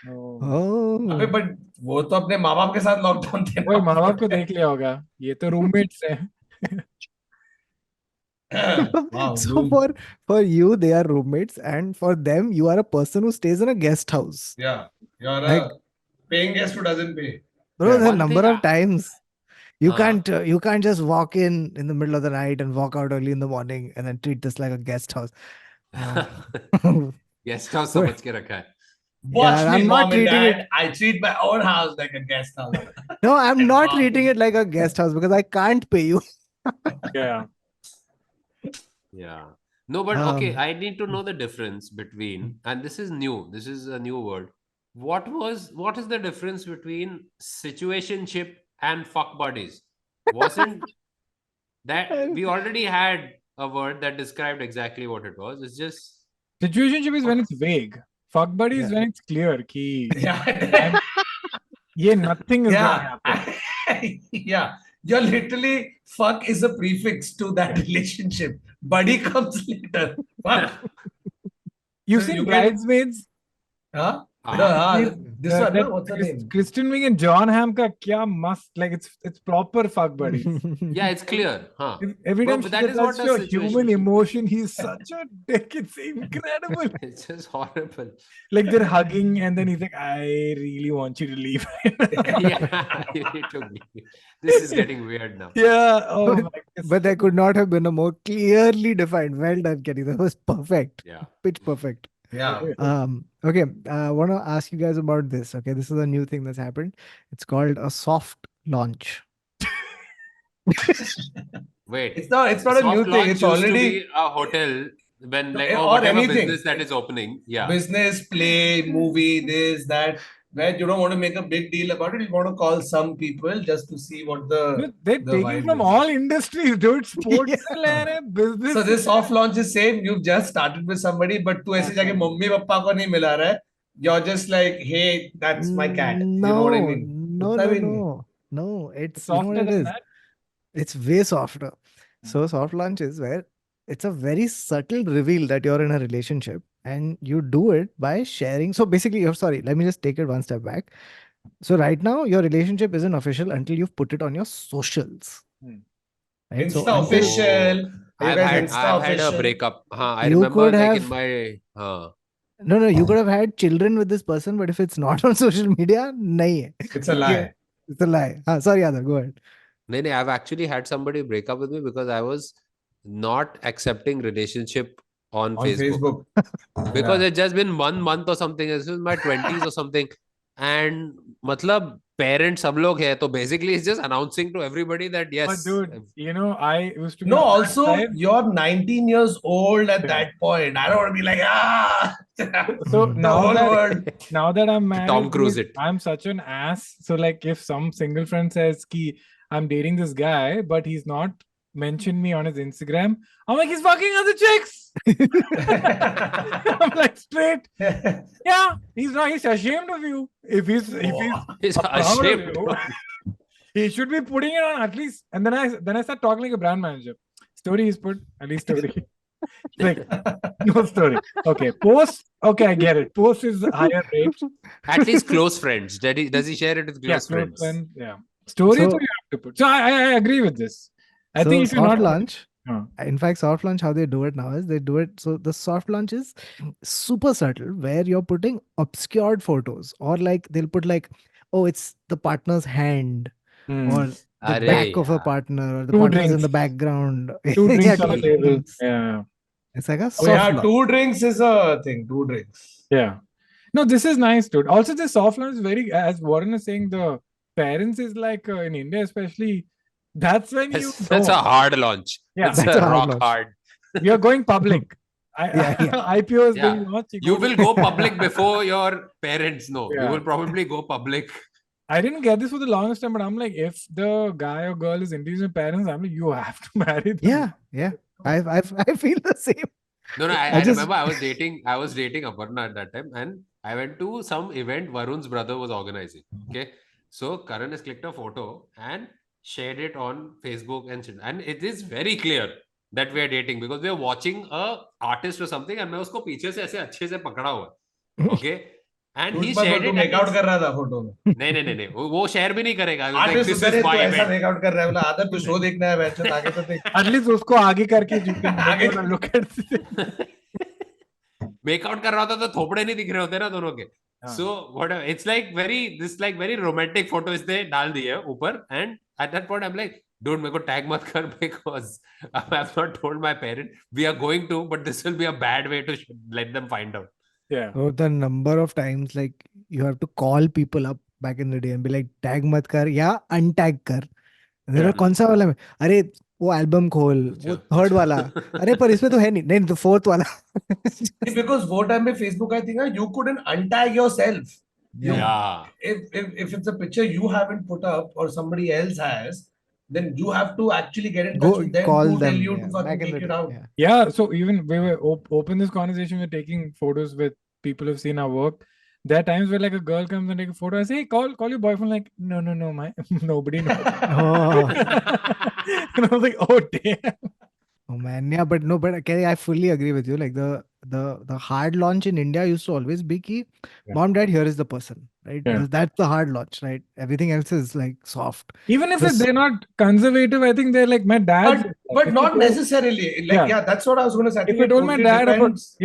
Oh. Oh. अबे but वो तो अपने माँ बाप के साथ lockdown थे वही माँ बाप को देख लिया होगा ये तो roommates हैं Wow, So room. for you, they are roommates, and for them, you are a person who stays in a guest house. Yeah, you're Like- a paying guest who doesn't pay. Bro, Yeah. the One number thing of times you Uh-huh. can't just walk in the middle of the night and walk out early in the morning and then treat this like a guest house. Guest house समझ के रखा है. Watch Yeah, me, I'm not mom and treating dad. I treat my own house like a guest house. No, I'm not Wow. treating it like a guest house because I can't pay you. yeah Yeah. No, but okay, Um, I need to know the difference between, and this is new. This is a new word. What is the difference between situationship and fuck buddies? Wasn't that we already had a word that described exactly what it was? It's just situationship is when it's vague fuck buddy is Yeah. when it's clear ki Yeah. yeah nothing is gonna Yeah. happen Yeah. You're literally fuck is a prefix to that relationship. Buddy comes later. Fuck. you've So seen you can- bridesmaids Huh? This one, no? What's her name? Kristen Wiig and John Hamm ka kya must, like it's proper fuck buddies. Yeah, it's clear. Every time But she that is does what a show situation human should be. emotion, he's such a dick. It's incredible. It's just horrible. Like they're hugging and then he's like, I really want you to leave. Yeah, you need to leave. This is getting weird now. Yeah. Oh my But there could not have been a more clearly defined. Well done, Kenny. That was perfect. Yeah. Pitch perfect. Yeah. Okay. I want to ask you guys about this. Okay. This is a new thing that's happened. It's called a soft launch. Wait. It's not a Soft new launch thing. It's used to already be a hotel when like or whatever anything. business that is opening. Yeah. Business, play, movie, this, that, where you don't want to make a big deal about it. You want to call some people just to see what Dude, they're the taking vibe from is. all industries, dude. Sports Yeah. से ले रहे हैं, business. So this soft launch is same. You've just started with somebody, but तू ऐसे जाके mummy papa को नहीं मिला रहा है. You're just like, hey, that's my cat. You know what I mean? No, उतना no, भी नहीं. no. No, it's, you know what Softer it than is? that. It's way softer. So soft launch is where it's a very subtle reveal that you're in a relationship and you do it by sharing. So basically, let me just take it one step back. So right now, your relationship isn't official until you've put it on your socials. Right? So Insta until official. Are you guys Insta I've had a official? breakup. I You remember could like in have- my no, you could have had children with this person, but if it's not on social media, nahi hai. It's a lie. It's a lie. Sorry, Aadar, go ahead. no, I've actually had somebody break up with me because I was not accepting relationship on Facebook. Because it's just been 1 month or something. This is my 20s or something. And matlab parents sab log hai. So basically it's just announcing to everybody that yes. But dude, you know, I used to be No, that also type. you're 19 years old at that point. I don't want to be like, So the whole world. now that I'm married, Tom Cruise dude, it. I'm such an ass. So like if some single friend says ki I'm dating this guy, but he's not mentioned me on his Instagram, I'm like, he's fucking other chicks. I'm like straight. Yeah, he's not. He's ashamed of you. If he's He's proud of ashamed. you, he should be putting it on at least. And then I start talking like a brand manager. Story he's put, at least story. Like no story. Okay, post. Okay, I get it. Post is higher rate. At least close friends. Does he share it with close friends? Yeah. Story So- so you have to put. So I agree with this. I So think if you're soft not launch, Huh. in fact, soft launch, how they do it now is they do it. So the soft launch is super subtle, where you're putting obscured photos, or like they'll put like, oh, it's the partner's hand, or the Arey back of a yaar. partner, or the Two partner's in drinks. the background. 2 drinks Yeah, on the two table. drinks. Yeah. It's like a Oh, soft yeah, launch. 2 drinks is a thing. 2 drinks. Yeah. No, this is nice, dude. Also, this soft launch is very, as Warren is saying, the parents is like in India, especially. That's when you That's a know. hard launch. Yeah, It's that's a a hard rock launch. hard. You're going public. Yeah. IPO is Yeah. being launched. You will go public before your parents know. You Yeah. will probably go public. I didn't get this for the longest time, but I'm like, if the guy or girl is introducing parents, I'm like, you have to marry them. Yeah. I feel the same. No, I I just- remember I was dating Aparna at that time, and I went to some event Varun's brother was organizing. Okay. So Karan has clicked a photo and shared it on Facebook and it is very clear that we are dating because we are watching a artist or something and मैं उसको पीछे से ऐसे अच्छे से पकड़ा हुआ. Okay. And he shared it. Make out कर रहा था फोटो में. नहीं वो शेयर भी नहीं करेगा. Like, आर्टिस्ट this उधर is है, my तू ऐसा event. मेक आउट कर रहा है. बोला आदर तू शो देखना है बैठ आगे तो देख. At least उसको आगे करके you can आगे- look at it. मेकआउट कर रहा होता तो थोपड़े नहीं दिख रहे होते ना दोनों के. हाँ. So whatever, it's like very romantic photo इसने डाल दी है ऊपर and at that point I'm like, dude मेरे को tag मत कर because I have not told my parent. We are going to, but this will be a bad way to let them find out. Yeah. Oh, the number of times like you have to call people up back in the day and be like, tag mat kar ya untag kar. And they're like, कौन सा वाला में? अरे वो album खोल, वो third वाला. अरे पर इसमें तो है नहीं तो फोर्थ वाला. Because वो time में Facebook I think you couldn't untag yourself. Yeah. If it's a picture you haven't put up or somebody else has, then you have to actually get in touch Go with them call to them. tell you yeah, to fucking back in the take it day, out. yeah. Yeah, so even we were open this conversation, we're taking photos with people who've seen our work. There are times where like a girl comes and take a photo. I say, hey, call your boyfriend. Like, no, my nobody knows. Oh. And I was like, oh damn. Oh man, yeah, but no, but Kerry, I fully agree with you. Like the hard launch in India used to always be ki, Yeah. mom, dad, here is the person, right? Yeah. That's the hard launch, right? Everything else is like soft. Even if This- they're not conservative, I think they're like my dad. But not necessarily. Like, yeah, that's what I was going to say. I If think I it told my totally dad about depends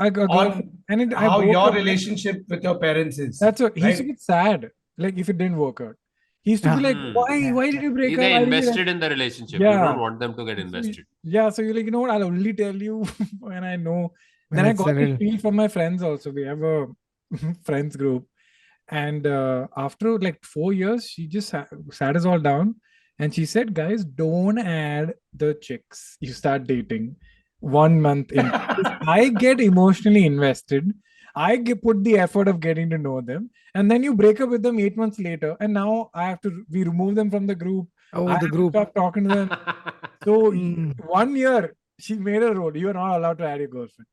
a girl, on and I how broke your up, relationship with your parents is. that's what he used to right? get sad, like if it didn't work out. He used to be like, why did you break up? They Why did you invested in the relationship. Yeah. You don't want them to get invested. Yeah, so you're like, you know what? I'll only tell you when I know. Then I It's a got this little- feel from my friends also. We have a friends group. And after like 4 years, she just sat us all down and she said, guys, don't add the chicks you start dating 1 month in. I get emotionally invested. Put the effort of getting to know them. And then you break up with them 8 months later. And now we remove them from the group. Oh, I the have to group. stop talking to them. So Mm. 1 year, she made a rule. You are not allowed to add your girlfriend.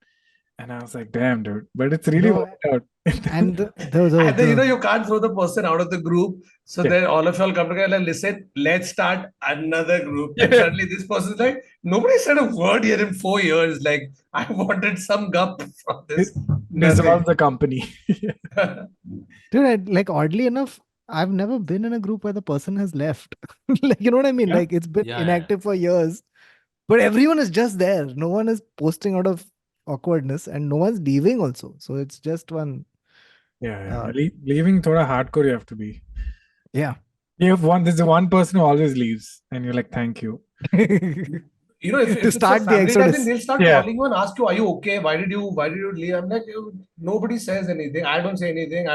And I was like, damn, dude. But it's really No, worked out. And And then, you can't throw the person out of the group. So Yeah. then all of y'all come together and listen, let's start another group. And Yeah. suddenly this person's like, nobody said a word here in 4 years. Like, I wanted some gup from this. dissolve the company. dude, like oddly enough, I've never been in a group where the person has left. Like, you know what I mean? Yeah. Like it's been Yeah, inactive for years, but everyone is just there. No one is posting out of awkwardness, and no one's leaving also. So it's just one. Yeah. Leaving thoda hardcore you have to be. Yeah. You have there's the one person who always leaves, and you're like, thank you. You know, if To it's start a the family exodus. gathering, they'll start Yeah. calling you and ask you, "Are you okay? Why did you leave?" I'm like, nobody says anything. I don't say anything.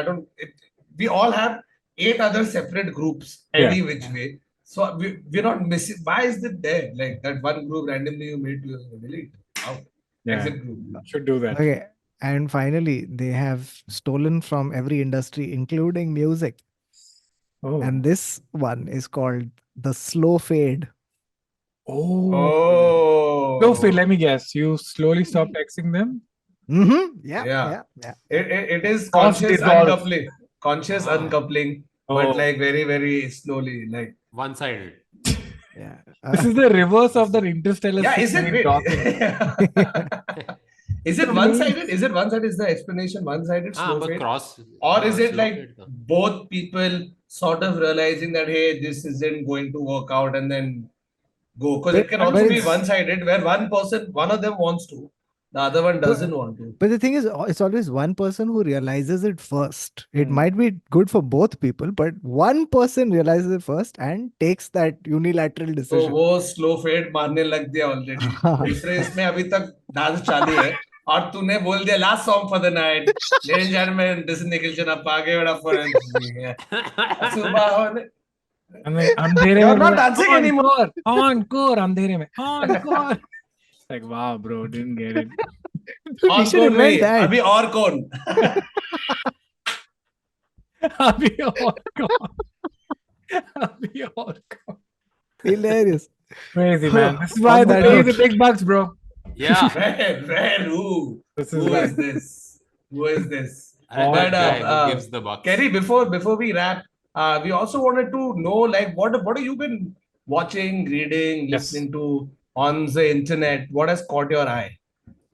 We all have 8 other separate groups, any which way. So we're not missing. Why is it there? Like that one group randomly you made to delete out. Yeah. Exit group. Should do that. Okay. And finally, they have stolen from every industry, including music. Oh. And this one is called the slow fade. Oh. So Phil, let me guess. You slowly stop texting them? Mm-hmm. Yeah. Yeah. Yeah. It is Cross conscious dissolve. uncoupling. Conscious Ah. uncoupling. Oh. But like very, very slowly. Like One-sided. Yeah. This is the reverse of that interstellar. yeah, is scene it in Dawson. Is it one-sided? Is it one-sided? Is the explanation one-sided slow but fade? cross. Or is it slow like fade, though. both people sort of realizing that hey, this isn't going to work out and then go? Because it can But also be it's- one-sided where one of them wants to, the other one doesn't want to. But the thing is, it's always one person who realizes it first. It Hmm. might be good for both people, but one person realizes it first and takes that unilateral तो decision. वो slow fade मारने लग दिया already दूसरे इसमें अभी तक dance चालू है और तूने बोल दिया last song for the night ladies and gentleman this is Nikhil चना पागे बड़ा फॉर सुबह होने अंधेरे You're में not dancing anymore. Encore, अंधेरे में encore. Like, wow, bro, didn't get it. We और should कौन invent नहीं that. अभी और कौन अभी और कौन. Hilarious. Crazy, man. This is why On they that pay note. the big bucks, bro. Yeah. where This who is why. is this who is this And But, that guy who gives the bucks. Kerry, before we wrap, we also wanted to know, like, what have you been watching, reading, Yes. listening to on the internet? What has caught your eye?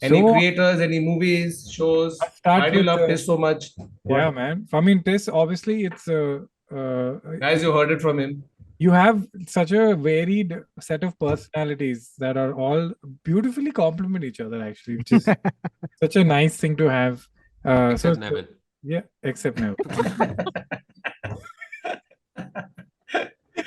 Any So, creators, any movies, shows? I'll start Why do you with love the- this so much? yeah, man. I mean, this obviously it's Guys, you heard it from him. you have such a varied set of personalities that are all beautifully complement each other, actually, which is such a nice thing to have. Except Neville. Yeah, except Neville.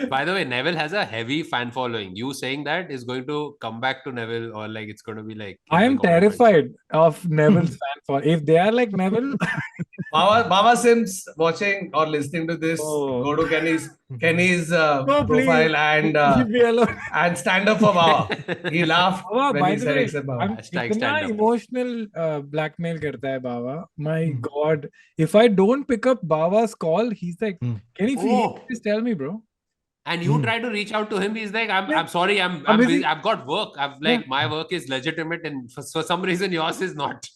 By the way, Neville has a heavy fan following. You saying that is going to come back to Neville, or like it's going to be like. I am terrified of Neville's fan for. If they are like Neville, Baba Sims watching or listening to this, Oh. go to Kenny's no, please, profile and leave me alone. and stand up for Baba. He laughed Baba, when by he the said way, except Baba. Hashtag इतना stand up. emotional blackmail करता है Baba. My God, if I don't pick up Baba's call, he's like, "Can you Oh. please tell me, bro?" And you try to reach out to him. He's like, I'm sorry, I'm busy. busy. I've got work. My work is legitimate, and for some reason yours is not.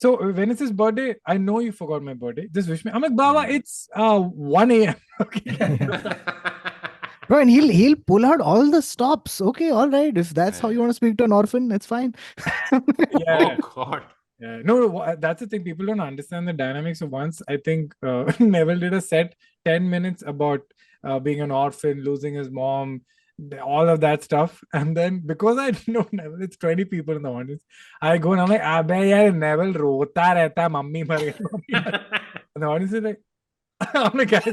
So when it's his birthday, I know you forgot my birthday. Just wish me. I'm like, Baba, it's 1 a.m. Okay. Bro, and he'll pull out all the stops. Okay, all right. If that's how you want to speak to an orphan, that's fine. Yeah. Oh God. Yeah. No, that's the thing. People don't understand the dynamics. So once I think Neville did a set 10 minutes about being an orphan, losing his mom, all of that stuff. And then because I know Neville, it's 20 people in the audience. I go and I'm like, Abhay, yaar, Neville rota rehta hai, mummy mar gayi, mummy mar gayi." And the audience is like, I'm like, guys,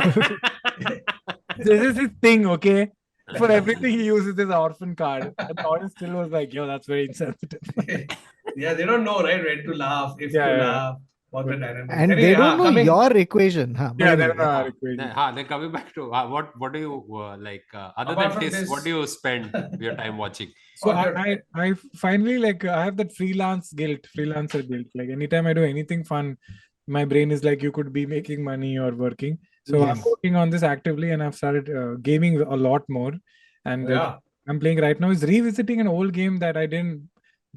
this is his thing, okay? For everything he uses this orphan card. And the audience still was like, yo, that's very insensitive. Yeah, they don't know, right? When to laugh, if Yeah, to yeah. laugh, what the dynamic. And Anyway, they don't know coming. your equation. Huh? But Yeah, anyway. that's our equation. Then coming back to what do you like other Apart than from this, what this- do you spend your time watching? So Okay. I finally like I have that freelancer guilt. Like anytime I do anything fun, my brain is like you could be making money or working. So I'm Yes. working on this actively, and I've started gaming a lot more. And the Yeah. game I'm playing right now is revisiting an old game that I didn't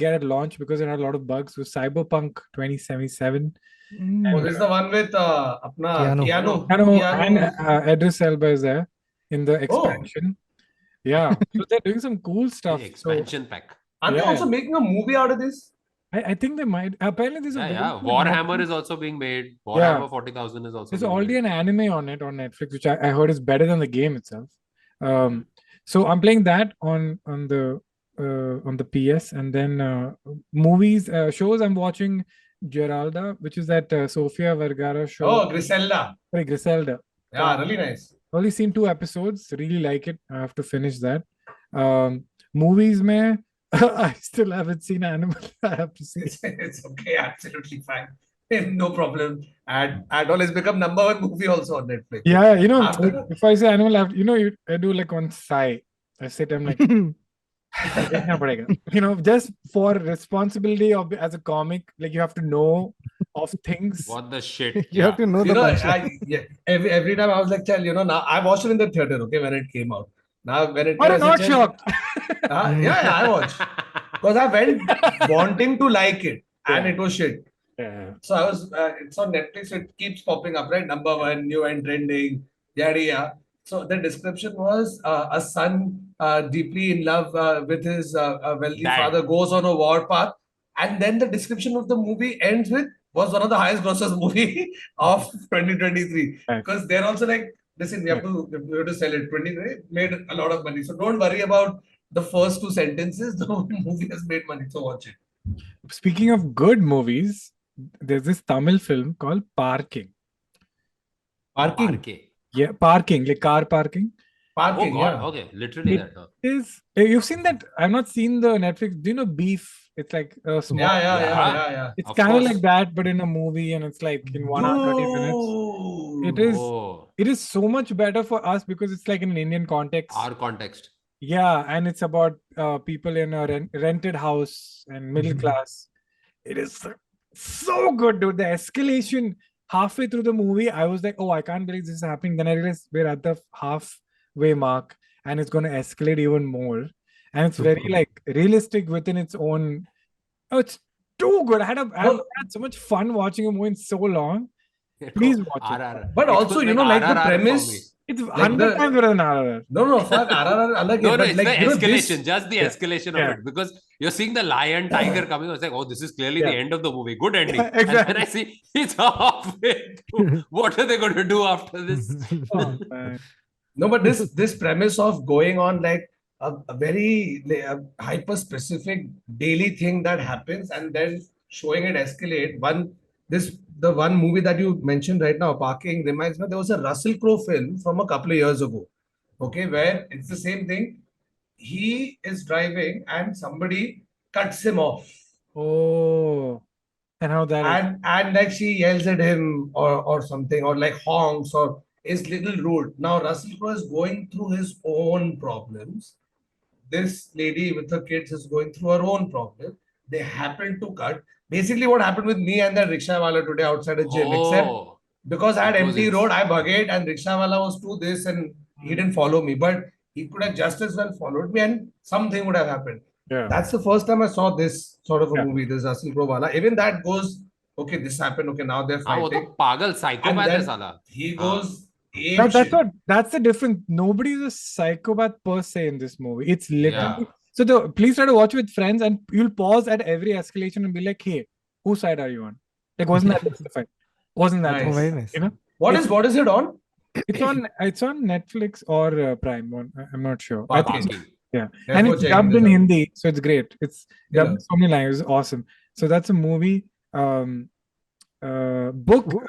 get at launch because it had a lot of bugs. Was Cyberpunk 2077. Mm. Oh, this is the one with apna Keanu. Keanu. I know, and Keanu. Idris Elba is there in the Oh. expansion. Yeah, so they're doing some cool stuff. The So expansion pack. Aren't they Yeah. also making a movie out of this? I think they might. Apparently, there's a Yeah, very yeah. good Warhammer Netflix- is also being made. Yeah. Warhammer 40,000 is also There's being already made. an anime on it on Netflix, which I heard is better than the game itself. So I'm playing that on the PS, and then movies, shows. I'm watching Geralda, which is that Sofia Vergara show. Oh, Griselda. Sorry, Griselda. Yeah, really nice. Only seen 2 episodes. Really like it. I have to finish that. Movies, mein, I still haven't seen Animal. I have to see. It's okay, absolutely fine. No problem. And all has become #1 movie also on Netflix. Yeah, you know, After- like, if I say Animal, I do like one sigh. I sit, I'm like, "देखना पड़ेगा." You know, just for responsibility of as a comic, like you have to know of things. What the shit? You have to know You the know, punchline. every time I was like, "Chal, now I watched it in the theater, okay, when it came out. Now when it Or came, I not said, "Chal, shocked. yeah, I watched because I went wanting to like it, and Yeah. it was shit. Yeah. So I was, it's on Netflix. So it keeps popping up, right? #1, new and trending, yada yada. So the description was a son deeply in love with his wealthy Dad. father goes on a war path, and then the description of the movie ends with was one of the highest grossers movie of 2023 Right. because they're also like, listen, we have to sell it. 23 made a lot of money, so don't worry about the first 2 sentences. The movie has made money, so watch it. Speaking of good movies, there's this Tamil film called Parking. Parking, RK. Yeah, parking, like car parking. Oh parking, god, yeah. okay. Literally It that. You've seen that? I've not seen the Netflix. Do you know Beef? It's like a small. Yeah. It's Of kind of course. like that, but in a movie, and it's like in 1 hour 30 minutes. It is. Oh, It is so much better for us because it's like in an Indian context. our context. Yeah, and it's about people in a rented house and middle class. It is so good, dude. The escalation halfway through the movie, I was like, oh, I can't believe this is happening. Then I realized we're at the halfway mark and it's going to escalate even more. And it's very like realistic within its own. Oh, it's too good. I had so much fun watching a movie in so long. Please watch it. RRR. But It also, was like the RRR for me. premise. It's Like 100 times better than RRR. No, for RRR, alag No, hai, but it's like, the escalation, this, just the escalation of Yeah. it. Because you're seeing the lion, tiger coming. I was like, oh, this is clearly the Yeah. end of the movie. Good ending. Yeah, And then exactly. I see it's halfway through. What are they going to do after this? Oh, man. no, but this premise of going on like a very hyper specific daily thing that happens and then showing it escalate. The one movie that you mentioned right now, Parking, reminds me there was a Russell Crowe film from a couple of years ago. Okay, where it's the same thing. He is driving and somebody cuts him off. Oh, and how that is. And like she yells at him or something or like honks or is little rude. Now Russell Crowe is going through his own problems. This lady with her kids is going through her own problem. They happen to cut. Basically, what happened with me and that rickshaw wala today outside a gym, except Oh, because I had It was empty ins- road, I buggered and rickshaw wala was to this and he didn't follow me. But he could have just as well followed me and something would have happened. Yeah. That's the first time I saw this sort of a Yeah. movie, this Russell Crowe wala. Even that goes, okay, this happened, okay, now they're हाँ, वो तो fighting. पागल And psychopath है then साला. he हाँ. goes Now, ape that's the difference. Nobody's a psychopath per se in this movie. It's literally Yeah. so. Please try to watch with friends, and you'll pause at every escalation and be like, "Hey, whose side are you on? Like, wasn't that justified? Wasn't that Nice. Oh, very justified, nice. you know? What It's- is it on? It's on Netflix or Prime. I'm not sure. I think Parking. yeah, Let's and go it's check dubbed this in out. Hindi, so it's great. It's dubbed in Killer. so many languages. Awesome. So that's a movie. Book.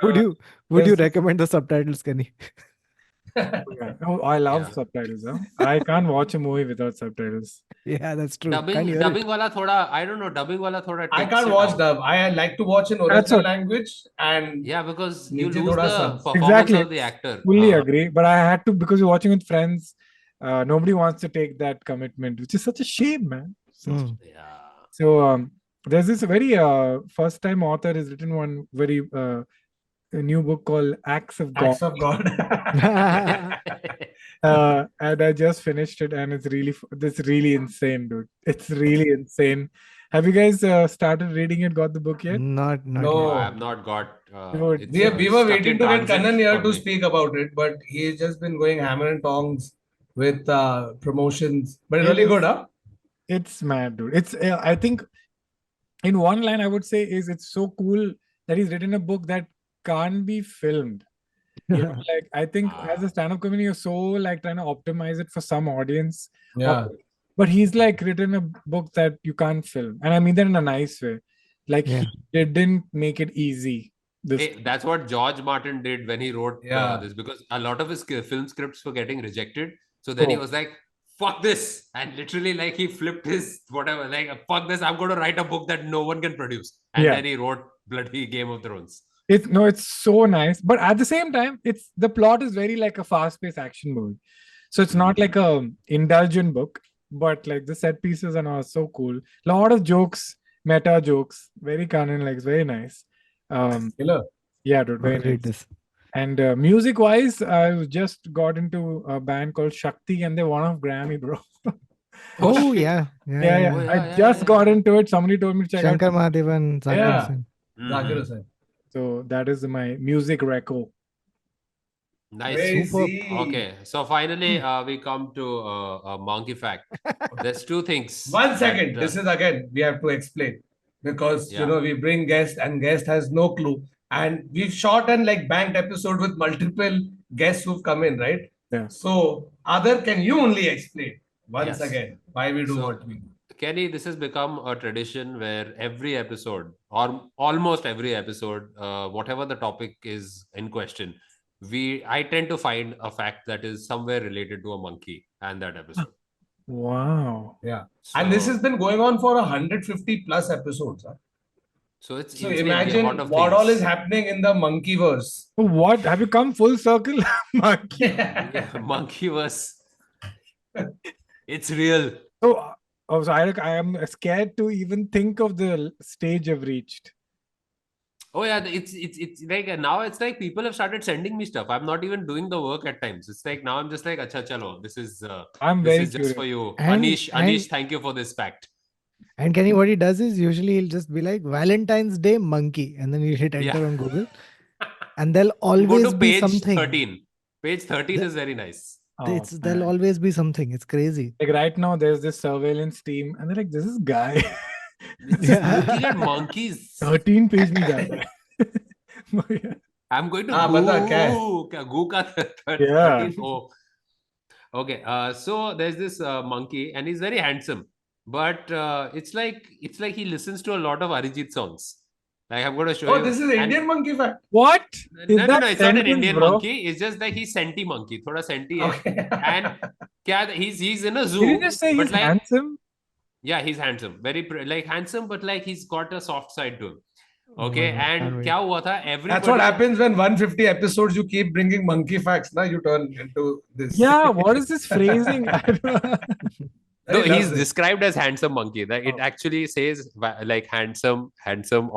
Would you there's- recommend the subtitles, Kenny? Yeah. Oh, I love Yeah. subtitles. Huh? I can't watch a movie without subtitles. Yeah, that's true. Can't Dubbing hear dubbing it. wala thoda, I don't know, dubbing wala thoda I takes can't it watch out. dub. I like to watch in That's original what- language and Yeah, because you Niche lose thoda the subs. performance Exactly. of the actor. Fully agree, but I had to because you're watching with friends. Nobody wants to take that commitment, which is such a shame, man. Yeah. So there's this very first time author has written one very a new book called Acts of God. Acts of God. And I just finished it, and it's really insane, dude. It's really insane. Have you guys started reading it? Got the book yet? Not No. I have not got. Dude, It's, We were stuck waiting in to get transit Kanan here for to me. speak about it, but he's just been going hammer and tongs with promotions. But It really is- good, huh? It's mad, dude. It's I think in one line I would say is it's so cool that he's written a book that can't be filmed. You know, like I think as a stand-up comedian, you're so like trying to optimize it for some audience. Yeah. But he's like written a book that you can't film. And I mean that in a nice way. Like Yeah. he didn't make it easy. This Hey, that's what George Martin did when he wrote Yeah. this, because a lot of his film scripts were getting rejected. So then he Oh. was like, fuck this. And literally, like, he flipped his whatever, like, fuck this. I'm going to write a book that no one can produce. And Yeah. then he wrote bloody Game of Thrones. it's so nice. But at the same time, it's the plot is very like a fast-paced action movie. So it's not like a indulgent book, but like the set pieces and all are so cool. A lot of jokes, meta jokes, very canon, like it's very nice. Killer. Yeah, dude, very I'll read nice. this. And music wise, I just got into a band called Shakti and they won a Grammy, bro. Oh, shit. yeah. Yeah. Oh, yeah, I yeah, just yeah, got yeah. into it. Somebody told me to check Shankar out. Mahadevan, Zakir Yeah. Hussain. Zakir Mhm. Hussain. So that is my music record. Nice. Crazy. Okay, so finally we come to a monkey fact. There's two things. One second. that, This is again, we have to explain because Yeah. we bring guest and guest has no clue. And we've shot and like banked episode with multiple guests who've come in, right? Yeah. So, Aadar, can you only explain once Yes. again why we do So- what we do? Kenny, this has become a tradition where every episode, or almost every episode, whatever the topic is in question, I tend to find a fact that is somewhere related to a monkey and that episode. Wow. Yeah. And this So- has been going on for 150 plus episodes. Huh? So it's So insane, the imagine amount of what all things. is happening in the monkeyverse. So what? Have you come full circle? Monkey. Yeah, monkey was. It's real. So I am scared to even think of the stage I've reached. Oh yeah, it's like now it's like people have started sending me stuff. I'm not even doing the work at times. It's like now I'm just like, acha chalo, this is I'm this very is just for curious. you. And- Anish, thank you for this fact. And Kenny, what he does is usually he'll just be like Valentine's Day monkey, and then you hit enter Yeah. on Google, and there'll Go always to be page something. 13. Page 13 The- is very nice. Oh, There'll man. always be something. It's crazy. Like right now, there's this surveillance team, and they're like, "This is guy." It's just looking at monkeys. 13 page में जाता है. Yeah. I'm going to बता क्या है? Goo ka 13. Yeah. Oh. Okay. So there's this monkey, and he's very handsome, but it's like he listens to a lot of Arijit songs. Like I'm going to show Oh, you. this is And- Indian monkey fact. What? Is No, that it's not an sentence, Indian bro? monkey. It's just that he's senti monkey. Thoda senti hai. Okay. And he's in a zoo. Did you just say but he's like, handsome? Yeah, he's handsome. Very like handsome, but like he's got a soft side to him. Oh Okay, my God, can't and wait. kya hua tha? Everybody. That's what happens when 150 episodes you keep bringing monkey facts. Now you turn into this. Yeah, what is this phrasing? I don't know. No, He loves he's it. described as handsome monkey. That it Oh. actually says like handsome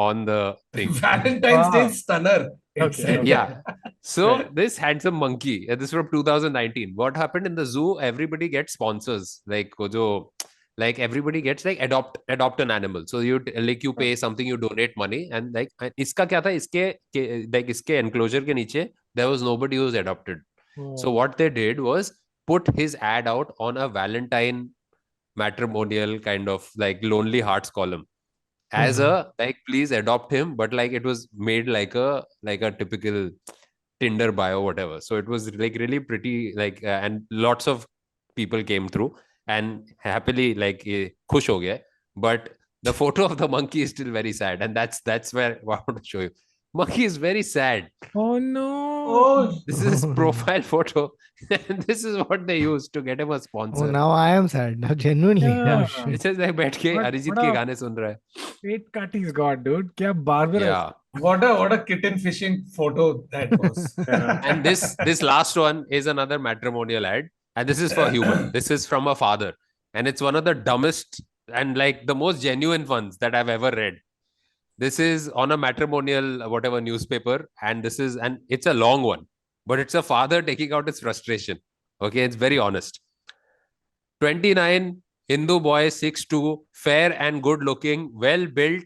on the thing. Valentine's Day Wow. stunner. It Okay, said. okay. Yeah. So this handsome monkey, this is from 2019. What happened in the zoo? Everybody gets sponsors. Like wo jo, like everybody gets like adopt an animal. So you pay something, you donate money, and like iska kya tha? Iske enclosure ke niche there was nobody who was adopted. So what they did was put his ad out on a Valentine matrimonial kind of like Lonely Hearts column. as a like, please adopt him, but like it was made like a typical Tinder bio, whatever. So it was like really pretty, like, and lots of people came through and happily like khush ho gaya. But the photo of the monkey is still very sad, and that's where I want to show you. Monkey is very sad. Oh no. Oh, This is his profile photo, and this is what they used to get him a sponsor. Oh, now I am sad. Now genuinely. Yeah. Oh, shit. It says like बैठ के What- Arijit what के a- गाने सुन रहा है. Fate cut he's got, dude. Kya barbar. Yeah. what a kitten fishing photo that was. Yeah. And this last one is another matrimonial ad, and this is for human. This is from a father, and it's one of the dumbest and like the most genuine ones that I've ever read. This is on a matrimonial whatever newspaper, and it's a long one, but it's a father taking out his frustration. Okay, it's very honest. 29, Hindu boy, 6'2", fair and good looking, well built,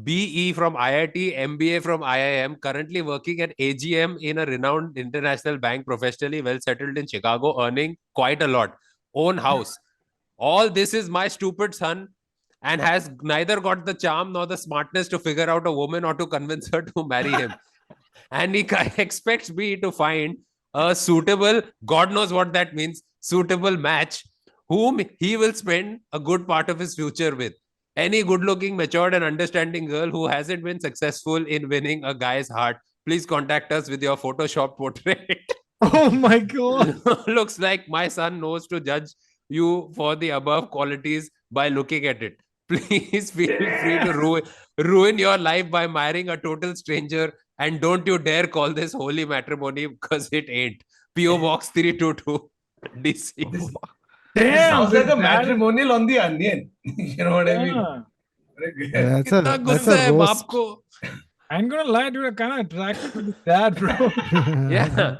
BE from IIT, MBA from IIM, currently working at AGM in a renowned international bank, professionally well settled in Chicago, earning quite a lot. Own house. All this is my stupid son, and has neither got the charm nor the smartness to figure out a woman or to convince her to marry him. And he expects me to find a suitable, God knows what that means, suitable match, whom he will spend a good part of his future with. Any good-looking, matured and understanding girl who hasn't been successful in winning a guy's heart, please contact us with your Photoshop portrait. Oh my god. Looks like my son knows to judge you for the above qualities by looking at it. Please feel free to ruin your life by marrying a total stranger, and don't you dare call this holy matrimony, because it ain't. PO Box 322 DC. This Damn. sounds like a that- matrimonial on the onion. You know what I mean? Yeah. That's a, कितना that's गुस्सा है a बाप roast. को. I ain't gonna lie, dude. I'm kind of attracted to this dad, bro. Yeah.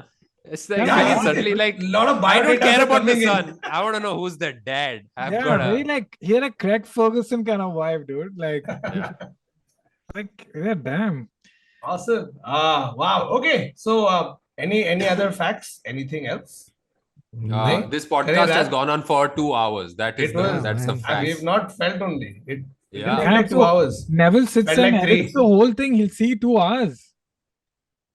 It's like Yeah, very yeah. suddenly like, lot of I don't biodatas care are about the coming in. son. I want to know who's the dad. I've Yeah, got very a like he had a Craig Ferguson kind of vibe, dude. Like, yeah. like yeah, damn. Awesome. Wow. Okay. So, any other facts? Anything else? Nahin? This Khere podcast has that- gone on for 2 hours. That is It was- that's a man. And fact. we've not felt only. It Yeah. didn't feel like 2 hours. Neville sits Felt and like edits 3. the whole thing. He'll see 2 hours.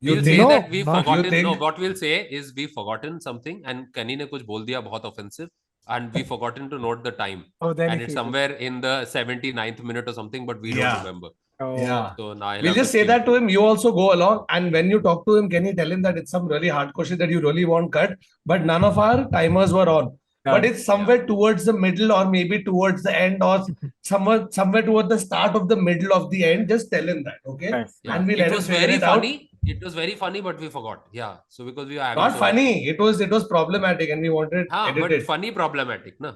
You We'll think? say No, that we've not- you forgotten. think- No, what we'll say is we've forgotten something, and Kenny ne kuch bol diya bahut offensive, and we've forgotten to note the time. Oh, then And he it's sees it. somewhere in the 79th minute or something, but we Yeah. don't remember. Oh. Yeah. So now I'll We'll have just to say skip that to through. him. You also go along, and when you talk to him, can you tell him that it's some really hard question that you really want cut, but none of our timers were on. But it's somewhere towards the middle, or maybe towards the end, or somewhere towards the start of the middle of the end. Just tell him that, okay? Nice. Yeah. And we'll It let him was figure very it out. funny. It was very funny, but we forgot. Yeah. So because we are Not funny. It was problematic, and we wanted but edited. funny problematic, na?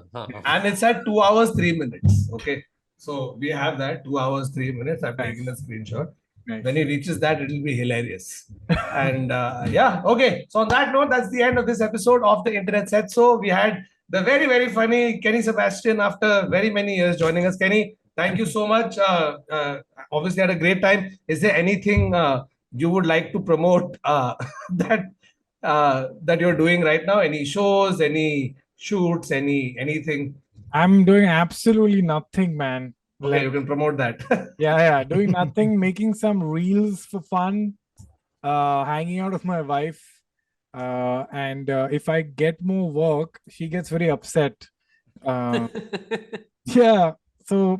And it's at 2 hours 3 minutes. Okay, so we have that 2 hours 3 minutes. I've Nice. taken a screenshot. Nice. When he reaches that, it'll be hilarious. And yeah, okay. So on that note, that's the end of this episode of the Internet Set. So we had the very, very funny Kenny Sebastian after very many years joining us. Kenny, thank you so much. Obviously had a great time. Is there anything you would like to promote that that you're doing right now? Any shows, any shoots, anything? I'm doing absolutely nothing, man. Okay, Like, you can promote that. yeah, doing nothing, making some reels for fun, hanging out with my wife. And if I get more work, she gets very upset. Yeah, so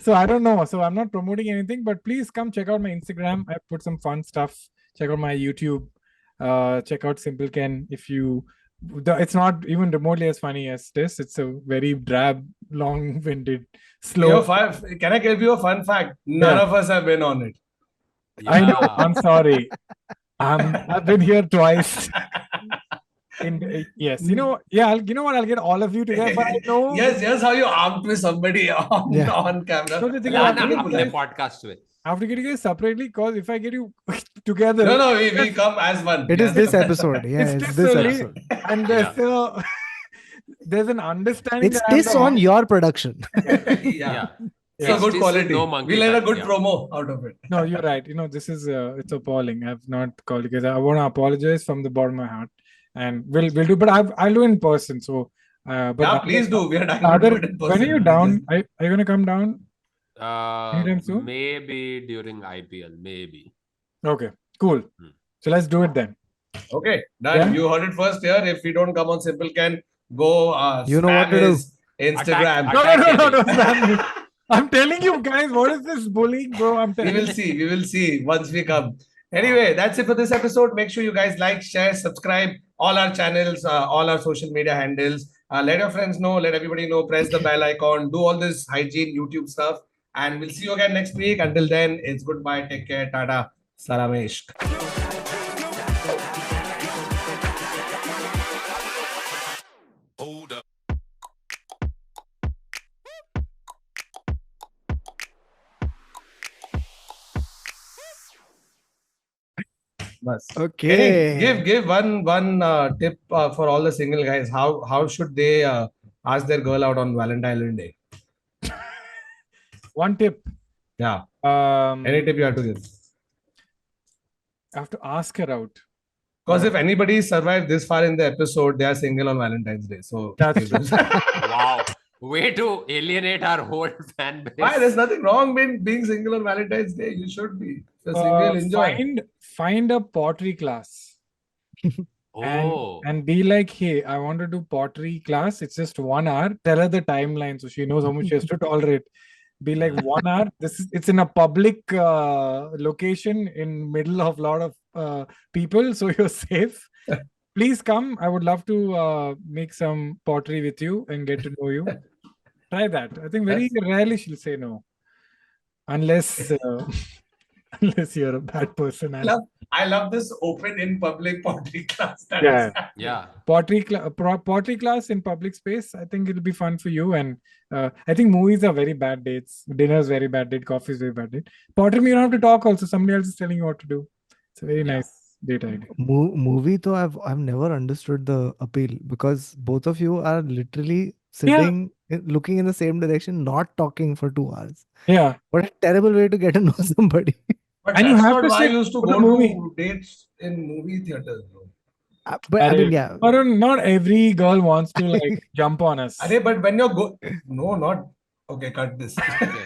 I don't know. So I'm not promoting anything, but please come check out my Instagram. I put some fun stuff. Check out my YouTube. Check out Simple Ken. If you, it's not even remotely as funny as this. It's a very drab, long-winded, slow. Can I give you a fun fact? None Yeah. of us have been on it. I know. Yeah. I'm sorry. I've been here twice. Yes, you know, yeah. You know what? I'll get all of you together. But I know. Yes, how you armed with somebody on, Yeah. on camera. No, the thing Yeah, is, really अपने polite. podcast में. I have to get you guys separately because if I get you together, No, we come as one. It is Yes. this episode. Yeah, It's it's this this only. episode. and there's an understanding. It's that I'm this the on your production. Yeah. It's Yes, a good this quality. with no monkey We'll let a touch, good yeah. promo out of it. No, you're right. You know, this is it's appalling. I've not called because I want to apologize from the bottom of my heart, and we'll do. But I'll do in person. So, but Yeah, please do. We are dying to Aadar, do it in when are person. you down? Are you gonna come down? Anytime soon? Maybe during IPL, maybe. Okay, cool. So let's do it then. Okay, done. Yeah. You heard it first here. If we don't come on Simple Can, go You know spam what to do. his Instagram. No, spam me. I'm telling you guys, what is this bullying, bro? I'm We telling will you. see. We will see once we come. Anyway, that's it for this episode. Make sure you guys like, share, subscribe all our channels, all our social media handles. Let your friends know, let everybody know, press the bell icon, do all this hygiene YouTube stuff. And we'll see you again next week. Until then, it's goodbye. Take care. Tata. Salam ishq. Bas. Okay. Give one tip for all the single guys. How should they ask their girl out on Valentine's Day? One tip. Yeah. Any tip you have to give? I have to ask her out. Because if anybody survived this far in the episode, they are single on Valentine's Day. So That's Wow. Way to alienate our whole fan base. why? There's nothing wrong with being single on Valentine's Day. You should be. If you're single, enjoy. Find a pottery class. Oh. And be like, hey, I want to do pottery class. It's just 1 hour. Tell her the timeline so she knows how much she has to tolerate. Be like 1 hour. It's in a public location in middle of a lot of people, so you're safe. Please come. I would love to make some pottery with you and get to know you. Try that. I think very rarely she'll say no, unless unless you're a bad person. I love this open in public pottery class. Yeah. Pottery class in public space. I think it'll be fun for you. And I think movies are very bad dates. Dinner is very bad date. Coffee is very bad date. Pottery, you don't have to talk. Also, somebody else is telling you what to do. It's a very nice date idea. Movie though, I've never understood the appeal because both of you are literally sitting, looking in the same direction, not talking for 2 hours. Yeah. What a terrible way to get to know somebody. But And that's you have not to why I sit used to for the go movie. to dates in movie theaters, bro. But I mean, yeah. Varun, not every girl wants to like jump on us. But when you're no, not okay. Cut this. Okay.